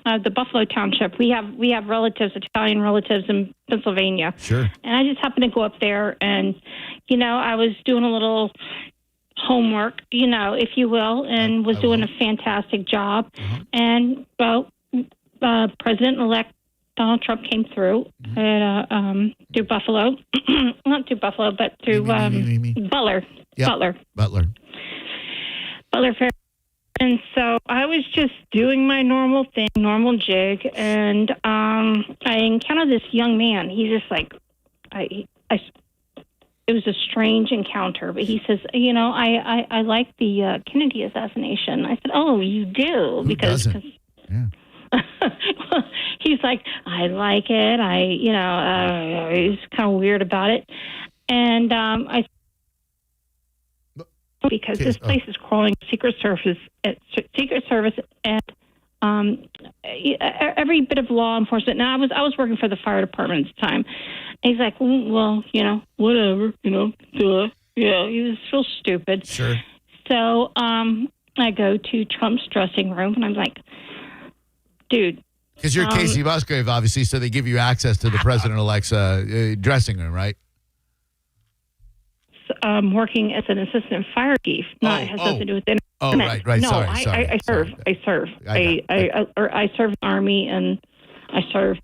S17: the Buffalo Township. We have relatives, Italian relatives in Pennsylvania.
S4: Sure.
S17: And I just happened to go up there, and I was doing a little homework, if you will, and was doing a fantastic job. And President-elect Donald Trump came through through Buffalo, not through Buffalo, but through Butler.
S4: Yep. Butler.
S17: Fair. And so I was just doing my normal thing, normal jig, and I encountered this young man. He's just like, it was a strange encounter, but he says, I like the Kennedy assassination. I said, oh, you do?
S4: Who doesn't? Yeah.
S17: He's like, I like it. He's kind of weird about it. And because this place is crawling Secret Service, and every bit of law enforcement. Now, I was working for the fire department at the time. And he's like, well, whatever, duh. Yeah, he was real stupid.
S4: Sure.
S17: So I go to Trump's dressing room, and I'm like, dude.
S4: Because you're Casey Musgrave, obviously, so they give you access to the president-elect's dressing room, right?
S17: Working as an assistant fire chief, has nothing to do with the internet.
S4: Right.
S17: No,
S4: Sorry.
S17: I serve. I serve the Army, and I serve.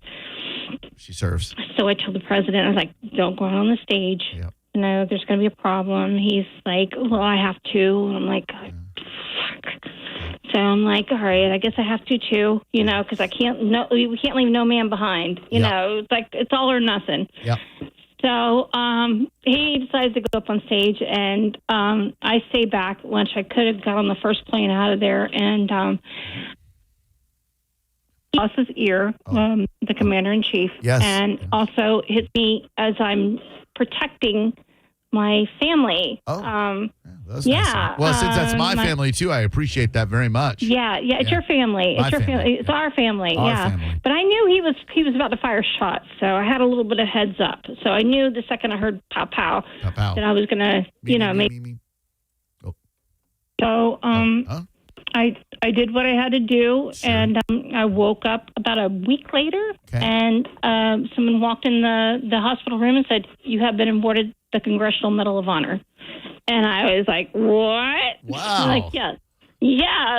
S4: She serves.
S17: So I told the president, I was like, don't go out on the stage.
S4: Yep.
S17: There's going to be a problem. He's like, well, I have to. And I'm like, fuck. So I'm like, all right, I guess I have to too, because we can't leave no man behind. It's like, it's all or nothing.
S4: Yeah.
S17: So he decides to go up on stage, and I stay back, which I could have got on the first plane out of there, and he lost his ear, the commander-in-chief, and also hit me as I'm protecting my family.
S4: Nice. Well, since that's my family too, I appreciate that very much.
S17: Yeah, it's your family. It's your family. It's our family.
S4: Family.
S17: But I knew he was about to fire shots, so I had a little bit of heads up. So I knew the second I heard pow pow that I was gonna, make.
S4: Oh.
S17: So I did what I had to do, and I woke up about a week later, and someone walked in the hospital room and said, "You have been awarded the Congressional Medal of Honor." And I was like, what?
S4: Wow.
S17: Like, yeah,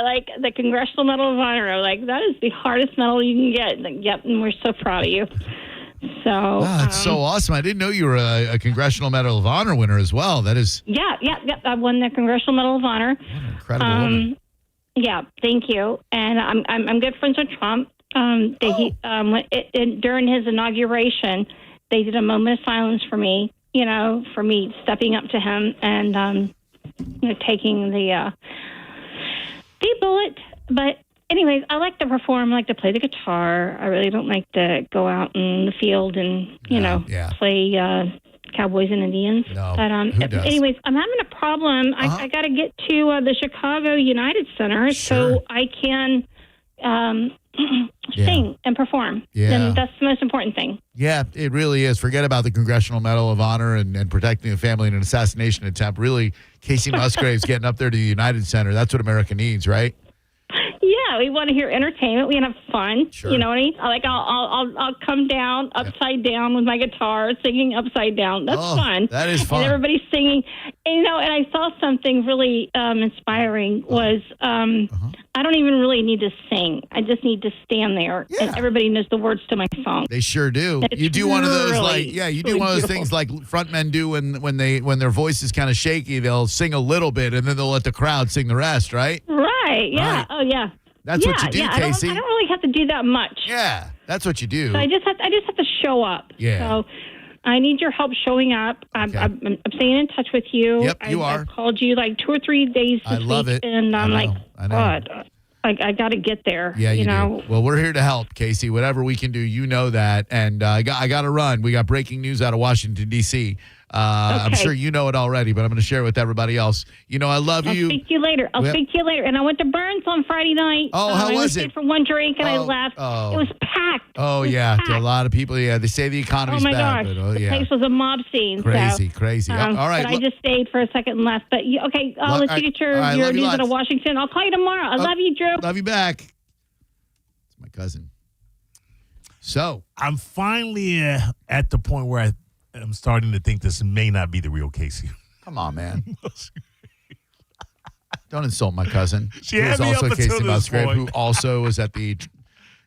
S17: like the Congressional Medal of Honor. I was like, that is the hardest medal you can get. Like, yep, and we're so proud of you. So
S4: wow, that's so awesome. I didn't know you were a Congressional Medal of Honor winner as well. That is.
S17: Yeah. I won the Congressional Medal of Honor.
S4: What an incredible woman.
S17: Yeah, thank you. And I'm good friends with Trump. During his inauguration, they did a moment of silence for me. For me stepping up to him and, taking the bullet. But anyways, I like to perform, I like to play the guitar. I really don't like to go out in the field and, play Cowboys and Indians.
S4: No,
S17: but
S4: who does?
S17: anyways, I'm having a problem. I got to get to the Chicago United Center so I can sing and perform.
S4: Yeah.
S17: And that's the most important thing.
S4: Yeah, it really is. Forget about the Congressional Medal of Honor and protecting the family in an assassination attempt. Really, Casey Musgrave's getting up there to the United Center. That's what America needs, right?
S17: Yeah, we want to hear entertainment. We want to have fun.
S4: Sure.
S17: You know what I mean? I'll come down upside down with my guitar, singing upside down. That's fun.
S4: That is fun.
S17: And everybody's singing. And, and I saw something really inspiring was I don't even really need to sing. I just need to stand there, and everybody knows the words to my song.
S4: They sure do.
S17: It's
S4: you do one of those
S17: really,
S4: you do one of those things like frontmen do when their voice is kind of shaky. They'll sing a little bit and then they'll let the crowd sing the rest, right?
S17: Right. Yeah.
S4: Right.
S17: Oh, yeah.
S4: That's what you do, Casey.
S17: I don't really have to do that much.
S4: Yeah, that's what you do.
S17: So I just have to show up.
S4: Yeah.
S17: So I need your help showing up. I'm staying in touch with you.
S4: Yep, you are.
S17: I've called you like 2 or 3 days this
S4: I love
S17: week,
S4: it.
S17: and I'm
S4: I know.
S17: God, I got to get there.
S4: Yeah, you
S17: know.
S4: do. Well, we're here to help, Casey. Whatever we can do, you know that. And I got to run. We got breaking news out of Washington, D.C. I'm sure you know it already, but I'm going to share it with everybody else. You know, I love you.
S17: I'll speak to you later. Speak to you later. And I went to Burns on Friday night.
S4: Oh, how was
S17: I
S4: it?
S17: For one drink, and I left.
S4: Oh.
S17: It was packed.
S4: Oh, yeah. To a lot of people, yeah. They say the economy's
S17: Oh, my
S4: bad.
S17: gosh.
S4: But,
S17: The place was a mob scene.
S4: Crazy.
S17: All
S4: right.
S17: But I just stayed for a second and left. But, okay, I'll let you get your news out of Washington. I'll call you tomorrow. I love you, Drew.
S4: Love you back. It's my cousin. So.
S6: I'm finally at the point where I'm starting to think this may not be the real Casey.
S4: Come on, man. Don't insult my cousin.
S6: She
S4: who
S6: had
S4: is
S6: me
S4: also
S6: up until
S4: Casey
S6: this
S4: Musgrave,
S6: point.
S4: who also was at the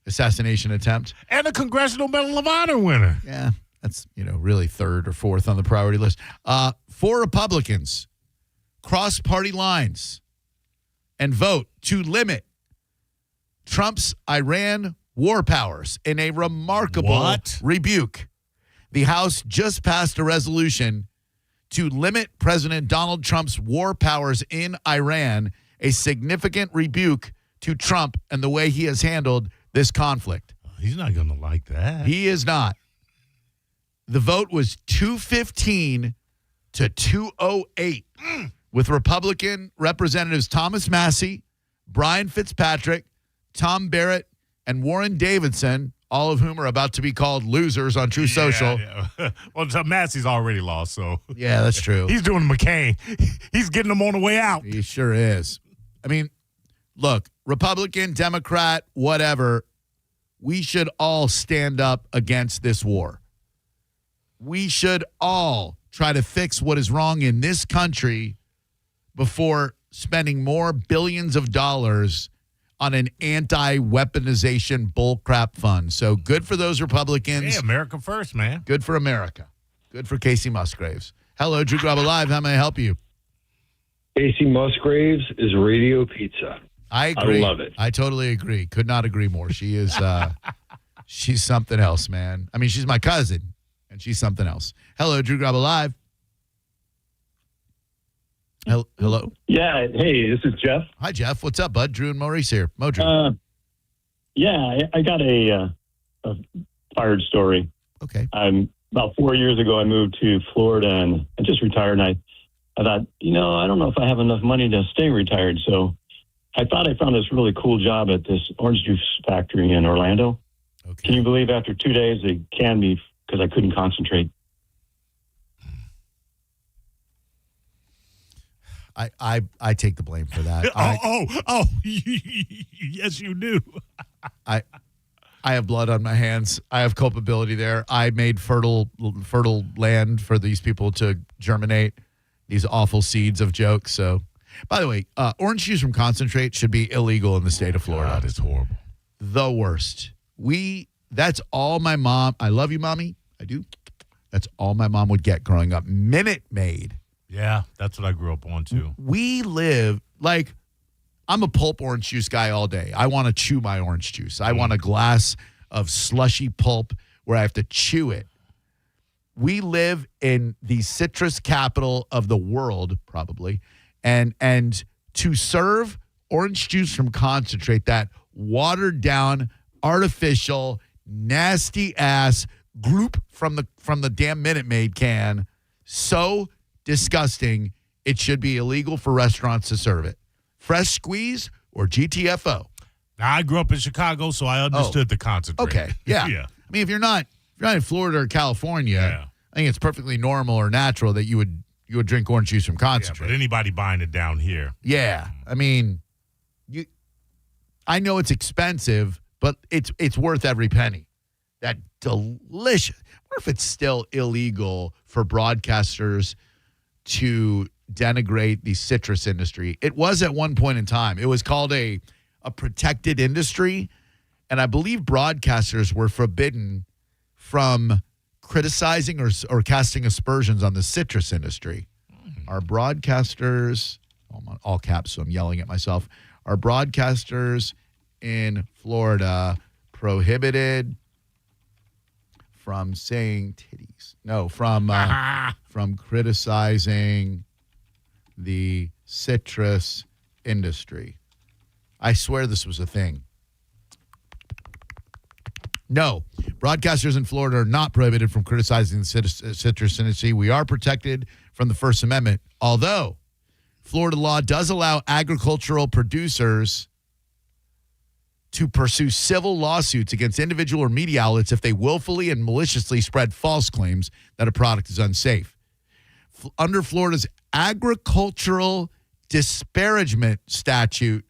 S4: assassination attempt.
S6: And a Congressional Medal of Honor winner.
S4: Yeah, that's, really third or fourth on the priority list. 4 Republicans cross party lines and vote to limit Trump's Iran war powers in a remarkable rebuke. The House just passed a resolution to limit President Donald Trump's war powers in Iran, a significant rebuke to Trump and the way he has handled this conflict.
S6: He's not going to like that.
S4: He is not. The vote was 215 to 208, with Republican Representatives Thomas Massey, Brian Fitzpatrick, Tom Barrett, and Warren Davidson, all of whom are about to be called losers on True Social.
S6: Yeah. Well, Massey's already lost, so.
S4: Yeah, that's true.
S6: He's doing McCain. He's getting them on the way out.
S4: He sure is. I mean, look, Republican, Democrat, whatever, we should all stand up against this war. We should all try to fix what is wrong in this country before spending more billions of dollars on an anti-weaponization bullcrap fund. So good for those Republicans.
S6: Hey, America first, man.
S4: Good for America. Good for Casey Musgraves. Hello, Drew Garabo Live. How may I help you?
S8: Casey Musgraves is radio pizza.
S4: I agree.
S8: I love it.
S4: I totally agree. Could not agree more. She is she's something else, man. I mean, she's my cousin, and she's something else. Hello, Drew Garabo Live. Hello?
S9: Yeah. Hey, this is Jeff.
S4: Hi, Jeff. What's up, bud? Drew and Maurice here. Drew.
S9: I got a fired story.
S4: Okay.
S9: About 4 years ago, I moved to Florida, and I just retired, and I thought, I don't know if I have enough money to stay retired, so I thought I found this really cool job at this orange juice factory in Orlando.
S4: Okay.
S9: Can you believe after 2 days they canned me because I couldn't concentrate?
S4: I take the blame for that.
S6: Yes, you do.
S4: I have blood on my hands. I have culpability there. I made fertile land for these people to germinate these awful seeds of jokes. So, by the way, orange juice from concentrate should be illegal in the state of Florida.
S6: God, it's horrible.
S4: The worst. That's all my mom. I love you, Mommy. I do. That's all my mom would get growing up. Minute Maid.
S6: Yeah, that's what I grew up on, too.
S4: We live, I'm a pulp orange juice guy all day. I want to chew my orange juice. I want a glass of slushy pulp where I have to chew it. We live in the citrus capital of the world, probably, and to serve orange juice from concentrate, that watered down, artificial, nasty ass gloop from the damn Minute Maid can, so disgusting, it should be illegal for restaurants to serve it. Fresh squeeze or GTFO.
S6: Now, I grew up in Chicago, so I understood the concentrate.
S4: Okay, yeah. I mean, if you're not in Florida or California, I think it's perfectly normal or natural that you would drink orange juice from concentrate.
S6: But anybody buying it down here.
S4: Yeah, I mean, I know it's expensive, but it's worth every penny. That delicious. I wonder if it's still illegal for broadcasters to denigrate the citrus industry. It was at one point in time. It was called a protected industry, and I believe broadcasters were forbidden from criticizing or casting aspersions on the citrus industry. Are broadcasters, all caps, so I'm yelling at myself, are broadcasters in Florida prohibited from saying titties. No, from criticizing the citrus industry. I swear this was a thing. No, broadcasters in Florida are not prohibited from criticizing the citrus industry. We are protected from the First Amendment, although Florida law does allow agricultural producers to pursue civil lawsuits against individual or media outlets if they willfully and maliciously spread false claims that a product is unsafe. Under Florida's agricultural disparagement statute,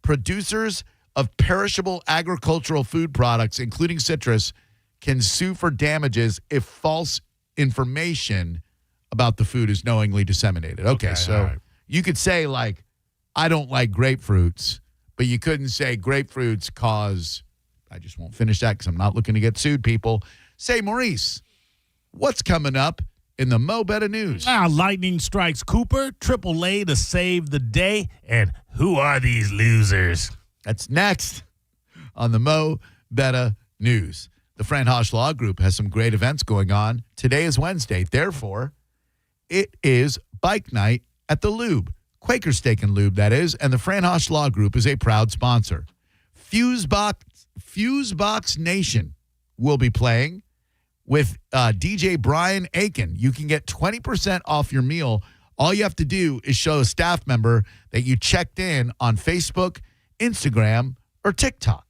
S4: producers of perishable agricultural food products, including citrus, can sue for damages if false information about the food is knowingly disseminated. Okay, so right. You could say, like, I don't like grapefruits, but you couldn't say grapefruits cause, I just won't finish that because I'm not looking to get sued, people. Say, Maurice, what's coming up in the Mo Better News?
S6: Lightning strikes Cooper, AAA to save the day, and who are these losers?
S4: That's next on the Mo Better News. The Fran Hosh Law Group has some great events going on. Today is Wednesday. Therefore, it is Bike Night at the Lube. Quaker Steak and Lube, that is. And the Fran Hosh Law Group is a proud sponsor. Fusebox Nation will be playing with DJ Brian Aiken. You can get 20% off your meal. All you have to do is show a staff member that you checked in on Facebook, Instagram, or TikTok.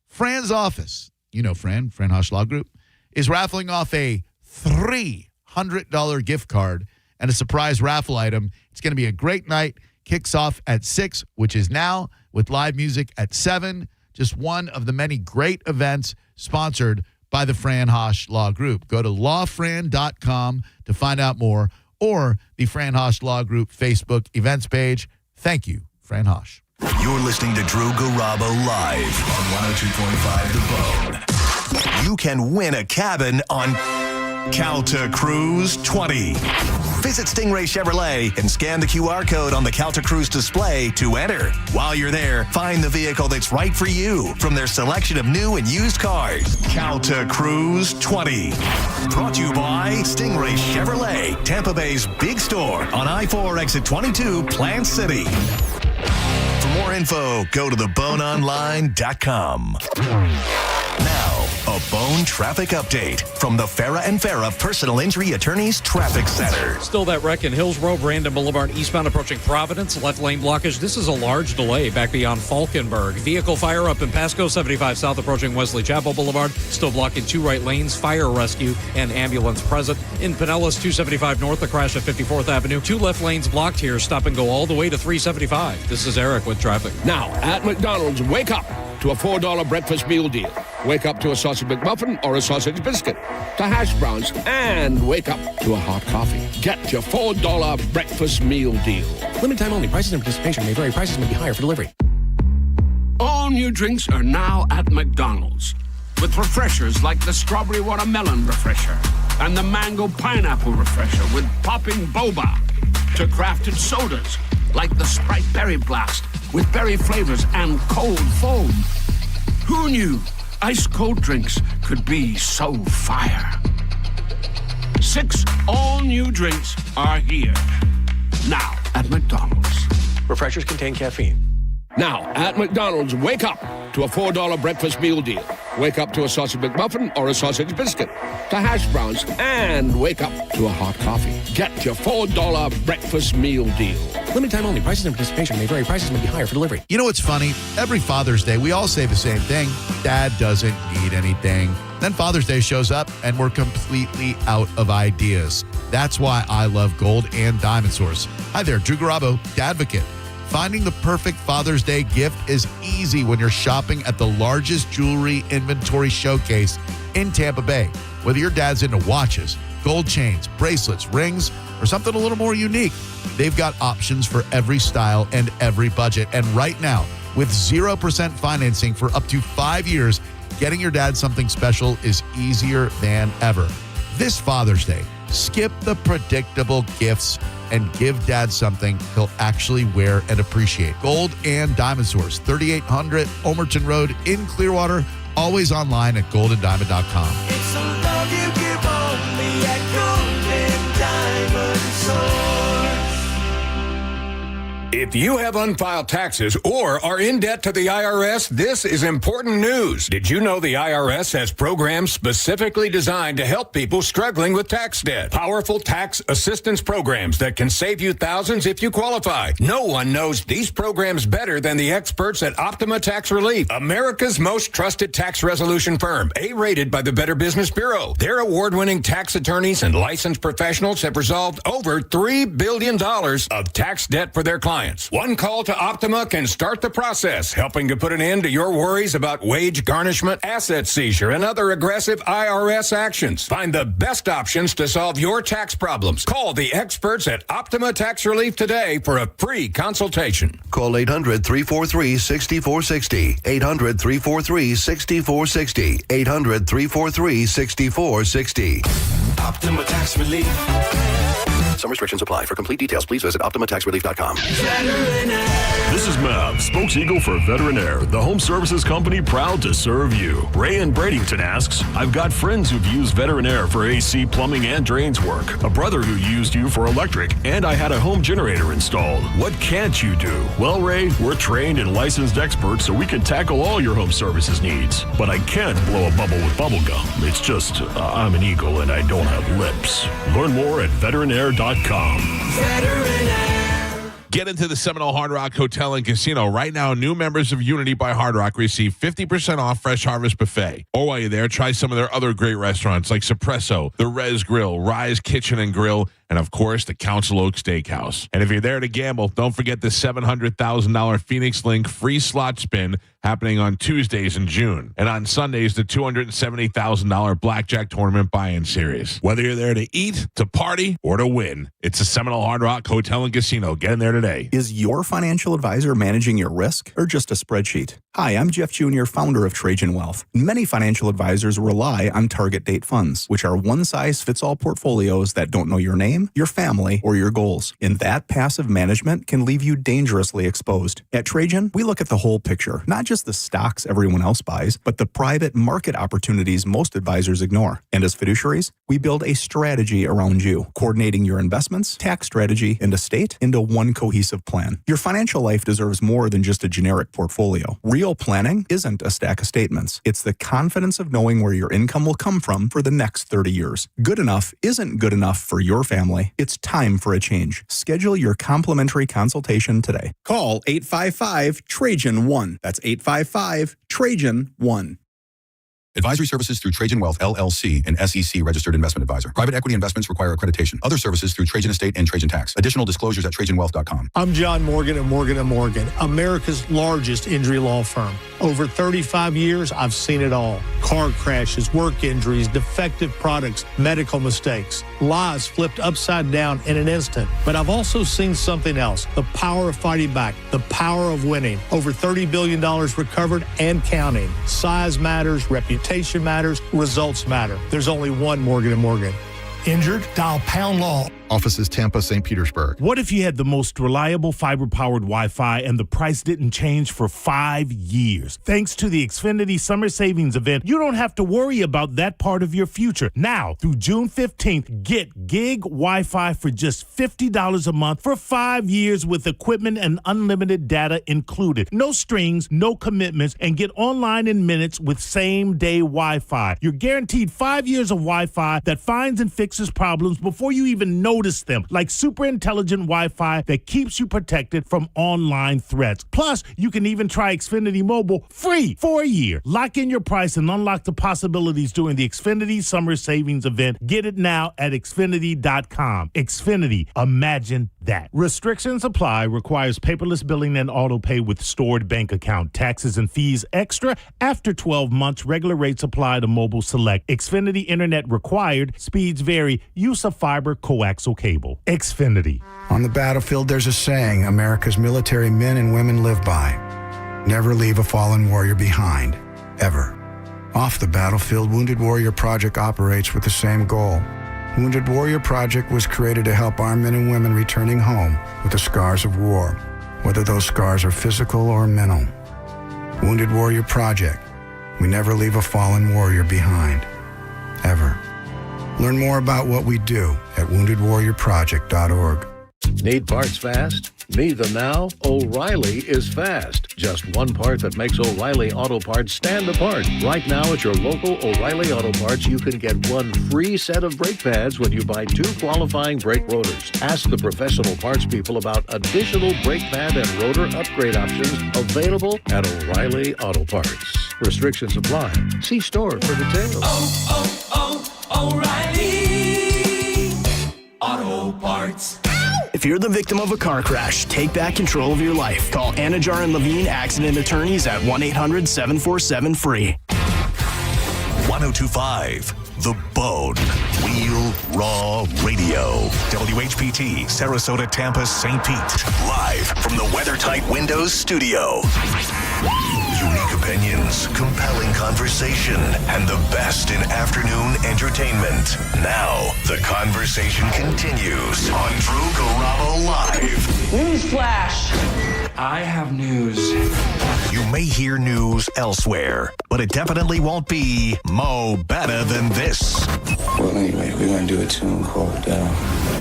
S4: Fran's office, you know Fran Hosh Law Group, is raffling off a $300 gift card and a surprise raffle item. It's going to be a great night. Kicks off at 6, which is now, with live music at 7. Just one of the many great events sponsored by the Fran Hosh Law Group. Go to lawfran.com to find out more, or the Fran Hosh Law Group Facebook events page. Thank you, Fran Hosh.
S2: You're listening to Drew Garabo live on 102.5 The Bone. You can win a cabin on Calta Cruise 20. Visit Stingray Chevrolet and scan the QR code on the Calta Cruise display to enter. While you're there, find the vehicle that's right for you from their selection of new and used cars. Calta Cruise 20. Brought to you by Stingray Chevrolet, Tampa Bay's big store on I-4 exit 22, Plant City. For more info, go to theboneonline.com. Now, a Bone traffic update from the Farah and Farah Personal Injury Attorneys Traffic Center.
S10: Still that wreck in Hills Road, Brandon Boulevard, eastbound approaching Providence. Left lane blockage. This is a large delay back beyond Falkenberg. Vehicle fire up in Pasco, 75 south approaching Wesley Chapel Boulevard. Still blocking 2 right lanes. Fire rescue and ambulance present. In Pinellas, 275 north, a crash at 54th Avenue. 2 left lanes blocked here. Stop and go all the way to 375. This is Eric with traffic.
S11: Now, at McDonald's, wake up to a $4 breakfast meal deal. Wake up to a sausage McMuffin or a sausage biscuit, to hash browns, and wake up to a hot coffee. Get your $4 breakfast meal deal.
S28: Limited time only. Prices and participation may vary. Prices may be higher for delivery.
S11: All new drinks are now at McDonald's, with refreshers like the strawberry watermelon refresher and the mango pineapple refresher with popping boba, to crafted sodas like the Sprite Berry Blast with berry flavors and cold foam. Who knew ice cold drinks could be so fire? 6 all-new drinks are here. Now at McDonald's.
S28: Refreshers contain caffeine.
S11: Now at McDonald's, wake up to a $4 breakfast meal deal. Wake up to a sausage McMuffin or a sausage biscuit, to hash browns, and wake up to a hot coffee. Get your $4 breakfast meal deal.
S28: Limited time only. Prices and participation may vary. Prices may be higher for delivery.
S4: You know what's funny? Every Father's Day, we all say the same thing. Dad doesn't need anything. Then Father's Day shows up, and we're completely out of ideas. That's why I love Gold and Diamond Source. Hi there, Drew Garabo, Dadvocate. Finding the perfect Father's Day gift is easy when you're shopping at the largest jewelry inventory showcase in Tampa Bay. Whether your dad's into watches, gold chains, bracelets, rings, or something a little more unique, they've got options for every style and every budget. And right now, with 0% financing for up to 5 years, getting your dad something special is easier than ever. This Father's Day, Skip the predictable gifts and give Dad something he'll actually wear and appreciate. Gold and Diamond Source, 3800 Omerton Road in Clearwater. Always online at goldanddiamond.com.
S27: It's a love you give only at Golden Diamond Source.
S12: If you have unfiled taxes or are in debt to the IRS, this is important news. Did you know the IRS has programs specifically designed to help people struggling with tax debt? Powerful tax assistance programs that can save you thousands if you qualify. No one knows these programs better than the experts at Optima Tax Relief, America's most trusted tax resolution firm, A-rated by the Better Business Bureau. Their award-winning tax attorneys and licensed professionals have resolved over $3 billion of tax debt for their clients. One call to Optima can start the process, helping to put an end to your worries about wage garnishment, asset seizure, and other aggressive IRS actions. Find the best options to solve your tax problems. Call the experts at Optima Tax Relief today for a free consultation.
S13: Call 800-343-6460. 800-343-6460. 800-343-6460.
S27: Optima Tax Relief.
S13: Some restrictions apply. For complete details, please visit OptimaTaxRelief.com.
S14: This is Mav, spokes-eagle for Veterinaire, the home services company proud to serve you. Ray in Bradenton asks, I've got friends who've used Veterinaire for AC, plumbing, and drains work. A brother who used you for electric, and I had a home generator installed. What can't you do? Well, Ray, we're trained and licensed experts, so we can tackle all your home services needs. But I can't blow a bubble with bubble gum. It's just, I'm an eagle and I don't have lips. Learn more at veterinaire.com.
S15: Get into the Seminole Hard Rock Hotel and Casino. Right now, new members of Unity by Hard Rock receive 50% off Fresh Harvest Buffet. Or while you're there, try some of their other great restaurants like Suppresso, the Res Grill, Rise Kitchen and Grill, and of course, the Council Oak Steakhouse. And if you're there to gamble, don't forget the $700,000 Phoenix Link free slot spin happening on Tuesdays in June. And on Sundays, the $270,000 Blackjack Tournament buy-in series. Whether you're there to eat, to party, or to win, it's the Seminole Hard Rock Hotel and Casino. Get in there today.
S16: Is your financial advisor managing your risk or just a spreadsheet? Hi, I'm Jeff Jr., founder of Trajan Wealth. Many financial advisors rely on target date funds, which are one-size-fits-all portfolios that don't know your name, your family, or your goals. And that passive management can leave you dangerously exposed. At Trajan, we look at the whole picture, not just the stocks everyone else buys, but the private market opportunities most advisors ignore. And as fiduciaries, we build a strategy around you, coordinating your investments, tax strategy, and estate into one cohesive plan. Your financial life deserves more than just a generic portfolio. Real planning isn't a stack of statements. It's the confidence of knowing where your income will come from for the next 30 years. Good enough isn't good enough for your family. It's time for a change. Schedule your complimentary consultation today. Call 855-TRAJAN-1. That's 855-TRAJAN-1.
S18: Advisory services through Trajan Wealth, LLC, an SEC registered investment advisor. Private equity investments require accreditation. Other services through Trajan Estate and Trajan Tax. Additional disclosures at TrajanWealth.com.
S19: I'm John Morgan at Morgan & Morgan, America's largest injury law firm. Over 35 years, I've seen it all. Car crashes, work injuries, defective products, medical mistakes, lives flipped upside down in an instant. But I've also seen something else, the power of fighting back, the power of winning. Over $30 billion recovered and counting. Size matters, reputation matters, results matter. There's only one Morgan & Morgan. Injured? Dial pound law.
S18: Offices Tampa, St. Petersburg.
S6: What if you had the most reliable fiber-powered Wi-Fi and the price didn't change for 5 years? Thanks to the Xfinity Summer Savings Event, you don't have to worry about that part of your future. Now, through June 15th, get gig Wi-Fi for just $50 a month for 5 years with equipment and unlimited data included. No strings, no commitments, and get online in minutes with same-day Wi-Fi. You're guaranteed 5 years of Wi-Fi that finds and fixes problems before you even notice them, like super intelligent Wi-Fi that keeps you protected from online threats. Plus, you can even try Xfinity Mobile free for a year. Lock in your price and unlock the possibilities during the Xfinity Summer Savings Event. Get it now at Xfinity.com. Xfinity, imagine that. Restrictions apply. Requires paperless billing and auto pay with stored bank account. Taxes and fees extra after 12 months. Regular rates apply to Mobile Select. Xfinity Internet required. Speeds vary. Use of fiber coaxial cable. Xfinity.
S25: On the battlefield, there's a saying America's military men and women live by. Never leave a fallen warrior behind, ever. Off the battlefield, Wounded Warrior Project operates with the same goal. Wounded Warrior Project was created to help our men and women returning home with the scars of war, whether those scars are physical or mental. Wounded Warrior Project. We never leave a fallen warrior behind. Ever. Learn more about what we do at woundedwarriorproject.org.
S1: Need parts fast? Need them now? O'Reilly is fast. Just one part that makes O'Reilly Auto Parts stand apart. Right now at your local O'Reilly Auto Parts, you can get one free set of brake pads when you buy 2 qualifying brake rotors. Ask the professional parts people about additional brake pad and rotor upgrade options available at O'Reilly Auto Parts. Restrictions apply. See store for details.
S27: O'Reilly Auto Parts.
S3: If you're the victim of a car crash, take back control of your life. Call Anajar and Levine Accident Attorneys at 1-800-747-FREE.
S2: 1025 The Bone. Real Raw Radio. WHPT, Sarasota, Tampa, St. Pete. Live from the WeatherTight Windows studio. Unique opinions, compelling conversation, and the best in afternoon entertainment. Now, the conversation continues on Drew Garabo Live.
S27: Newsflash! I have news.
S2: You may hear news elsewhere, but it definitely won't be Mo Better Than This.
S20: Well, anyway, we're going to do a tune called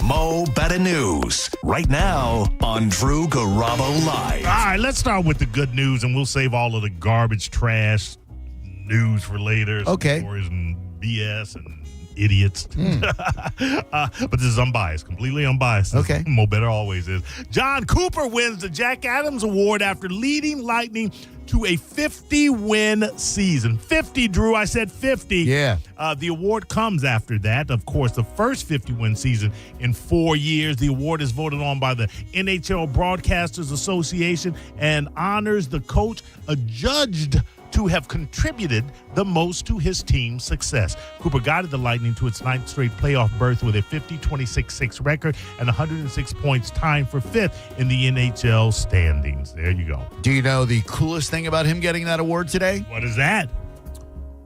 S2: Mo Better News, right now on Drew Garabo Live.
S6: All right, let's start with the good news, and we'll save all of the garbage, trash, news for later.
S4: Okay.
S6: Stories and BS and idiots. But this is unbiased, completely unbiased.
S4: Okay.
S6: Mo Better always is. John Cooper wins the Jack Adams Award after leading Lightning to a 50-win season. 50, Drew. I said 50.
S4: Yeah.
S6: The award comes after that. Of course, the first 50-win season in 4 years. The award is voted on by the NHL Broadcasters Association and honors the coach adjudged to have contributed the most to his team's success. Cooper guided the Lightning to its 9th straight playoff berth with a 50-26-6 record and 106 points, tying for 5th in the NHL standings. There you go.
S4: Do you know the coolest thing about him getting that award today?
S6: What is that?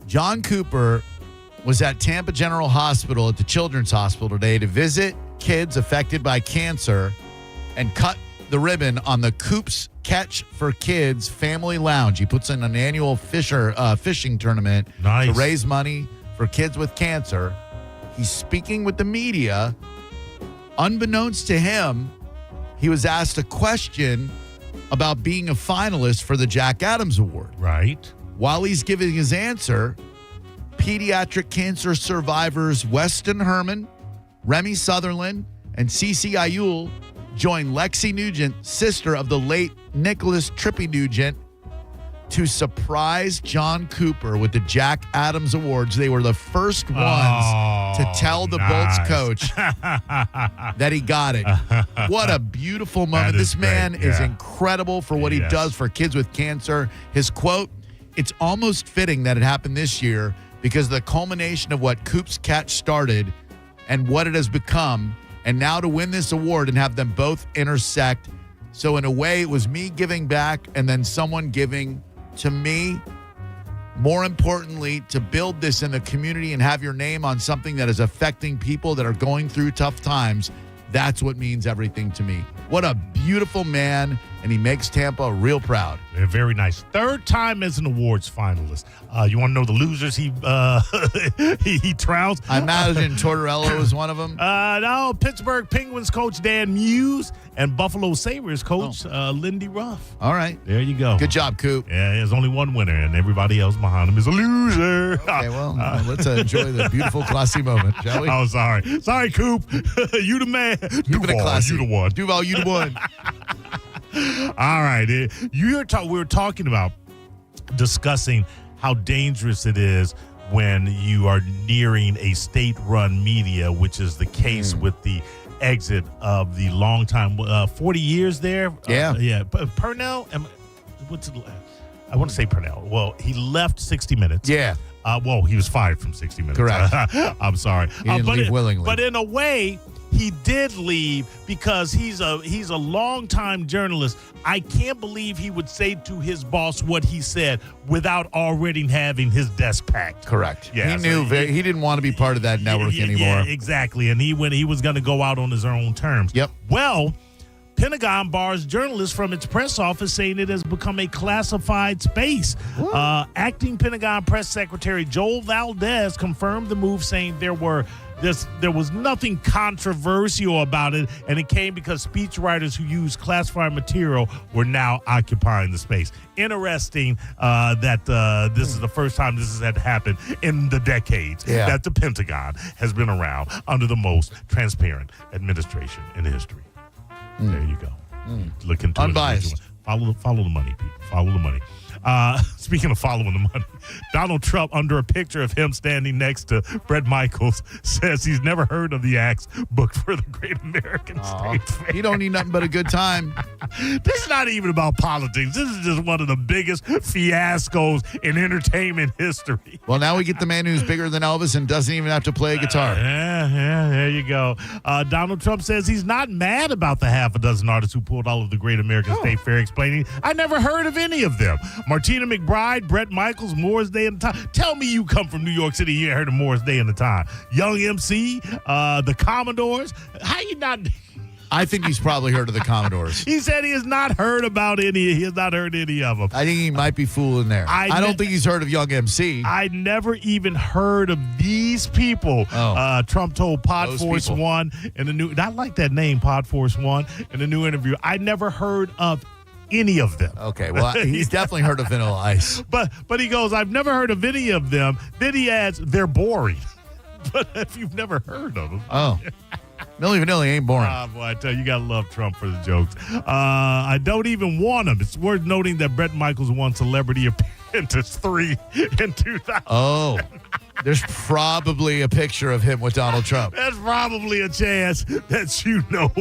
S4: John Cooper was at Tampa General Hospital at the Children's Hospital today to visit kids affected by cancer and cut the ribbon on the Coops Catch for Kids Family Lounge. He puts in an annual fishing tournament to raise money for kids with cancer. He's speaking with the media. Unbeknownst to him, he was asked a question about being a finalist for the Jack Adams Award.
S6: Right.
S4: While he's giving his answer, pediatric cancer survivors Weston Herman, Remy Sutherland, and Cece Ayul joined Lexi Nugent, sister of the late Nicholas Trippy Nugent, to surprise John Cooper with the Jack Adams Awards. They were the first ones to tell the Bolts coach that he got it. What a beautiful moment. This man is incredible for what he does for kids with cancer. His quote, "It's almost fitting that it happened this year because the culmination of what Coops Catch started and what it has become, and now to win this award and have them both intersect. So in a way, it was me giving back and then someone giving to me. More importantly, to build this in the community and have your name on something that is affecting people that are going through tough times. That's what means everything to me." What a beautiful man, and he makes Tampa real proud.
S6: They're very nice. 3rd time as an awards finalist. You want to know the losers he trounced?
S4: I imagine Tortorella was one of them.
S6: No, Pittsburgh Penguins coach Dan Muse and Buffalo Sabres coach Lindy Ruff.
S4: All right.
S6: There you go.
S4: Good job, Coop.
S6: Yeah, there's only one winner, and everybody else behind him is a loser.
S4: Okay, well, let's enjoy the beautiful, classy moment, shall we?
S6: Oh, sorry. Sorry, Coop. You the man. Duval, you the one.
S4: Duval, you the one.
S6: All right. We were talking about discussing how dangerous it is when you are nearing a state-run media, which is the case with the exit of the longtime 40 years there.
S4: Yeah.
S6: Purnell, I want to say Purnell. Well, he left 60 Minutes.
S4: Yeah.
S6: He was fired from 60 Minutes.
S4: Correct.
S6: I'm sorry.
S4: He didn't leave willingly.
S6: But in a way, he did leave because he's a longtime journalist. I can't believe he would say to his boss what he said without already having his desk packed.
S4: Correct.
S6: Yeah,
S4: he knew he didn't want to be part of that network anymore.
S6: Yeah, exactly. And he was going to go out on his own terms.
S4: Yep.
S6: Well, Pentagon bars journalists from its press office, saying it has become a classified space. Acting Pentagon Press Secretary Joel Valdez confirmed the move, saying there was nothing controversial about it, and it came because speechwriters who use classified material were now occupying the space. Interesting that this is the first time this has had to happen in the decades that the Pentagon has been around under the most transparent administration in history. There you go. Look into
S4: Unbiased.
S6: it. Follow the money, people. Follow the money. Speaking of following the money, Donald Trump, under a picture of him standing next to Bret Michaels, says he's never heard of the acts booked for the Great American State Fair.
S4: He don't need nothing but a good time.
S6: This is not even about politics. This is just one of the biggest fiascos in entertainment history.
S4: Well, now we get the man who's bigger than Elvis and doesn't even have to play a guitar.
S6: Yeah, there you go. Donald Trump says he's not mad about the half a dozen artists who pulled out of the Great American State Fair, explaining, I never heard of any of them. Martina McBride, Bret Michaels, Morris Day and the Time. Tell me you come from New York City, you ain't heard of Morris Day and the Time. Young MC, the Commodores. How you not...
S4: I think he's probably heard of the Commodores.
S6: He said he has not heard about any. He has not heard any of them.
S4: I think he might be fooling there. I don't think he's heard of Young MC.
S6: I never even heard of these people. Trump told Pod Force One in the new. I like that name, Pod Force One, in the new interview. I never heard of any of them.
S4: Okay, well, he's definitely heard of Vanilla Ice.
S6: But he goes, I've never heard of any of them. Then he adds, they're boring. But if you've never heard of them.
S4: Oh. Milli Vanilli ain't boring.
S6: Boy, I tell you, you got to love Trump for the jokes. I don't even want him. It's worth noting that Bret Michaels won Celebrity Apprentice 3 in 2000.
S4: Oh. There's probably a picture of him with Donald Trump.
S6: There's probably a chance that you know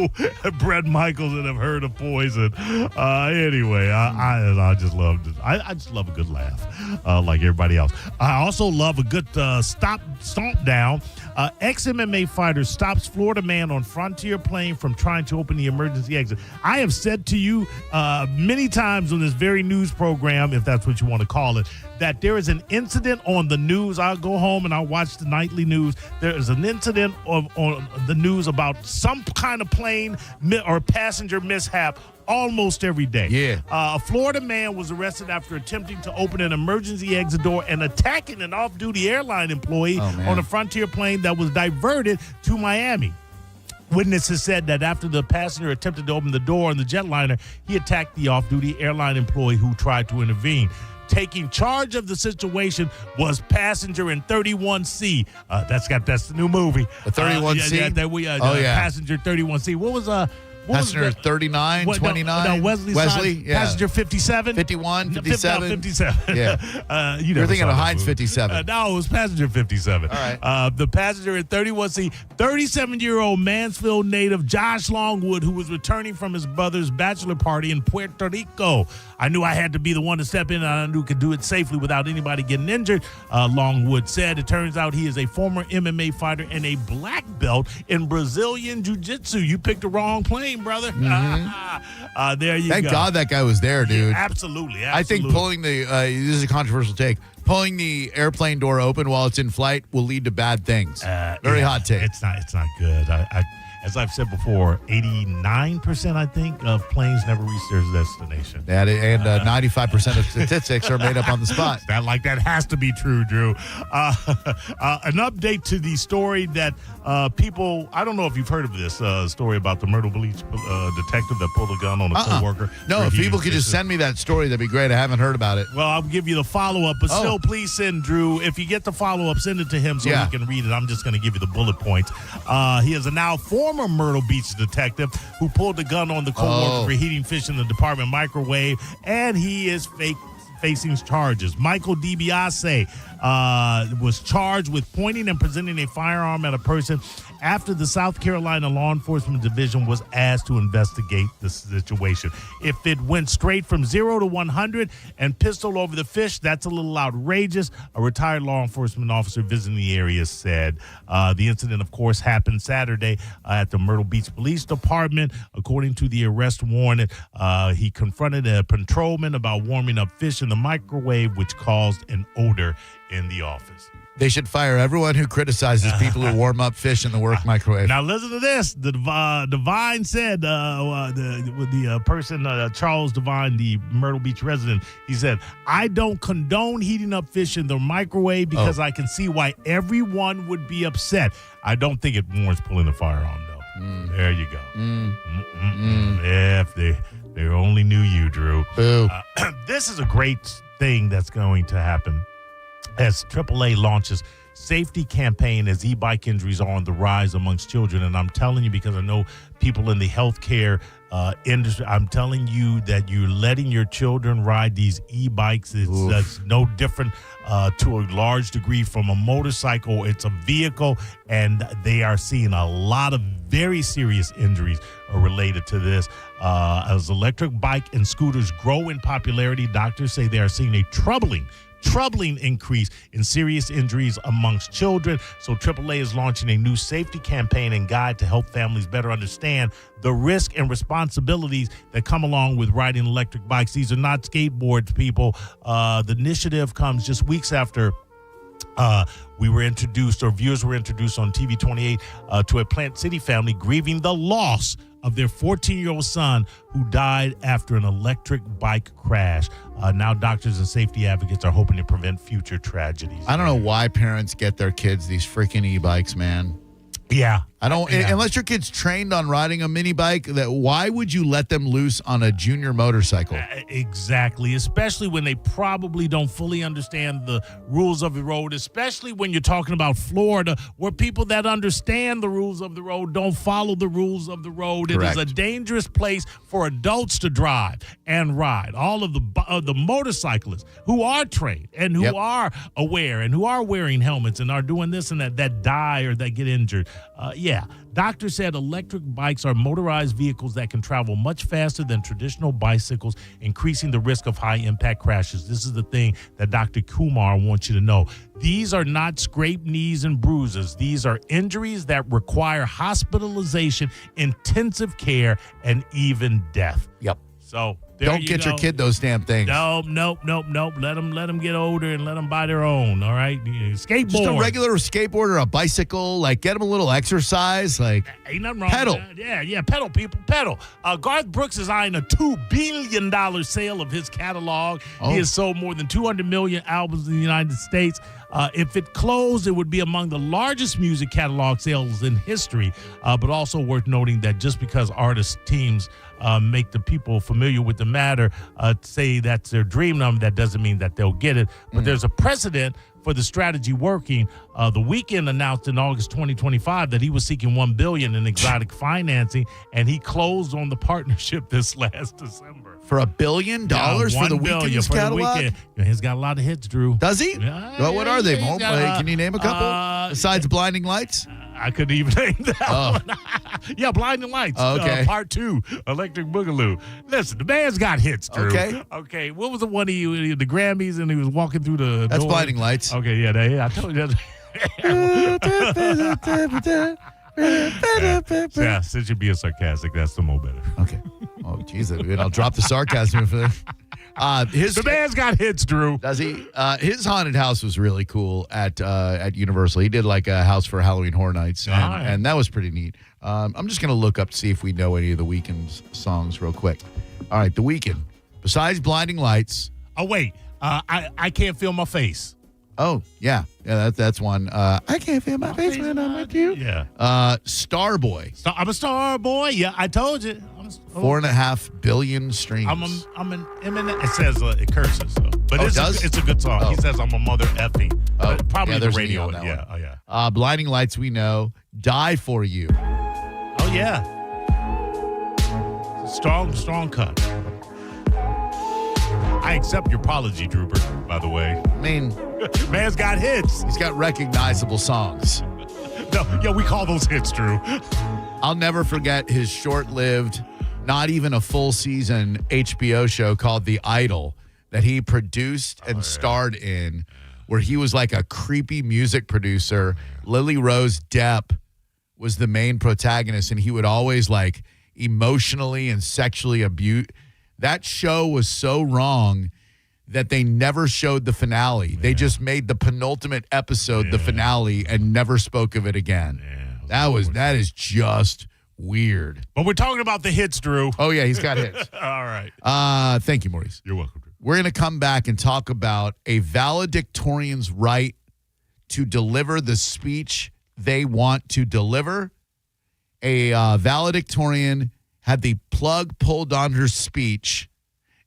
S6: Bret Michaels and have heard of Poison. Anyway, I just love this. I just love a good laugh, like everybody else. I also love a good stomp down. Ex-MMA fighter stops Florida man on Frontier plane from trying to open the emergency exit. I have said to you many times on this very news program, if that's what you want to call it, that there is an incident on the news. I'll go home and I'll watch the nightly news. There is an incident on the news about some kind of plane or passenger mishap almost every day.
S4: Yeah.
S6: A Florida man was arrested after attempting to open an emergency exit door and attacking an off-duty airline employee on a Frontier plane that was diverted to Miami. Witnesses said that after the passenger attempted to open the door on the jetliner, he attacked the off-duty airline employee who tried to intervene. Taking charge of the situation was passenger in 31C. That's the new movie.
S4: The 31C?
S6: Passenger 31C. What was
S4: Passenger 39, 29?
S6: No, Wesley,
S4: yeah.
S6: Passenger 57?
S4: 51, 57?
S6: 57.
S4: Yeah. You're thinking of Heinz 57.
S6: No, it was Passenger 57.
S4: All right.
S6: The passenger in 31C, 37-year-old Mansfield native Josh Longwood, who was returning from his brother's bachelor party in Puerto Rico. I knew I had to be the one to step in, and I knew could do it safely without anybody getting injured, Longwood said. It turns out he is a former MMA fighter and a black belt in Brazilian Jiu-Jitsu. You picked the wrong plane, brother.
S4: Mm-hmm.
S6: There you go.
S4: Thank God that guy was there, dude.
S6: Yeah, absolutely.
S4: I think pulling this is a controversial take, pulling the airplane door open while it's in flight will lead to bad things. Very hot take.
S6: It's not good. As I've said before, 89%, I think, of planes never reach their destination.
S4: And 95% of statistics are made up on the spot.
S6: That has to be true, Drew. An update to the story that people, I don't know if you've heard of this story about the Myrtle Beach detective that pulled a gun on a coworker.
S4: No, if people could just send me that story, that'd be great. I haven't heard about it.
S6: Well, I'll give you the follow-up, but still, please send Drew. If you get the follow-up, send it to him so he can read it. I'm just going to give you the bullet points. He is a now former Myrtle Beach detective who pulled the gun on the coworker for heating fish in the department microwave, and he is facing charges. Michael DiBiase was charged with pointing and presenting a firearm at a person after the South Carolina Law Enforcement Division was asked to investigate the situation. If it went straight from 0 to 100 and pistol over the fish, that's a little outrageous. A retired law enforcement officer visiting the area said the incident, of course, happened Saturday at the Myrtle Beach Police Department. According to the arrest warrant, he confronted a patrolman about warming up fish in the microwave, which caused an odor in the office.
S4: They should fire everyone who criticizes people who warm up fish in the work microwave.
S6: Now listen to this. The Devine said, the person, Charles Devine, the Myrtle Beach resident, he said, I don't condone heating up fish in the microwave because I can see why everyone would be upset. I don't think it warrants pulling the fire on, though. There you go. Yeah, if they only knew you, Drew.
S4: Boo.
S6: This is a great thing that's going to happen as AAA launches safety campaign as e-bike injuries are on the rise amongst children. And I'm telling you, because I know people in the healthcare industry, I'm telling you that you're letting your children ride these e-bikes. It's no different to a large degree from a motorcycle. It's a vehicle, and they are seeing a lot of very serious injuries related to this. As electric bike and scooters grow in popularity, doctors say they are seeing a troubling increase in serious injuries amongst children. So AAA is launching a new safety campaign and guide to help families better understand the risk and responsibilities that come along with riding electric bikes. These are not skateboards, people. The initiative comes just weeks after we were introduced, or viewers were introduced on TV 28 to a Plant City family grieving the loss of their 14-year-old son who died after an electric bike crash. Now doctors and safety advocates are hoping to prevent future tragedies.
S4: I don't know why parents get their kids these freaking e-bikes, man.
S6: Yeah.
S4: I don't, unless your kid's trained on riding a mini bike, why would you let them loose on a junior motorcycle?
S6: Exactly, especially when they probably don't fully understand the rules of the road, especially when you're talking about Florida, where people that understand the rules of the road don't follow the rules of the road.
S4: Correct.
S6: It is a dangerous place for adults to drive and ride. All of the motorcyclists who are trained and who are aware and who are wearing helmets and are doing this and that die or that get injured. Doctors said electric bikes are motorized vehicles that can travel much faster than traditional bicycles, increasing the risk of high-impact crashes. This is the thing that Dr. Kumar wants you to know. These are not scraped knees and bruises. These are injuries that require hospitalization, intensive care, and even death.
S4: Yep.
S6: So
S4: don't get your kid those damn things.
S6: Nope. Let them get older and let them buy their own. All right, skateboard.
S4: Just a regular skateboard or a bicycle. Like, get them a little exercise. Like,
S6: ain't nothing wrong
S4: pedal.
S6: with that. Yeah, pedal, people, pedal. Garth Brooks is eyeing a $2 billion sale of his catalog. He has sold more than 200 million albums in the United States. If it closed, it would be among the largest music catalog sales in history. But also worth noting that just because artist teams make the people familiar with the matter say that's their dream number, that doesn't mean that they'll get it. But there's a precedent for the strategy working. The Weeknd announced in August 2025 that he was seeking $1 billion in exotic financing, and he closed on the partnership this last December.
S4: For $1 billion for the Weeknd's catalog?
S6: He's got a lot of hits, Drew.
S4: Does he? Well, what are they, Mo? Can you name a couple? Besides Blinding Lights?
S6: I couldn't even name that one. Yeah, Blinding Lights. Part 2, Electric Boogaloo. Listen, the man's got hits, Drew. Okay. What was the one the Grammys and he was walking through the
S4: That's
S6: door?
S4: Blinding Lights.
S6: Okay, I told you that. Yeah, since you're being sarcastic, that's the more better.
S4: Okay. Oh, jeez. I'll drop the sarcasm for
S6: the man's got hits, Drew.
S4: Does he? His haunted house was really cool at Universal. He did like a house for Halloween Horror Nights, and that was pretty neat. I'm just going to look up to see if we know any of the Weeknd's songs real quick. All right, The Weeknd. Besides Blinding Lights.
S6: Oh, wait. I Can't Feel My Face.
S4: Oh, yeah. Yeah, that's one. I can't feel my face when I'm with you.
S6: Yeah.
S4: Starboy.
S6: I'm a star boy. Yeah, I told you.
S4: 4.5 billion streams.
S6: I'm an Eminem. It says it curses, though. But it's a good song. He says I'm a mother effing. Probably the radio.
S4: Yeah. Blinding Lights, we know. Die For You.
S6: Oh, yeah. Strong cut. I accept your apology, Drooper, by the way.
S4: I mean,
S6: man's got hits.
S4: He's got recognizable songs.
S6: No, we call those hits, Drew.
S4: I'll never forget his short-lived, not even a full season HBO show called The Idol that he produced and starred in, where he was like a creepy music producer. Lily Rose Depp was the main protagonist, and he would always like emotionally and sexually abuse. That show was so wrong that they never showed the finale. Yeah. They just made the penultimate episode the finale and never spoke of it again. Yeah, that is just weird.
S6: But we're talking about the hits, Drew.
S4: Oh, yeah, he's got hits.
S6: All right.
S4: Thank you, Maurice.
S6: You're welcome, Drew.
S4: We're going to come back and talk about a valedictorian's right to deliver the speech they want to deliver. A valedictorian had the plug pulled on her speech,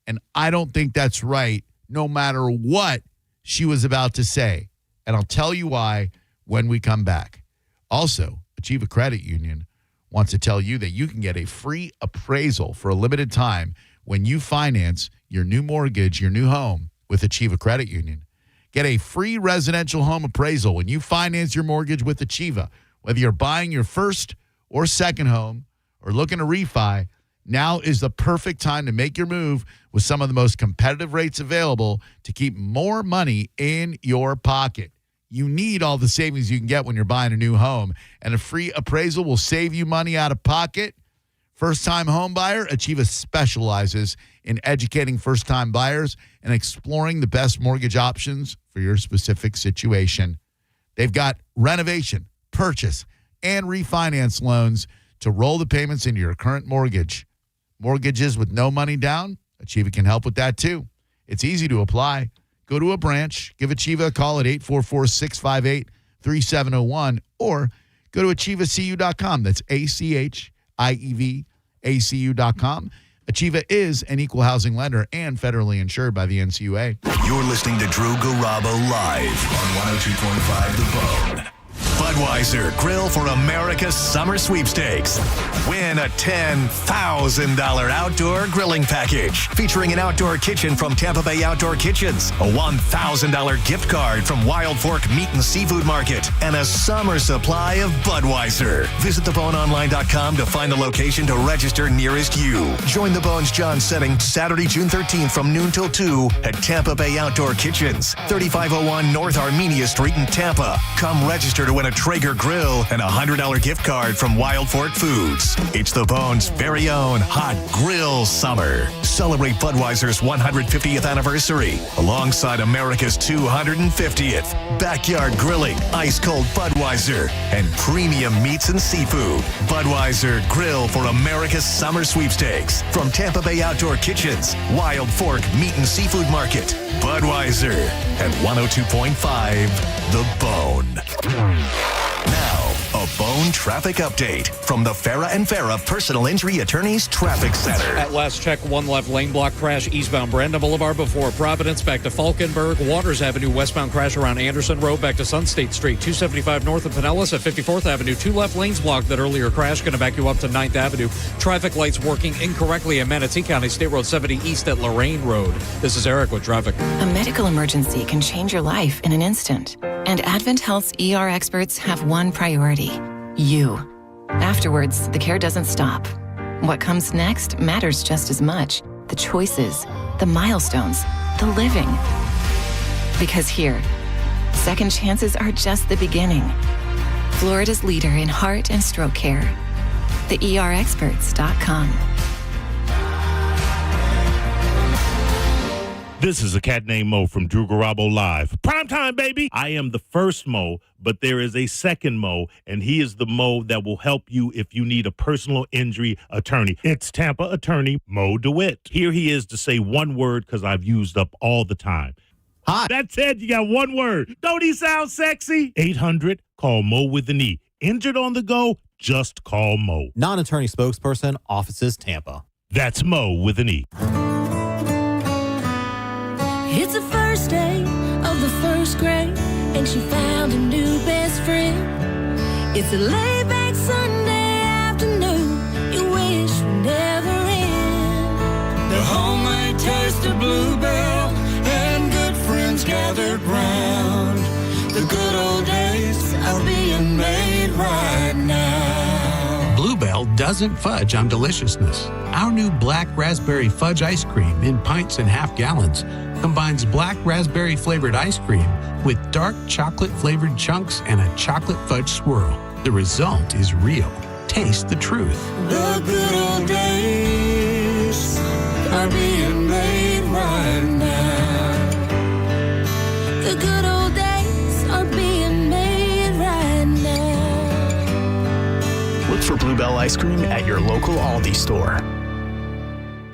S4: and I don't think that's right, no matter what she was about to say. And I'll tell you why when we come back. Also, Achieva Credit Union wants to tell you that you can get a free appraisal for a limited time when you finance your new mortgage, your new home with Achieva Credit Union. Get a free residential home appraisal when you finance your mortgage with Achieva. Whether you're buying your first or second home or looking to refi, now is the perfect time to make your move with some of the most competitive rates available to keep more money in your pocket. You need all the savings you can get when you're buying a new home, and a free appraisal will save you money out of pocket. First-time home buyer, Achieva specializes in educating first-time buyers and exploring the best mortgage options for your specific situation. They've got renovation, purchase, and refinance loans to roll the payments into your current mortgage. Mortgages with no money down, Achieva can help with that too. It's easy to apply. Go to a branch, give Achieva a call at 844-658-3701, or go to achievacu.com. That's ACHIEVACU.com. Achieva is an equal housing lender and federally insured by the NCUA.
S2: You're listening to Drew Garabo live on 102.5 The Bone. Budweiser Grill for America's Summer Sweepstakes. Win a $10,000 outdoor grilling package featuring an outdoor kitchen from Tampa Bay Outdoor Kitchens, a $1,000 gift card from Wild Fork Meat and Seafood Market, and a summer supply of Budweiser. Visit theboneonline.com to find the location to register nearest you. Join the Bones John setting Saturday, June 13th from noon till 2 at Tampa Bay Outdoor Kitchens, 3501 North Armenia Street in Tampa. Come register to win a Traeger grill and a $100 gift card from Wild Fork Foods. It's the Bone's very own hot grill summer. Celebrate Budweiser's 150th anniversary alongside America's 250th. Backyard grilling, ice-cold Budweiser, and premium meats and seafood. Budweiser Grill for America's Summer Sweepstakes from Tampa Bay Outdoor Kitchens, Wild Fork Meat and Seafood Market. Budweiser at 102.5 The Bone. Now, a Bone traffic update from the Farah and Farah Personal Injury Attorneys Traffic Center.
S10: At last check, one left lane block crash eastbound Brandon Boulevard before Providence, back to Falkenberg, Waters Avenue, westbound crash around Anderson Road, back to Sun State Street, 275 north of Pinellas at 54th Avenue. Two left lanes blocked. That earlier crash going to back you up to 9th Avenue. Traffic lights working incorrectly in Manatee County, State Road 70 east at Lorraine Road. This is Eric with traffic.
S5: A medical emergency can change your life in an instant. And Advent Health's ER experts have one priority: you. Afterwards, the care doesn't stop. What comes next matters just as much. The choices, the milestones, the living. Because here, second chances are just the beginning. Florida's leader in heart and stroke care. TheERexperts.com.
S6: This is a cat named Mo from Drew Garabo Live. Primetime, baby! I am the first Mo, but there is a second Mo, and he is the Mo that will help you if you need a personal injury attorney. It's Tampa attorney Mo DeWitt. Here he is to say one word because I've used up all the time. Hi. That's it. You got one word. Don't he sound sexy? 800, call Mo with an E. Injured on the go? Just call Mo.
S7: Non-attorney spokesperson, offices Tampa.
S6: That's Mo with an E.
S17: It's the first day of the first grade, and she found a new best friend. It's a laid-back Sunday afternoon you wish would never end.
S21: The homemade taste of Bluebell and good friends gathered round. The good old days are being made right.
S8: doesn't fudge on deliciousness. Our new Black Raspberry Fudge ice cream in pints and half gallons combines black raspberry flavored ice cream with dark chocolate flavored chunks and a chocolate fudge swirl. The result is real. Taste the truth.
S21: The good old days are being made right now.
S17: The good old days are being made right now.
S3: Look for Bluebell ice cream at your local Aldi store.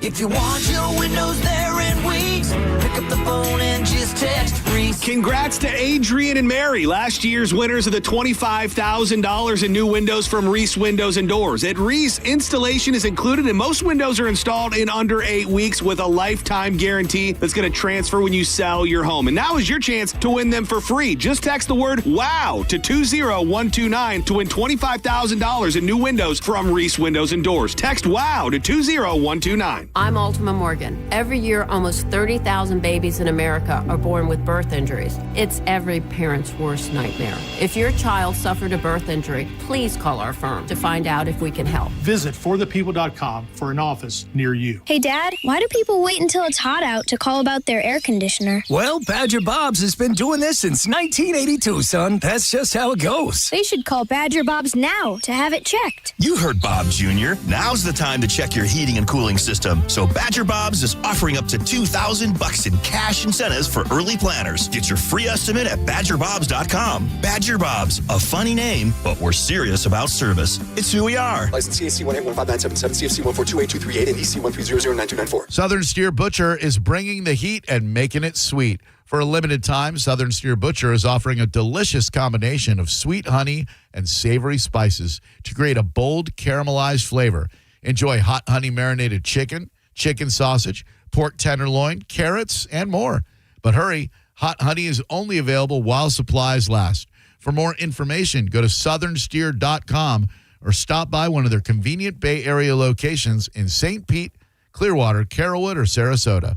S21: If you want your windows there in weeks, pick up the phone and just text Reese.
S3: Congrats to Adrian and Mary, last year's winners of the $25,000 in new windows from Reese Windows and Doors. At Reese, installation is included and most windows are installed in under 8 weeks with a lifetime guarantee that's going to transfer when you sell your home. And now is your chance to win them for free. Just text the word WOW to 20129 to win $25,000 in new windows from Reese Windows and Doors. Text WOW to 20129.
S9: I'm Ultima Morgan. Every year, almost 30,000 babies in America are born with birth injuries. It's every parent's worst nightmare. If your child suffered a birth injury, please call our firm to find out if we can help.
S19: Visit forthepeople.com for an office near you.
S11: Hey, Dad, why do people wait until it's hot out to call about their air conditioner?
S22: Well, Badger Bob's has been doing this since 1982, son. That's just how it goes.
S11: They should call Badger Bob's now to have it checked.
S23: You heard Bob Jr. Now's the time to check your heating and cooling system. So Badger Bob's is offering up to $2,000 in cash incentives for early planners. Get your free estimate at BadgerBobs.com. Badger Bob's, a funny name, but we're serious about service. It's who we are.
S13: License CAC 1815977, CFC 1428238, and EC 130092994.
S4: Southern Steer Butcher is bringing the heat and making it sweet. For a limited time, Southern Steer Butcher is offering a delicious combination of sweet honey and savory spices to create a bold caramelized flavor. Enjoy hot honey marinated chicken, chicken sausage, pork tenderloin, carrots, and more. But hurry, hot honey is only available while supplies last. For more information, go to southernsteer.com or stop by one of their convenient Bay Area locations in St. Pete, Clearwater, Carrollwood, or Sarasota.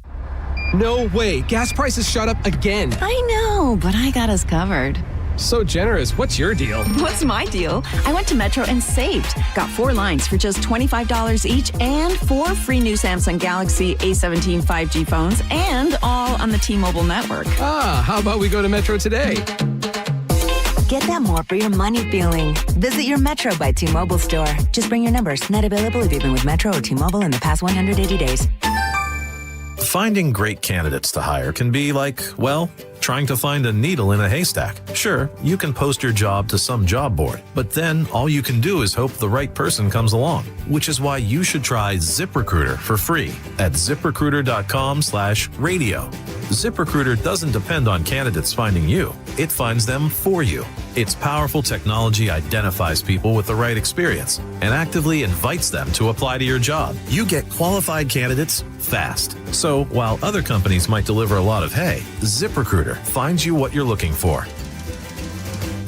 S24: No way. Gas prices shot up again.
S5: I know, but I got us covered.
S24: So generous. What's your deal?
S5: What's my deal? I went to Metro and saved. Got 4 lines for just $25 each and 4 free new Samsung Galaxy A17 5G phones and all on the T-Mobile network.
S24: Ah, how about we go to Metro today?
S26: Get that more for your money feeling. Visit your Metro by T-Mobile store. Just bring your numbers. Not available if you've been with Metro or T-Mobile in the past 180 days.
S28: Finding great candidates to hire can be like, well, trying to find a needle in a haystack. Sure, you can post your job to some job board, but then all you can do is hope the right person comes along, which is why you should try ZipRecruiter for free at ZipRecruiter.com/radio. ZipRecruiter doesn't depend on candidates finding you. It finds them for you. Its powerful technology identifies people with the right experience and actively invites them to apply to your job. You get qualified candidates fast. So while other companies might deliver a lot of hay, ZipRecruiter finds you what you're looking for.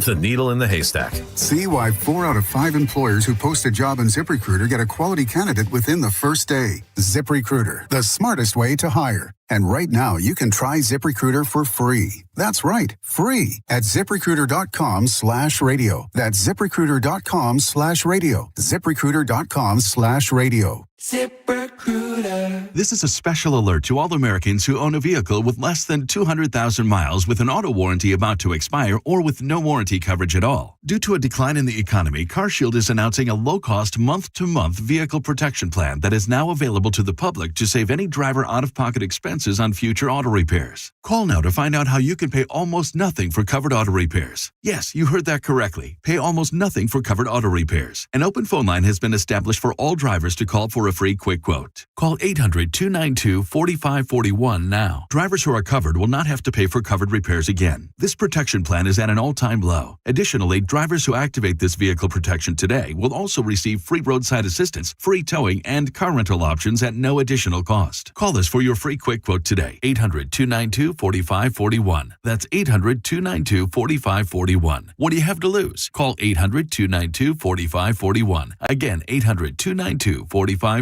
S28: The needle in the haystack.
S25: See why 4 out of 5 employers who post a job on ZipRecruiter get a quality candidate within the first day. ZipRecruiter, the smartest way to hire. And right now, you can try ZipRecruiter for free. That's right, free at ZipRecruiter.com/radio. That's ZipRecruiter.com/radio. ZipRecruiter.com/radio.
S21: ZipRecruiter.
S29: This is a special alert to all Americans who own a vehicle with less than 200,000 miles with an auto warranty about to expire or with no warranty coverage at all. Due to a decline in the economy, CarShield is announcing a low-cost month-to-month vehicle protection plan that is now available to the public to save any driver out-of-pocket expenses on future auto repairs. Call now to find out how you can pay almost nothing for covered auto repairs. Yes, you heard that correctly. Pay almost nothing for covered auto repairs. An open phone line has been established for all drivers to call for a free quick quote. Call 800-292-4541 now. Drivers who are covered will not have to pay for covered repairs again. This protection plan is at an all-time low. Additionally, drivers who activate this vehicle protection today will also receive free roadside assistance, free towing, and car rental options at no additional cost. Call us for your free quick quote today. 800-292-4541. That's 800-292-4541. What do you have to lose? Call 800-292-4541. Again, 800-292-4541.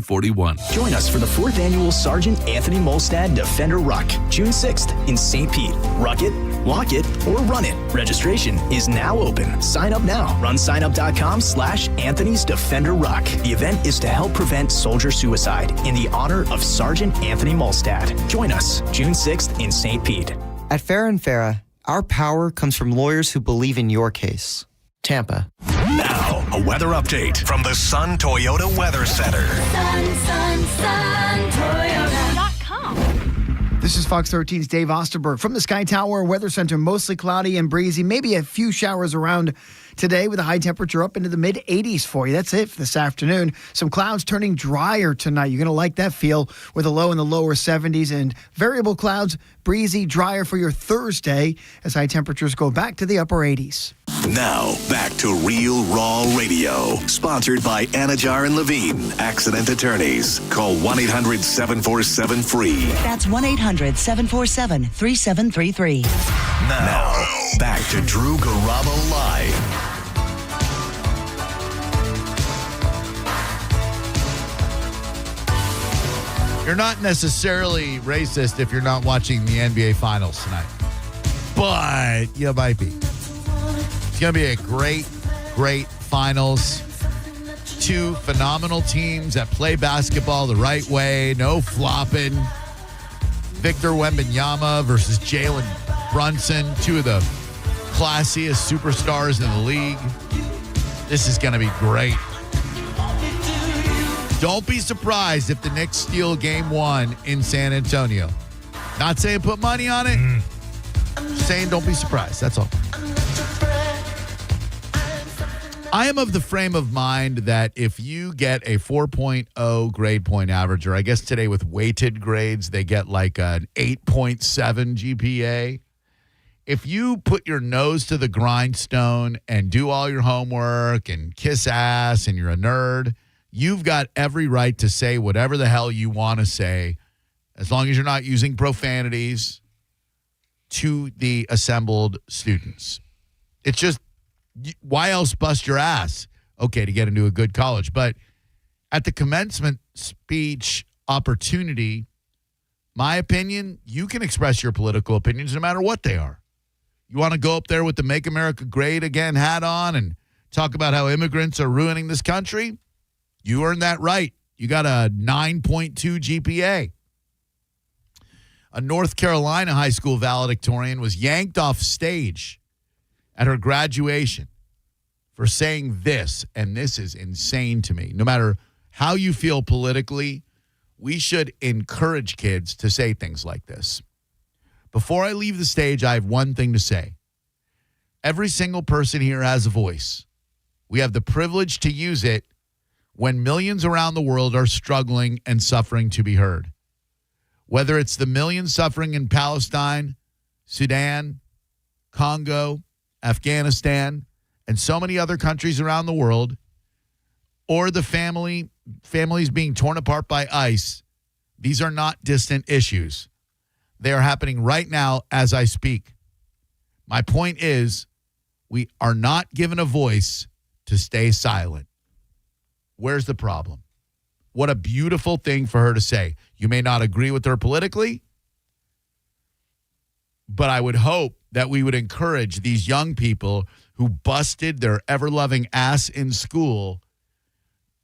S1: Join us for the 4th annual Sergeant Anthony Molstad Defender Ruck, June 6th in St. Pete. Ruck it, walk it, or run it. Registration is now open. Sign up now. runsignup.com/Anthony's Defender Ruck. The event is to help prevent soldier suicide in the honor of Sergeant Anthony Molstad. Join us June 6th in St. Pete.
S2: At Farah & Farah, our power comes from lawyers who believe in your case. Tampa.
S12: Now, a weather update from the Sun Toyota Weather Center.
S14: SunToyota.com. This is Fox 13's Dave Osterberg from the Sky Tower Weather Center. Mostly cloudy and breezy, maybe a few showers around today with a high temperature up into the mid-80s for you. That's it for this afternoon. Some clouds turning drier tonight. You're going to like that feel with a low in the lower 70s and variable clouds, breezy, drier for your Thursday as high temperatures go back to the upper 80s.
S12: Now, back to Real Raw Radio, sponsored by Anajar and Levine, accident attorneys. Call 1-800-747-FREE.
S15: That's 1-800-747-3733.
S12: Now, back to Drew Garabo Live.
S4: You're not necessarily racist if you're not watching the NBA Finals tonight, but you might be. It's going to be a great, great finals. Two phenomenal teams that play basketball the right way, no flopping. Victor Wembanyama versus Jalen Brunson, two of the classiest superstars in the league. This is going to be great. Don't be surprised if the Knicks steal game 1 in San Antonio. Not saying put money on it. Just saying don't be surprised. That's all. I am of the frame of mind that if you get a 4.0 grade point average, or I guess today with weighted grades, they get like an 8.7 GPA. If you put your nose to the grindstone and do all your homework and kiss ass and you're a nerd, you've got every right to say whatever the hell you want to say, as long as you're not using profanities to the assembled students. It's just, why else bust your ass? Okay, to get into a good college. But at the commencement speech opportunity, my opinion, you can express your political opinions no matter what they are. You want to go up there with the Make America Great Again hat on and talk about how immigrants are ruining this country? You earned that right. You got a 9.2 GPA. A North Carolina high school valedictorian was yanked off stage at her graduation for saying this, and this is insane to me. No matter how you feel politically, we should encourage kids to say things like this. Before I leave the stage, I have one thing to say. Every single person here has a voice. We have the privilege to use it when millions around the world are struggling and suffering to be heard. Whether it's the millions suffering in Palestine, Sudan, Congo, Afghanistan, and so many other countries around the world, or the families being torn apart by ICE, these are not distant issues. They are happening right now as I speak. My point is, we are not given a voice to stay silent. Where's the problem? What a beautiful thing for her to say. You may not agree with her politically, but I would hope that we would encourage these young people who busted their ever-loving ass in school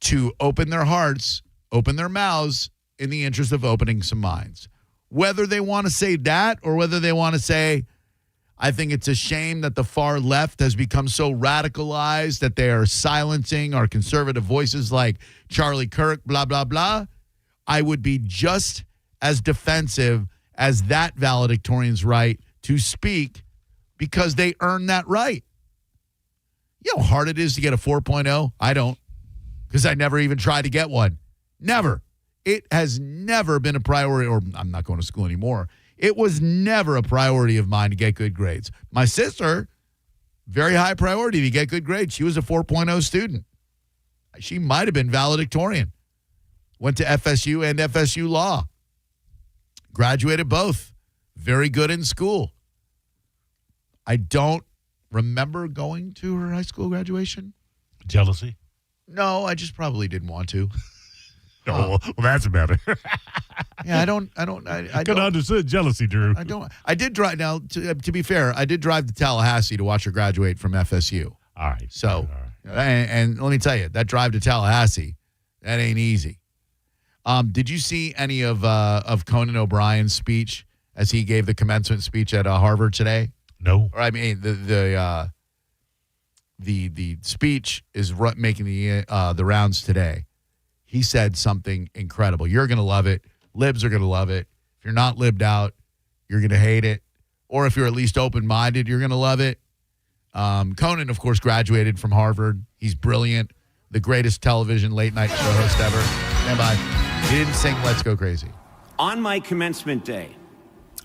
S4: to open their hearts, open their mouths in the interest of opening some minds. Whether they want to say that or whether they want to say, I think it's a shame that the far left has become so radicalized that they are silencing our conservative voices like Charlie Kirk, blah, blah, blah. I would be just as defensive as that valedictorian's right to speak because they earn that right. You know how hard it is to get a 4.0? I don't, because I never even tried to get one. Never. It has never been a priority, or I'm not going to school anymore. It was never a priority of mine to get good grades. My sister, very high priority to get good grades. She was a 4.0 student. She might have been valedictorian. Went to FSU and FSU Law. Graduated both. Very good in school. I don't remember going to her high school graduation.
S6: Jealousy?
S4: No, I just probably didn't want to.
S6: Oh, well, that's better.
S4: Yeah, I
S6: could understood jealousy, Drew.
S4: I did drive. Now, to be fair, I did drive to Tallahassee to watch her graduate from FSU.
S6: All right.
S4: So, and let me tell you, that drive to Tallahassee, that ain't easy. Did you see any of Conan O'Brien's speech as he gave the commencement speech at Harvard today?
S6: No.
S4: Or I mean, the speech is making the rounds today. He said something incredible. You're going to love it. Libs are going to love it. If you're not libbed out, you're going to hate it. Or if you're at least open-minded, you're going to love it. Conan, of course, graduated from Harvard. He's brilliant. The greatest television late-night show host ever. Stand by. He didn't sing Let's Go Crazy.
S7: On my commencement day,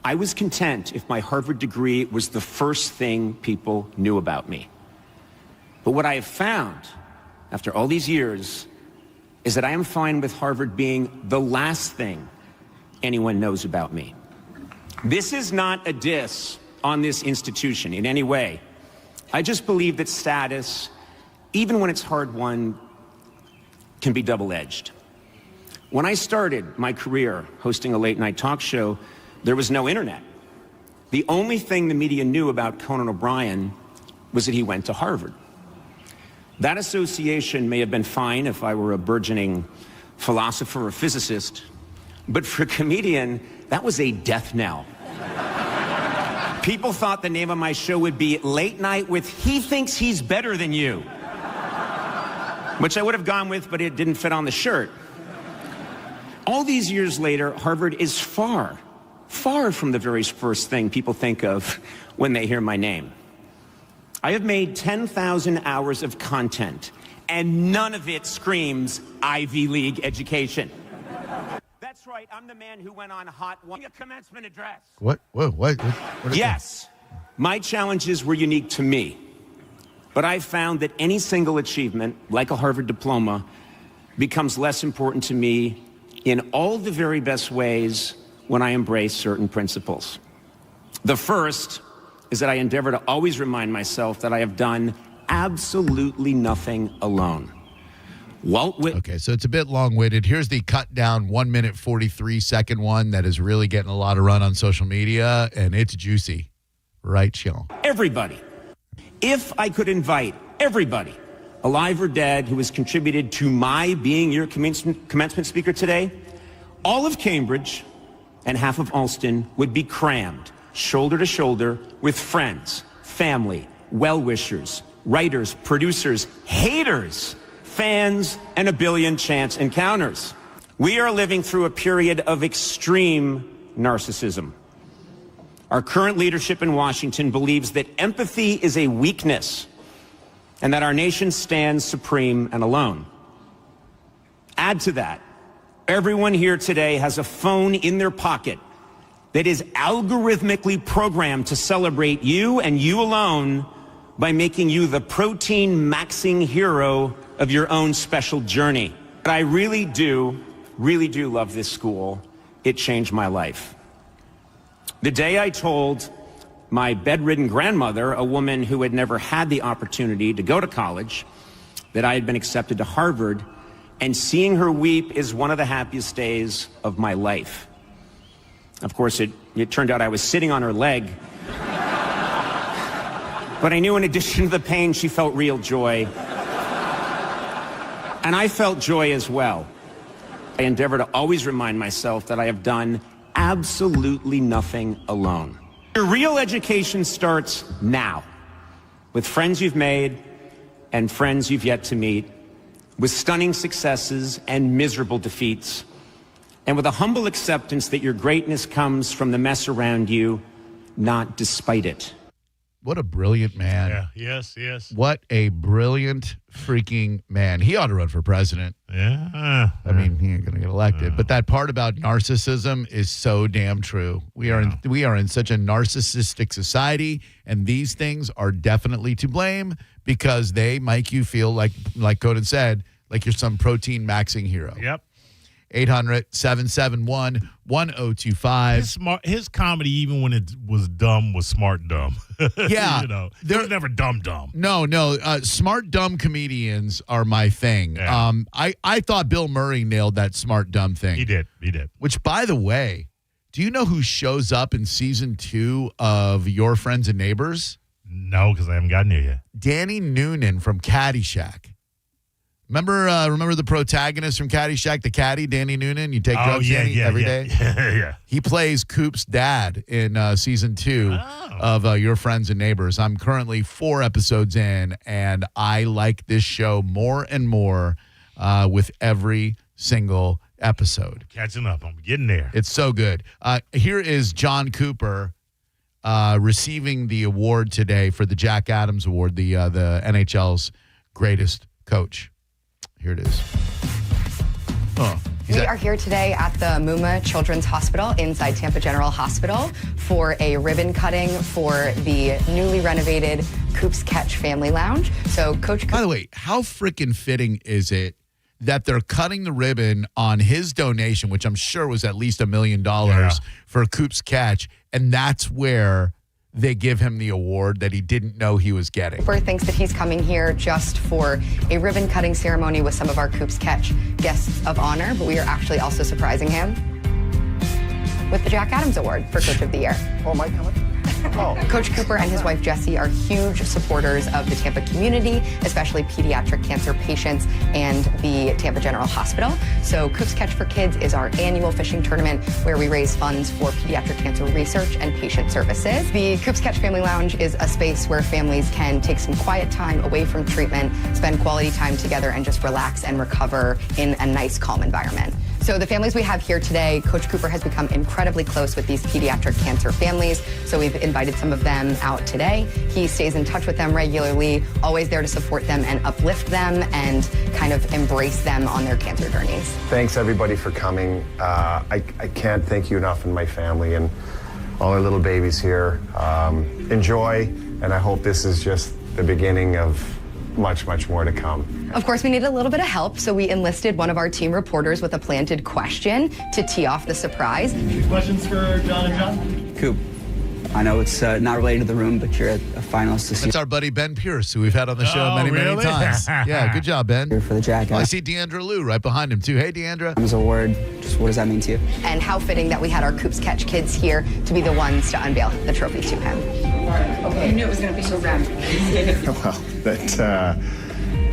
S7: I was content if my Harvard degree was the first thing people knew about me. But what I have found, after all these years, is that I am fine with Harvard being the last thing anyone knows about me. This is not a diss on this institution in any way. I just believe that status, even when it's hard-won, can be double-edged. When I started my career hosting a late-night talk show, there was no internet. The only thing the media knew about Conan O'Brien was that he went to Harvard. That association may have been fine if I were a burgeoning philosopher or physicist, but for a comedian, that was a death knell. People thought the name of my show would be Late Night with He Thinks He's Better Than You, which I would have gone with, but it didn't fit on the shirt. All these years later, Harvard is far from the very first thing people think of when they hear my name. I have made 10,000 hours of content, and none of it screams Ivy League education. That's right, I'm the man who went on Hot One, a commencement address.
S4: What?
S7: Yes, my challenges were unique to me, but I found that any single achievement, like a Harvard diploma, becomes less important to me in all the very best ways when I embrace certain principles. The first is that I endeavor to always remind myself that I have done absolutely nothing alone.
S4: Okay, so it's a bit long-winded. Here's the cut down 1 minute 43-second one that is really getting a lot of run on social media, and it's juicy. Right, Sean?
S7: Everybody. If I could invite everybody, alive or dead, who has contributed to my being your commencement speaker today, all of Cambridge and half of Alston would be crammed shoulder to shoulder with friends, family, well-wishers, writers, producers, haters, fans, and a billion chance encounters. We are living through a period of extreme narcissism. Our current leadership in Washington believes that empathy is a weakness and that our nation stands supreme and alone. Add to that, everyone here today has a phone in their pocket that is algorithmically programmed to celebrate you and you alone by making you the protein-maxing hero of your own special journey. But I really do love this school. It changed my life. The day I told my bedridden grandmother, a woman who had never had the opportunity to go to college, that I had been accepted to Harvard, and seeing her weep is one of the happiest days of my life. Of course, it turned out I was sitting on her leg. But I knew in addition to the pain, she felt real joy. And I felt joy as well. I endeavor to always remind myself that I have done absolutely nothing alone. Your real education starts now, with friends you've made and friends you've yet to meet, with stunning successes and miserable defeats, and with a humble acceptance that your greatness comes from the mess around you, not despite it.
S4: What a brilliant man.
S6: Yeah, yes.
S4: What a brilliant freaking man. He ought to run for president.
S6: Yeah.
S4: I mean, he ain't going to get elected. But that part about narcissism is so damn true. We are in such a narcissistic society, and these things are definitely to blame because they make you feel like Conan said, like you're some protein maxing hero.
S6: Yep.
S4: 800-771-1025.
S6: His comedy, even when it was dumb, was smart dumb.
S4: Yeah.
S6: They're never dumb.
S4: No. Smart dumb comedians are my thing.
S6: Yeah.
S4: I thought Bill Murray nailed that smart dumb thing.
S6: He did.
S4: Which, by the way, do you know who shows up in season 2 of Your Friends and Neighbors?
S6: No, because I haven't gotten here yet.
S4: Danny Noonan from Caddyshack. Remember the protagonist from Caddyshack, the caddy, Danny Noonan? You take drugs, Danny, every day?
S6: Yeah.
S4: He plays Coop's dad in season 2 of Your Friends and Neighbors. I'm currently 4 episodes in, and I like this show more and more with every single episode.
S6: Catching up. I'm getting there.
S4: It's so good. Here is John Cooper receiving the award today for the Jack Adams Award, the NHL's greatest coach. Here it is.
S3: We are here today at the Muma Children's Hospital inside Tampa General Hospital for a ribbon cutting for the newly renovated Coop's Catch Family Lounge. So, Coach
S4: By the way, how freaking fitting is it that they're cutting the ribbon on his donation, which I'm sure was at least $1 million for Coop's Catch, and that's where they give him the award that he didn't know he was getting.
S3: Cooper thinks that he's coming here just for a ribbon cutting ceremony with some of our Coop's Catch guests of honor, but we are actually also surprising him with the Jack Adams Award for Coach of the Year.
S8: Oh, am I coming? Oh.
S3: Coach Cooper and his wife Jessie are huge supporters of the Tampa community, especially pediatric cancer patients and the Tampa General Hospital. So Coop's Catch for Kids is our annual fishing tournament where we raise funds for pediatric cancer research and patient services. The Coop's Catch Family Lounge is a space where families can take some quiet time away from treatment, spend quality time together, and just relax and recover in a nice, calm environment. So the families we have here today, Coach Cooper has become incredibly close with these pediatric cancer families. So we've invited some of them out today. He stays in touch with them regularly, always there to support them and uplift them and kind of embrace them on their cancer journeys.
S8: Thanks, everybody, for coming. I can't thank you enough, and my family and all our little babies here. Enjoy, and I hope this is just the beginning of much, much more to come.
S3: Of course, we needed a little bit of help, so we enlisted one of our team reporters with a planted question to tee off the surprise.
S10: Any questions for John and John?
S15: Coop, I know it's not related to the room, but you're a finalist this year.
S4: That's our buddy Ben Pierce, who we've had on the show many times. Yeah, good job, Ben.
S15: Here for the Jack.
S4: I see Deandra Liu right behind him, too. Hey, Deandra.
S15: Adams Award, just what does that mean to you?
S3: And how fitting that we had our Coop's Catch kids here to be the ones to unveil the trophy to him.
S10: Okay.
S3: You knew it was going to be so random.
S8: Well,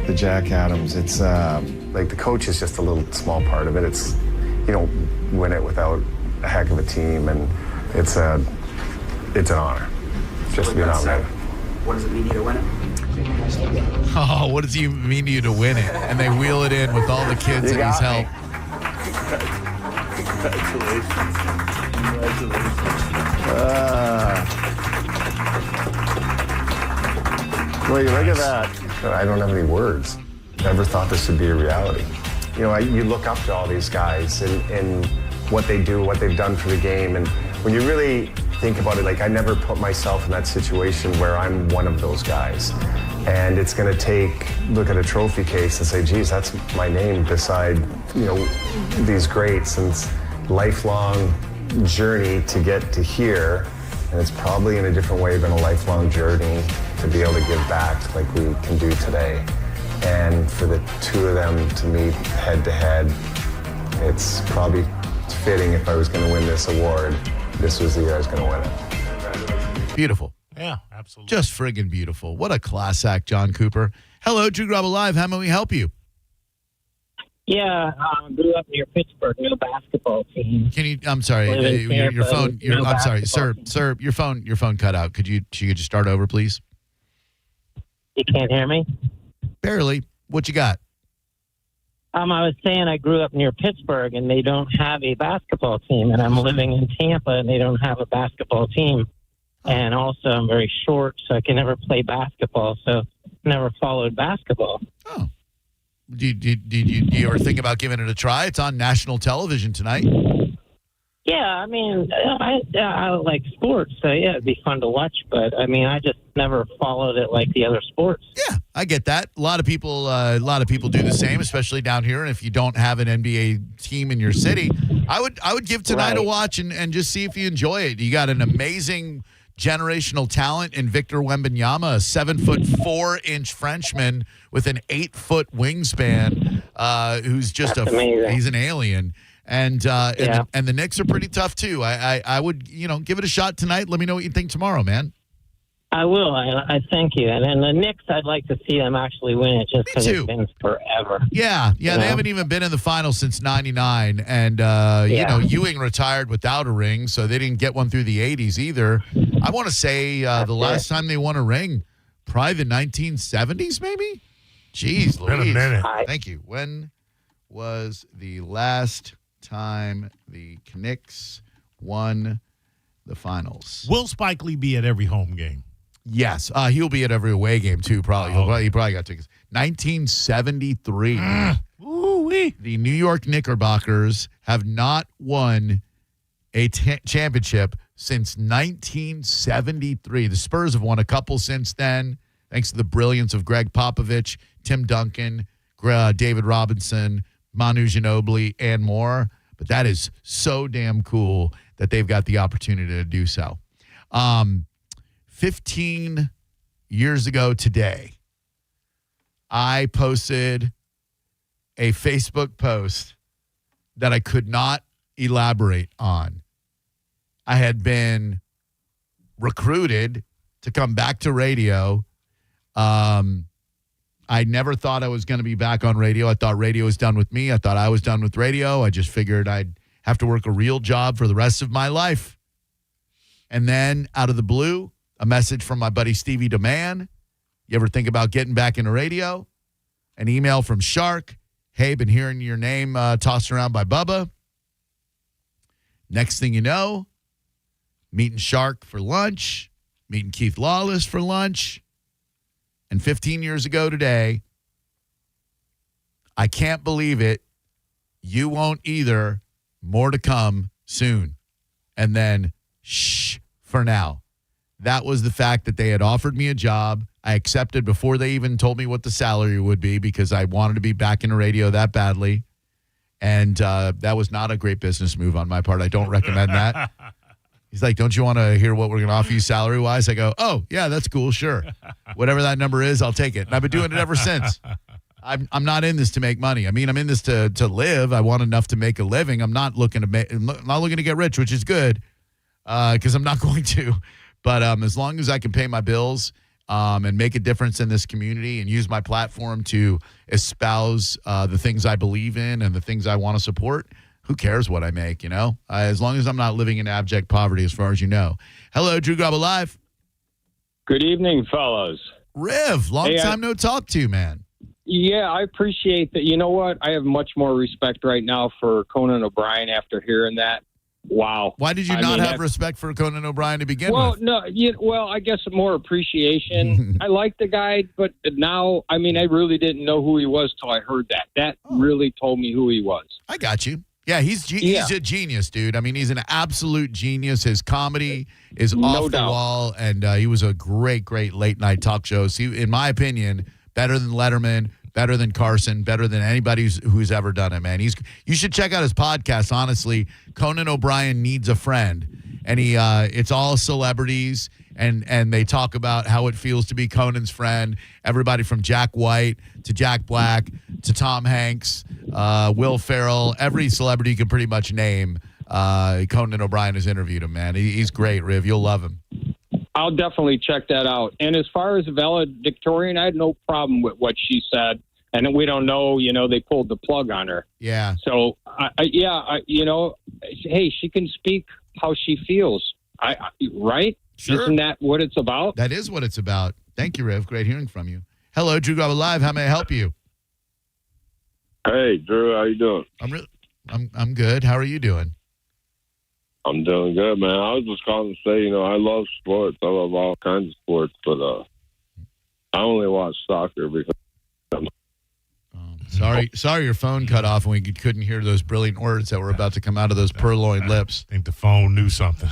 S8: the Jack Adams, it's like the coach is just a little small part of it. It's, you don't win it without a heck of a team, and it's an honor just to be nominated.
S15: What does it mean to you to win it?
S4: Oh, what does he mean to you to win it? And they wheel it in with all the kids that he's helped.
S8: Well, look at that. I don't have any words. Never thought this would be a reality. You know, you look up to all these guys and what they do, what they've done for the game. And when you really think about it, like, I never put myself in that situation where I'm one of those guys. And it's going to look at a trophy case and say, geez, that's my name beside, you know, these greats. And it's a lifelong journey to get to here. And it's probably in a different way been a lifelong journey to be able to give back like we can do today. And for the two of them to meet head to head, it's probably fitting if I was going to win this award, this was the year I was going to win it.
S4: Beautiful.
S6: Yeah, absolutely.
S4: Just friggin' beautiful. What a class act, John Cooper. Hello, Drew Garabo Live. How may we help you?
S16: Yeah, grew up near Pittsburgh, no basketball team.
S4: Can you? I'm sorry, your phone. I'm sorry, sir. Your phone cut out. Could you just start over, please?
S16: You can't hear me?
S4: Barely. What you got?
S16: I was saying I grew up near Pittsburgh, and they don't have a basketball team, and I'm living in Tampa, and they don't have a basketball team. And also, I'm very short, so I can never play basketball, so never followed basketball.
S4: Oh. Do you ever think about giving it a try? It's on national television tonight.
S16: Yeah, I mean, I like sports, so yeah, it'd be fun to watch. But I mean, I just never followed it like the other sports.
S4: Yeah, I get that. A lot of people do the same, especially down here. And if you don't have an NBA team in your city, I would give tonight a watch and just see if you enjoy it. You got an amazing generational talent in Victor Wembanyama, a 7'4" Frenchman with an 8-foot wingspan, who's just he's an alien. And the Knicks are pretty tough too. I would give it a shot tonight. Let me know what you think tomorrow, man.
S16: I will. I thank you. And the Knicks, I'd like to see them actually win it just because it's been forever.
S4: Yeah. They haven't even been in the finals since '99, and Ewing retired without a ring, so they didn't get one through the '80s either. I want to say the last time they won a ring, probably the 1970s, maybe. Jeez,
S6: Been a minute.
S4: Thank you. When was the last time the Knicks won the finals?
S6: Will Spike Lee be at every home game?
S4: Yes. He'll be at every away game, too, probably. He probably got tickets. 1973.
S6: Ooh-wee.
S4: The New York Knickerbockers have not won a championship since 1973. The Spurs have won a couple since then, thanks to the brilliance of Greg Popovich, Tim Duncan, David Robinson, Manu Ginobili, and more. But that is so damn cool that they've got the opportunity to do so. 15 years ago today, I posted a Facebook post that I could not elaborate on. I had been recruited to come back to radio. I never thought I was going to be back on radio. I thought radio was done with me. I thought I was done with radio. I just figured I'd have to work a real job for the rest of my life. And then out of the blue, a message from my buddy Stevie DeMann. You ever think about getting back into radio? An email from Shark. Hey, been hearing your name tossed around by Bubba. Next thing you know, meeting Shark for lunch, meeting Keith Lawless for lunch. And 15 years ago today, I can't believe it. You won't either. More to come soon. And then, shh, for now. That was the fact that they had offered me a job. I accepted before they even told me what the salary would be because I wanted to be back in the radio that badly. And that was not a great business move on my part. I don't recommend that. He's like, don't you want to hear what we're going to offer you salary-wise? I go, oh, yeah, that's cool, sure. Whatever that number is, I'll take it. And I've been doing it ever since. I'm not in this to make money. I mean, I'm in this to live. I want enough to make a living. I'm not looking to get rich, which is good because I'm not going to. But as long as I can pay my bills and make a difference in this community and use my platform to espouse the things I believe in and the things I want to support, who cares what I make, as long as I'm not living in abject poverty, as far as you know. Hello, Drew Garabo Live.
S9: Good evening, fellas.
S4: Riv, long time no talk to, man.
S9: Yeah, I appreciate that. You know what? I have much more respect right now for Conan O'Brien after hearing that. Wow.
S4: Why did you not have respect for Conan O'Brien to begin with?
S9: Well, I guess more appreciation. I like the guy, but now, I really didn't know who he was till I heard that. That really told me who he was.
S4: I got you. Yeah, he's a genius, dude. He's an absolute genius. His comedy is off the wall, and he was a great, great late-night talk show. He, in my opinion, better than Letterman, better than Carson, better than anybody who's ever done it, man. You should check out his podcast, honestly. Conan O'Brien Needs a Friend. And it's all celebrities, and they talk about how it feels to be Conan's friend. Everybody from Jack White to Jack Black to Tom Hanks, Will Ferrell, every celebrity you can pretty much name. Conan O'Brien has interviewed him, man. He's great, Riv. You'll love him.
S9: I'll definitely check that out. And as far as valedictorian, I had no problem with what she said. And we don't know, they pulled the plug on her.
S4: Yeah.
S9: So, hey, she can speak how she feels. Right?
S4: Sure.
S9: Isn't that what it's about?
S4: That is what it's about. Thank you, Riv. Great hearing from you. Hello, Drew Garabo Live. How may I help you?
S11: Hey, Drew. How you doing?
S4: I'm good. How are you doing?
S11: I'm doing good, man. I was just calling to say, I love sports. I love all kinds of sports, but I only watch soccer because
S4: Sorry your phone cut off and we couldn't hear those brilliant words that were about to come out of those purloined lips.
S6: I think the phone knew something.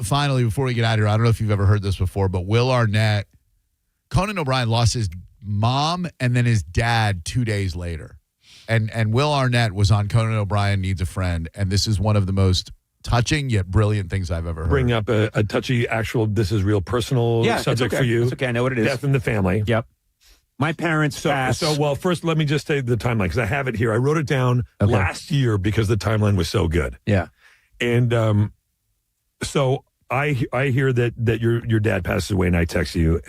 S4: Finally, before we get out of here, I don't know if you've ever heard this before, but Will Arnett, Conan O'Brien lost his mom and then his dad 2 days later. And Will Arnett was on Conan O'Brien Needs a Friend, and this is one of the most touching yet brilliant things I've ever heard.
S5: Bring up a touchy, this is real personal subject for you.
S7: It's okay, I know what it is.
S5: Death in the family.
S7: Yep. My parents passed.
S5: Well, first, let me just say the timeline, because I have it here. I wrote it down last year because the timeline was so good.
S7: Yeah.
S5: And so I hear that your dad passes away, and I text you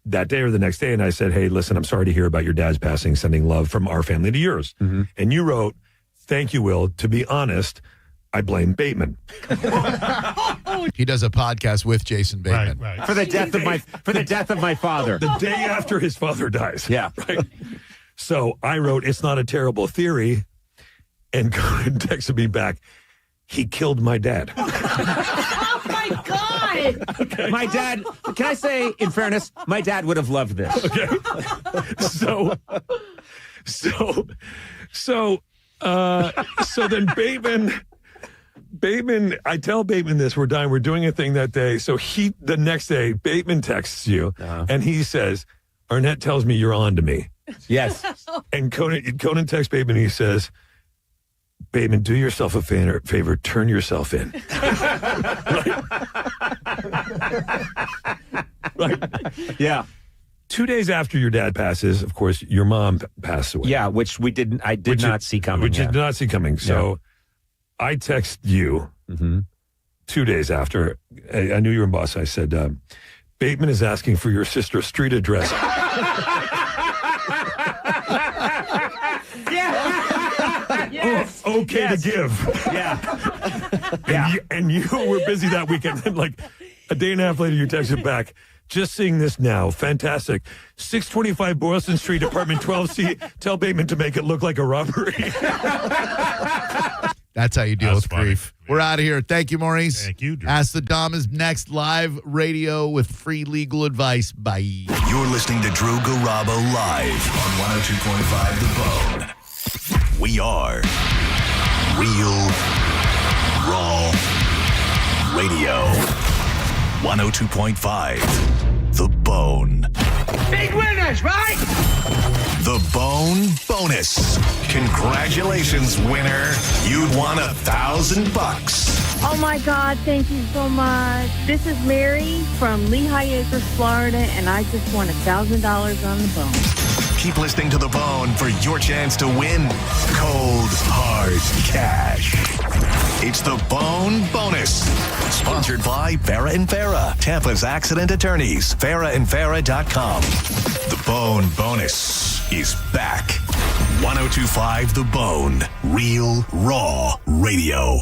S5: that day or the next day, and I said, hey, listen, I'm sorry to hear about your dad's passing, sending love from our family to yours.
S7: Mm-hmm.
S5: And you wrote, thank you, Will. To be honest, I blame Bateman.
S4: He does a podcast with Jason Bateman.
S7: Right. For the death of my father.
S5: The day after his father dies.
S7: Yeah.
S5: Right. So I wrote, it's not a terrible theory. And Conan texted me back, he killed my dad.
S13: Oh, my God.
S5: Okay.
S7: My dad, can I say, in fairness, my dad would have loved this.
S5: Okay. So then Bateman, I tell Bateman this, we're doing a thing that day. So the next day, Bateman texts you and he says, Arnett tells me you're on to me.
S7: Yes.
S5: And Conan texts Bateman and he says, Bateman, do yourself a favor, turn yourself in. Right?
S7: Yeah.
S5: 2 days after your dad passes, of course, your mom passed away.
S7: Yeah, which I did not see coming.
S5: Which you did not see coming. So I text you 2 days after. I knew you were in Boston. I said, Bateman is asking for your sister's street address.
S7: Yes.
S5: Okay to give.
S7: Yeah.
S5: And you were busy that weekend. And like a day and a half later, you texted back, just seeing this now. Fantastic. 625 Boylston Street, apartment 12C. Tell Bateman to make it look like a robbery.
S4: That's how you deal with
S6: funny.
S4: grief. We're out of here. Thank you, Maurice.
S6: Thank you, Drew.
S4: Ask the Dom is next, live radio with free legal advice. Bye.
S12: You're listening to Drew Garabo live on 102.5 The Bone. We are Real Raw Radio. 102.5 The Bone.
S13: Big winners, right?
S12: The Bone Bonus. Congratulations, winner. You'd won $1,000.
S17: Oh my God, thank you so much. This is Mary from Lehigh Acres, Florida, and I just won $1,000 on The Bone.
S12: Keep listening to The Bone for your chance to win cold, hard cash. It's The Bone Bonus. Sponsored by Farah & Farah, Tampa's accident attorneys. FarahandFarah.com. The Bone Bonus is back. 102.5 The Bone. Real Raw Radio.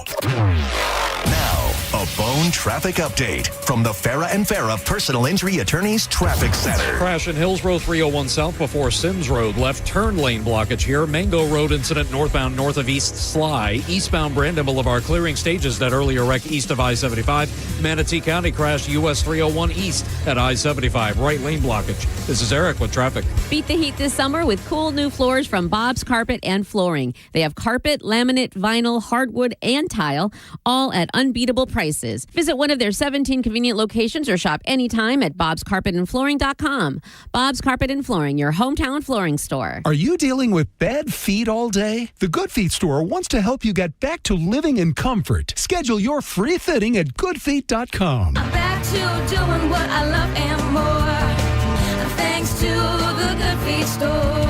S12: Now, a Bone traffic update from the Farah & Farah Personal Injury Attorneys Traffic Center.
S18: Crash in Hills Road 301 South before Sims Road. Left turn lane blockage here. Mango Road incident northbound north of East Sly. Eastbound Brandon Boulevard clearing stages. That earlier wreck east of I-75. Manatee County crash US 301 east at I-75. Right lane blockage. This is Eric with traffic.
S19: Beat the heat this summer with cool new floors from Bob's Carpet and Flooring. They have carpet, laminate, vinyl, hardwood, and tile, all at unbeatable prices. Visit one of their 17 convenient locations or shop anytime at bobscarpetandflooring.com. Bob's Carpet and Flooring, your hometown flooring store.
S20: Are you dealing with bad feet all day? The Good Feet store wants to help you get back to living in comfort. Schedule your free fitting at goodfeet.com.
S13: Back to doing what I love and more. Thanks to the Good Feet store.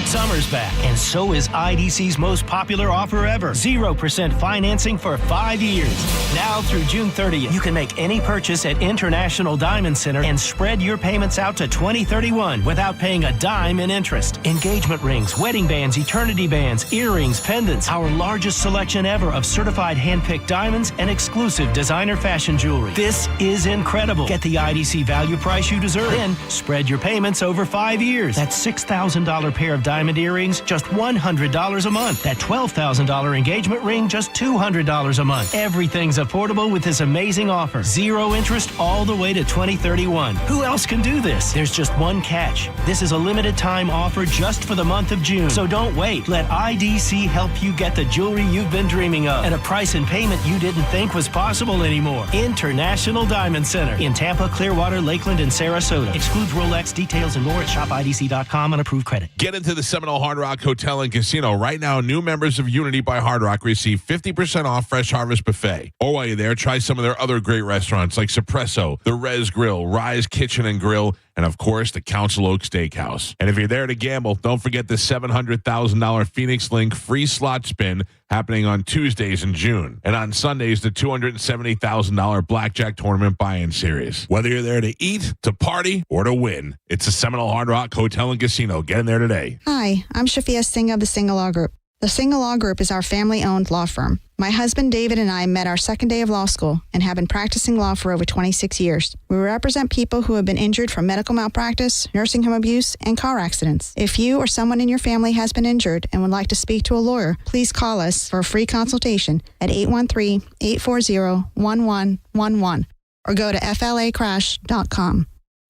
S22: Summer's back, and so is IDC's most popular offer ever. 0% financing for 5 years. Now through June 30th, you can make any purchase at International Diamond Center and spread your payments out to 2031 without paying a dime in interest. Engagement rings, wedding bands, eternity bands, earrings, pendants. Our largest selection ever of certified hand-picked diamonds and exclusive designer fashion jewelry. This is incredible. Get the IDC value price you deserve. Then spread your payments over 5 years. That $6,000 pair of diamond earrings, just $100 a month. That $12,000 engagement ring, just $200 a month. Everything's affordable with this amazing offer. 0 interest all the way to 2031. Who else can do this? There's just one catch. This is a limited time offer just for the month of June. So don't wait. Let IDC help you get the jewelry you've been dreaming of at a price and payment you didn't think was possible anymore. International Diamond Center in Tampa, Clearwater, Lakeland, and Sarasota. Excludes Rolex. Details and more at shopidc.com on approved credit.
S1: Get into the Seminole Hard Rock Hotel and Casino. Right now, new members of Unity by Hard Rock receive 50% off Fresh Harvest Buffet. Or while you're there, try some of their other great restaurants like Suppresso, The Res Grill, Rise Kitchen and Grill, and of course, the Council Oak Steakhouse. And if you're there to gamble, don't forget the $700,000 Phoenix Link free slot spin happening on Tuesdays in June. And on Sundays, the $270,000 Blackjack Tournament buy-in series. Whether you're there to eat, to party, or to win, it's the Seminole Hard Rock Hotel and Casino. Get in there today.
S21: Hi, I'm Shafia Singh of the Singh Law Group. The Singh Law Group is our family-owned law firm. My husband David and I met our second day of law school and have been practicing law for over 26 years. We represent people who have been injured from medical malpractice, nursing home abuse, and car accidents. If you or someone in your family has been injured and would like to speak to a lawyer, please call us for a free consultation at 813-840-1111 or go to flacrash.com.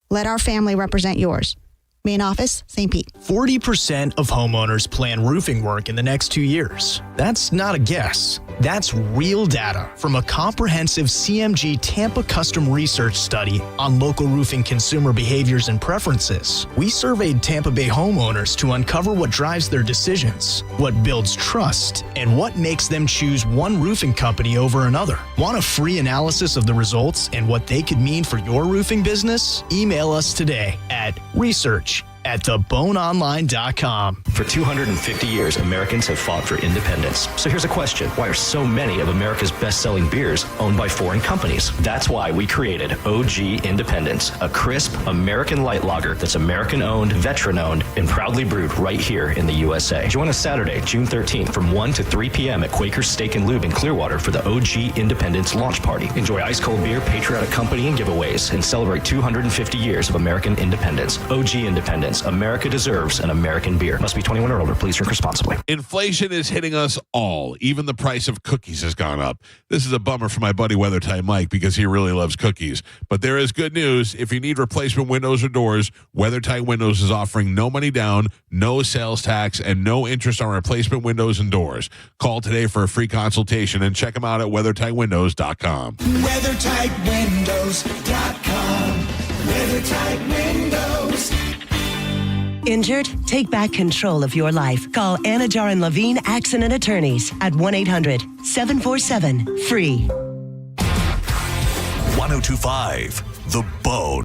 S21: Let our family represent yours. Main office, St. Pete.
S23: 40% of homeowners plan roofing work in the next 2 years. That's not a guess. That's real data from a comprehensive CMG Tampa custom research study on local roofing consumer behaviors and preferences. We surveyed Tampa Bay homeowners to uncover what drives their decisions, what builds trust, and what makes them choose one roofing company over another. Want a free analysis of the results and what they could mean for your roofing business? Email us today at research@theboneonline.com.
S24: For 250 years, Americans have fought for independence. So here's a question. Why are so many of America's best-selling beers owned by foreign companies? That's why we created OG Independence, a crisp American light lager that's American-owned, veteran-owned, and proudly brewed right here in the USA. Join us Saturday, June 13th from 1 to 3 p.m. at Quaker's Steak and Lube in Clearwater for the OG Independence launch party. Enjoy ice-cold beer, patriotic company, and giveaways, and celebrate 250 years of American independence. OG Independence. America deserves an American beer. Must be 21 or older. Please drink responsibly.
S1: Inflation is hitting us all. Even the price of cookies has gone up. This is a bummer for my buddy WeatherTight Mike because he really loves cookies. But there is good news. If you need replacement windows or doors, WeatherTight Windows is offering no money down, no sales tax, and no interest on replacement windows and doors. Call today for a free consultation and check them out at WeatherTightWindows.com.
S25: WeatherTightWindows.com. WeatherTight Windows.
S26: Injured? Take back control of your life. Call Anajar and Levine Accident Attorneys at 1-800-747-FREE.
S12: 1025 The Bone.